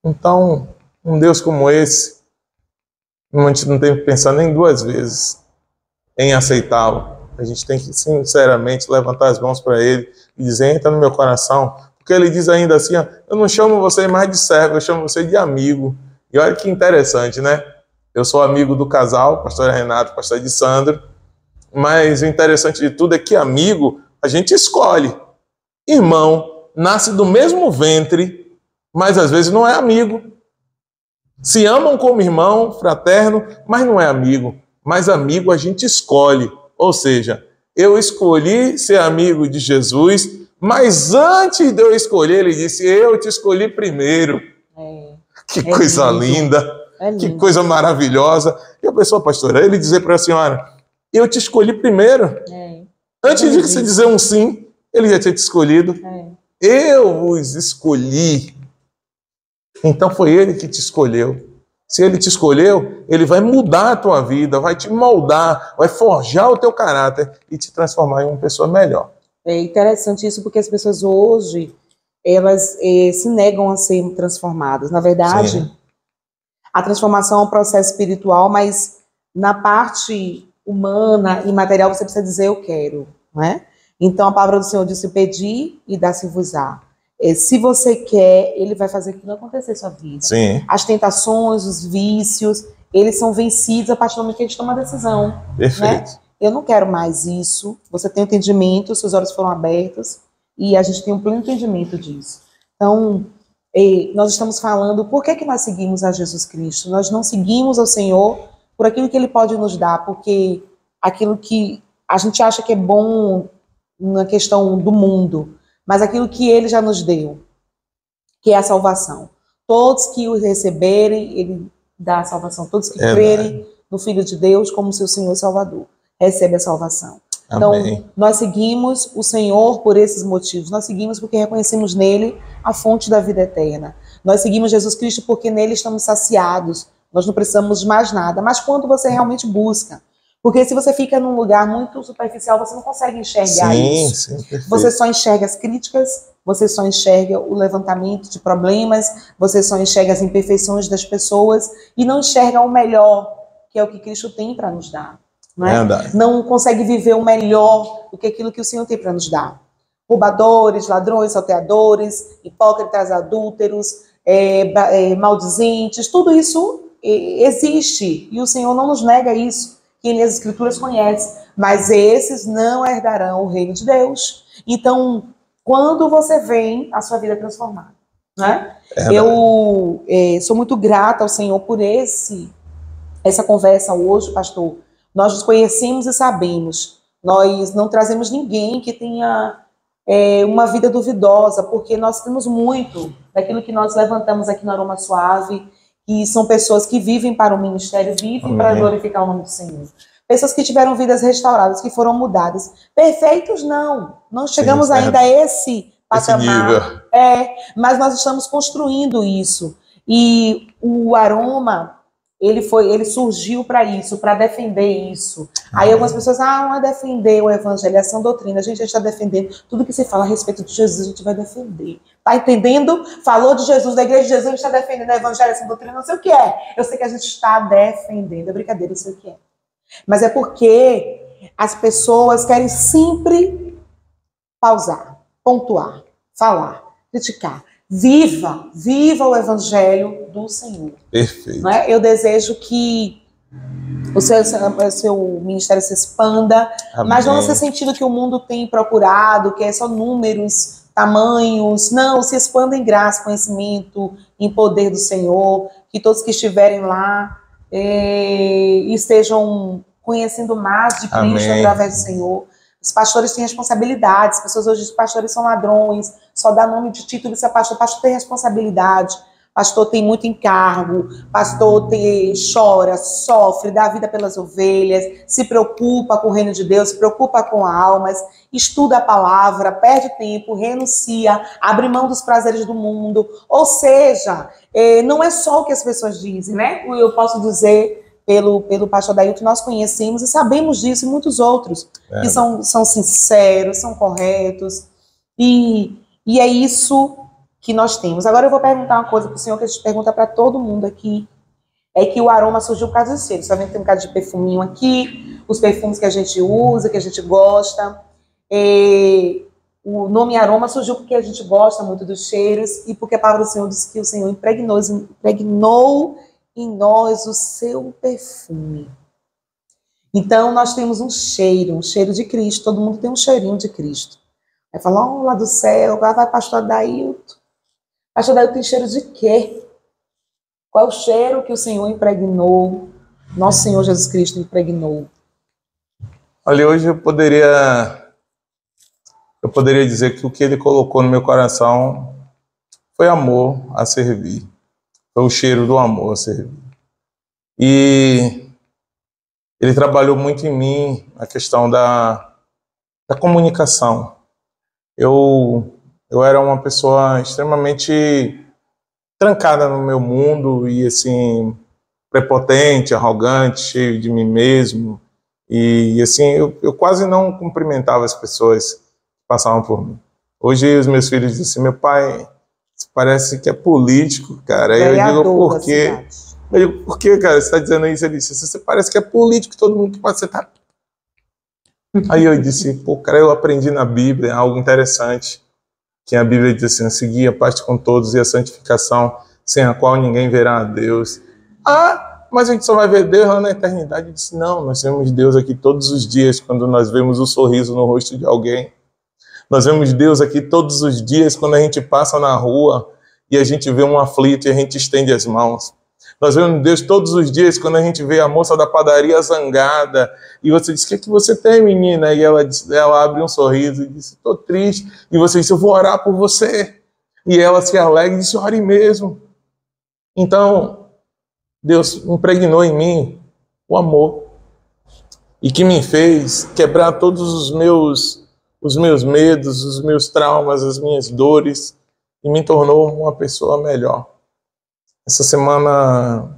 [SPEAKER 3] Então, um Deus como esse, a gente não tem que pensar nem duas vezes em aceitá-lo. A gente tem que, sinceramente, levantar as mãos para ele e dizer: entra no meu coração. Porque ele diz ainda assim: ó, eu não chamo você mais de servo, eu chamo você de amigo. E olha que interessante, né? Eu sou amigo do casal, pastor Renato, pastor Edissandro, mas o interessante de tudo é que amigo a gente escolhe. Irmão nasce do mesmo ventre, mas às vezes não é amigo. Se amam como irmão, fraterno, mas não é amigo. Mas amigo a gente escolhe. Ou seja, eu escolhi ser amigo de Jesus, mas antes de eu escolher, ele disse: eu te escolhi primeiro. Que coisa linda, que coisa maravilhosa. E a pessoa, pastora, ele dizer para a senhora: eu te escolhi primeiro. Antes de você dizer um sim, ele já tinha te escolhido. Eu os escolhi. Então foi ele que te escolheu. Se ele te escolheu, ele vai mudar a tua vida, vai te moldar, vai forjar o teu caráter e te transformar em uma pessoa melhor.
[SPEAKER 1] É interessante isso, porque as pessoas hoje, elas se negam a ser transformadas. Na verdade, sim, a transformação é um processo espiritual, mas na parte humana e material você precisa dizer eu quero, não é? Então a palavra do Senhor disse: pedir e dar-se-vos-á. Se você quer, ele vai fazer aquilo acontecer na sua vida.
[SPEAKER 3] Sim.
[SPEAKER 1] As tentações, os vícios, eles são vencidos a partir do momento que a gente toma a decisão.
[SPEAKER 3] Perfeito.
[SPEAKER 1] Né? Eu não quero mais isso. Você tem entendimento, seus olhos foram abertos e a gente tem um pleno entendimento disso. Então, nós estamos falando por que nós seguimos a Jesus Cristo. Nós não seguimos ao Senhor por aquilo que Ele pode nos dar, porque aquilo que a gente acha que é bom na questão do mundo, mas aquilo que Ele já nos deu, que é a salvação. Todos que o receberem, Ele dá a salvação. Todos que crerem no Filho de Deus como seu Senhor e Salvador, recebem a salvação.
[SPEAKER 3] Amém.
[SPEAKER 1] Então, nós seguimos o Senhor por esses motivos. Nós seguimos porque reconhecemos nele a fonte da vida eterna. Nós seguimos Jesus Cristo porque nele estamos saciados. Nós não precisamos de mais nada. Mas quando você realmente busca? Porque se você fica num lugar muito superficial, você não consegue enxergar isso.
[SPEAKER 3] Sim,
[SPEAKER 1] você só enxerga as críticas, você só enxerga o levantamento de problemas, você só enxerga as imperfeições das pessoas e não enxerga o melhor, que é o que Cristo tem para nos dar. Não é? Não consegue viver o melhor do que aquilo que o Senhor tem para nos dar. Roubadores, ladrões, salteadores, hipócritas, adúlteros, maldizentes, tudo isso existe e o Senhor não nos nega isso. quem as Escrituras conhece, mas esses não herdarão o reino de Deus. Então, quando você vem, a sua vida é transformada, né? Eu sou muito grata ao Senhor por essa conversa hoje, pastor. Nós nos conhecemos e sabemos. Nós não trazemos ninguém que tenha uma vida duvidosa, porque nós temos muito daquilo que nós levantamos aqui no Aroma Suave, que são pessoas que vivem para o ministério, vivem para glorificar o nome do Senhor. Pessoas que tiveram vidas restauradas, que foram mudadas. Perfeitos, não chegamos ainda a esse patamar. Mas nós estamos construindo isso. E o Aroma, ele surgiu para isso, para defender isso. Aí algumas pessoas, não é defender o evangelho, é essa doutrina. A gente está defendendo tudo que se fala a respeito de Jesus, a gente vai defender. Tá entendendo? Falou de Jesus, da igreja de Jesus, a gente está defendendo o evangelho, essa doutrina, não sei o que é. Eu sei que a gente está defendendo, é brincadeira, eu sei o que é. Mas é porque as pessoas querem sempre pausar, pontuar, falar, criticar. Viva o evangelho do Senhor.
[SPEAKER 3] Perfeito.
[SPEAKER 1] Não é? Eu desejo que o seu ministério se expanda, amém, mas não nesse sentido que o mundo tem procurado, que é só números, tamanhos. Não, se expanda em graça, conhecimento, em poder do Senhor, que todos que estiverem lá estejam conhecendo mais de Cristo, amém, através do Senhor. Os pastores têm responsabilidades. As pessoas hoje dizem que pastores são ladrões, só dá nome de título, isso é pastor. Pastor tem responsabilidade, pastor tem muito encargo, pastor chora, sofre, dá vida pelas ovelhas, se preocupa com o reino de Deus, se preocupa com almas, estuda a palavra, perde tempo, renuncia, abre mão dos prazeres do mundo. Ou seja, não é só o que as pessoas dizem, né? Eu posso dizer pelo pastor Dailton, nós conhecemos e sabemos disso, e muitos outros que são sinceros, são corretos, e é isso que nós temos. Agora eu vou perguntar uma coisa para o senhor, que a gente pergunta para todo mundo aqui, é que o aroma surgiu por causa do cheiro. Você tá vendo que tem um bocado de perfuminho aqui, os perfumes que a gente usa, que a gente gosta. O nome aroma surgiu porque a gente gosta muito dos cheiros e porque a palavra do Senhor diz que o Senhor impregnou em nós o seu perfume. Então nós temos um cheiro de Cristo. Todo mundo tem um cheirinho de Cristo. Vai falar, lá do céu, agora vai pastor Dailton. Pastor Dailton tem cheiro de quê? Qual é o cheiro que o Senhor impregnou? Nosso Senhor Jesus Cristo impregnou.
[SPEAKER 3] Olha, hoje eu poderia dizer que o que ele colocou no meu coração foi amor a servir. Foi o cheiro do amor a servir. E ele trabalhou muito em mim a questão da comunicação. Eu era uma pessoa extremamente trancada no meu mundo e assim, prepotente, arrogante, cheio de mim mesmo. E assim, eu quase não cumprimentava as pessoas que passavam por mim. Hoje os meus filhos dizem assim, meu pai parece que é político, cara. Aí eu digo, por quê? Eu digo, por que, cara, você está dizendo isso? Ele disse, você parece que é político, todo mundo que pode ser tá. Aí eu disse, pô, cara, eu aprendi na Bíblia algo interessante, que a Bíblia diz assim, seguir a paz com todos e a santificação, sem a qual ninguém verá a Deus. Mas a gente só vai ver Deus lá na eternidade. Eu disse, não, nós vemos Deus aqui todos os dias, quando nós vemos o sorriso no rosto de alguém. Nós vemos Deus aqui todos os dias, quando a gente passa na rua e a gente vê um aflito e a gente estende as mãos. Nós vemos Deus todos os dias, quando a gente vê a moça da padaria zangada, e você diz, o que é que você tem, menina? E ela abre um sorriso e diz, estou triste. E você diz, eu vou orar por você. E ela se alegra e diz, ore mesmo. Então, Deus impregnou em mim o amor, e que me fez quebrar todos os meus medos, os meus traumas, as minhas dores, e me tornou uma pessoa melhor. Essa semana,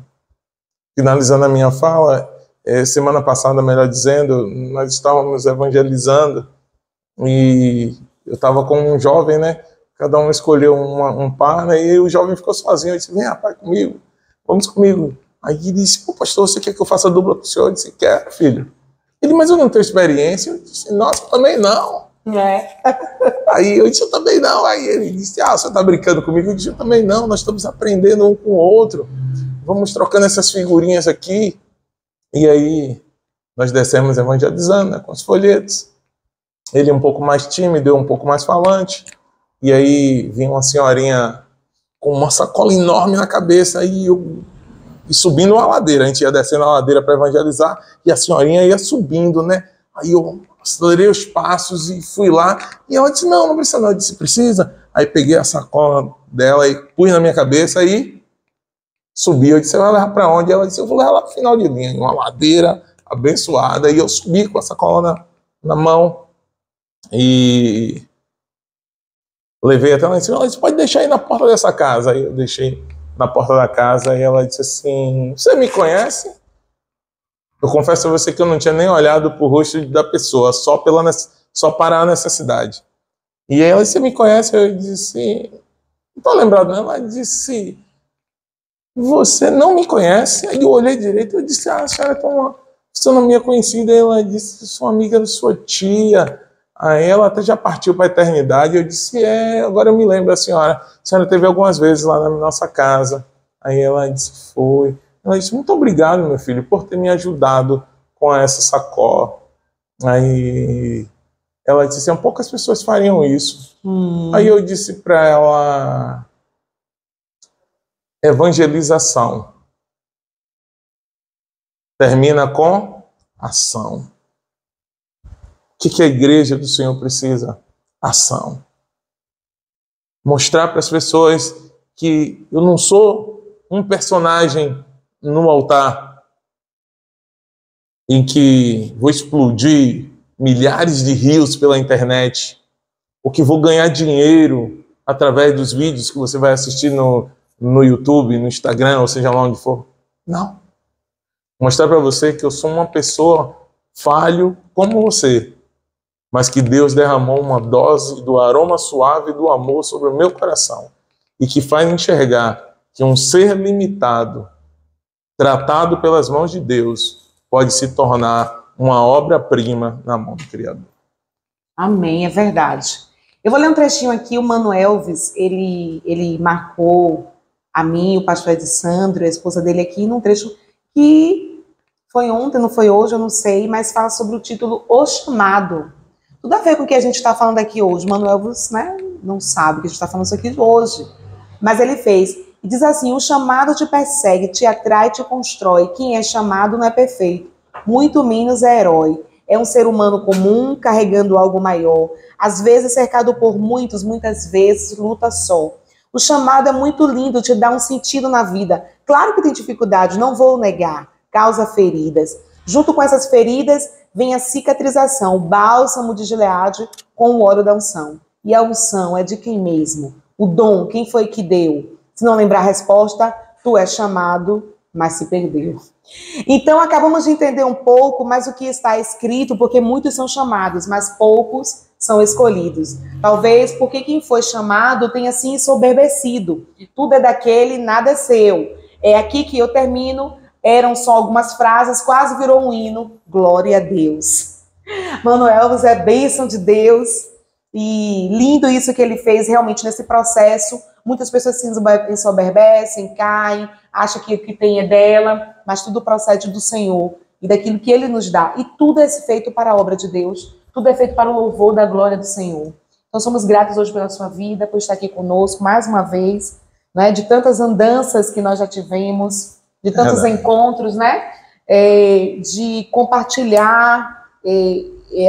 [SPEAKER 3] finalizando a minha fala, semana passada, melhor dizendo, nós estávamos evangelizando e eu estava com um jovem, né? Cada um escolheu um par, né? E o jovem ficou sozinho. Eu disse, vem, rapaz, comigo, vamos comigo. Aí ele disse, pô, pastor, você quer que eu faça dupla com o senhor? Eu disse, quero, filho. Ele, mas eu não tenho experiência. Eu disse, nossa, eu também não. Aí eu disse, eu também não. Aí ele disse, você tá brincando comigo? Eu disse, eu também não, nós estamos aprendendo um com o outro, vamos trocando essas figurinhas aqui. E aí nós descemos evangelizando, né, com os folhetos. Ele um pouco mais tímido, eu um pouco mais falante. E aí vinha uma senhorinha com uma sacola enorme na cabeça e subindo uma ladeira. A gente ia descendo a ladeira para evangelizar e a senhorinha ia subindo, né? Aí eu acelerei os passos e fui lá. E ela disse, não precisa não. Eu disse, precisa? Aí peguei a sacola dela e pus na minha cabeça e subi. Eu disse, você vai levar para onde? Ela disse, eu vou levar lá pro final de linha, em uma ladeira abençoada. E eu subi com a sacola na mão e levei até lá em cima. Ela disse, pode deixar aí na porta dessa casa. Aí eu deixei na porta da casa e ela disse assim, você me conhece? Eu confesso a você que eu não tinha nem olhado para o rosto da pessoa, só para a necessidade. E aí ela disse, você me conhece? Eu disse, não estou lembrado não. Ela disse, você não me conhece? Aí eu olhei direito e disse, a senhora é uma fisionomia conhecida. Aí ela disse, sou amiga da sua tia. Aí ela até já partiu para a eternidade. Eu disse, agora eu me lembro, a senhora teve algumas vezes lá na nossa casa. Aí ela disse, foi. Ela disse, muito obrigado, meu filho, por ter me ajudado com essa sacola. Aí ela disse assim, poucas pessoas fariam isso. Aí eu disse para ela, evangelização termina com ação. O que a igreja do Senhor precisa? Ação. Mostrar para as pessoas que eu não sou um personagem no altar em que vou explodir milhares de rios pela internet, ou que vou ganhar dinheiro através dos vídeos que você vai assistir no YouTube, no Instagram, ou seja lá onde for. Não. Mostrar para você que eu sou uma pessoa falho como você, mas que Deus derramou uma dose do aroma suave do amor sobre o meu coração e que faz enxergar que um ser limitado, tratado pelas mãos de Deus, pode se tornar uma obra-prima na mão do Criador.
[SPEAKER 1] Amém, é verdade. Eu vou ler um trechinho aqui, o Mano Elvis, ele marcou a mim, o pastor Edissandro, a esposa dele aqui, num trecho que foi ontem, não foi hoje, eu não sei, mas fala sobre o título O Chamado. Tudo a ver com o que a gente está falando aqui hoje. O Mano Elvis, né, não sabe que a gente está falando isso aqui hoje, mas ele fez. E diz assim, o chamado te persegue, te atrai, te constrói. Quem é chamado não é perfeito, muito menos é herói. É um ser humano comum, carregando algo maior. Às vezes cercado por muitos, muitas vezes luta só. O chamado é muito lindo, te dá um sentido na vida. Claro que tem dificuldade, não vou negar. Causa feridas. Junto com essas feridas, vem a cicatrização, o bálsamo de Gileade com o óleo da unção. E a unção é de quem mesmo? O dom, quem foi que deu? Se não lembrar a resposta, tu és chamado, mas se perdeu. Então, acabamos de entender um pouco mais o que está escrito, porque muitos são chamados, mas poucos são escolhidos. Talvez porque quem foi chamado tenha se ensoberbecido. Tudo é daquele, nada é seu. É aqui que eu termino. Eram só algumas frases, quase virou um hino. Glória a Deus. Mano Elvis é bênção de Deus. E lindo isso que ele fez realmente nesse processo. Muitas pessoas se ensoberbecem, caem, acham que o que tem é dela, mas tudo procede do Senhor e daquilo que Ele nos dá. E tudo é feito para a obra de Deus, tudo é feito para o louvor da glória do Senhor. Então somos gratos hoje pela sua vida, por estar aqui conosco mais uma vez, né, de tantas andanças que nós já tivemos, de tantos encontros, né, de compartilhar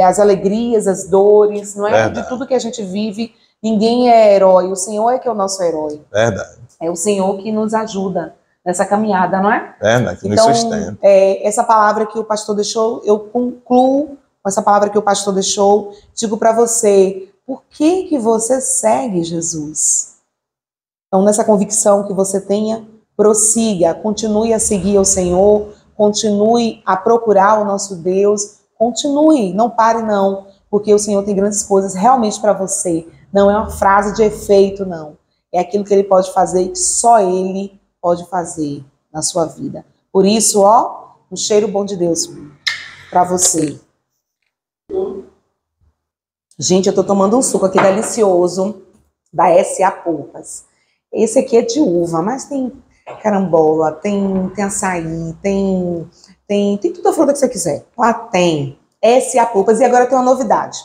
[SPEAKER 1] as alegrias, as dores, não é? De tudo que a gente vive. Ninguém é herói, o Senhor é que é o nosso herói.
[SPEAKER 3] Verdade.
[SPEAKER 1] É o Senhor que nos ajuda nessa caminhada, não é?
[SPEAKER 3] Verdade, que nos sustenta.
[SPEAKER 1] Essa palavra que o pastor deixou, eu concluo com essa palavra que o pastor deixou, digo para você, por que você segue Jesus? Então, nessa convicção que você tenha, prossiga, continue a seguir o Senhor, continue a procurar o nosso Deus, continue, não pare não, porque o Senhor tem grandes coisas realmente para você. Não é uma frase de efeito, não. É aquilo que Ele pode fazer e que só Ele pode fazer na sua vida. Por isso, ó, um cheiro bom de Deus para você. Gente, eu tô tomando um suco aqui delicioso da S.A. Polpas. Esse aqui é de uva, mas tem carambola, tem açaí, tem tem toda a fruta que você quiser. Lá tem S.A. Polpas. E agora tem uma novidade.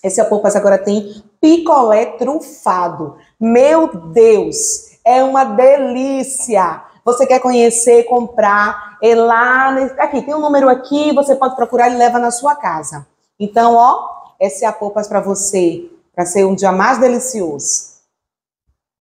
[SPEAKER 1] S.A. Polpas agora tem picolé trufado. Meu Deus, é uma delícia. Você quer conhecer, comprar, é lá, aqui, tem um número aqui, você pode procurar e leva na sua casa. Então, ó, S.A. Polpas para você, para ser um dia mais delicioso.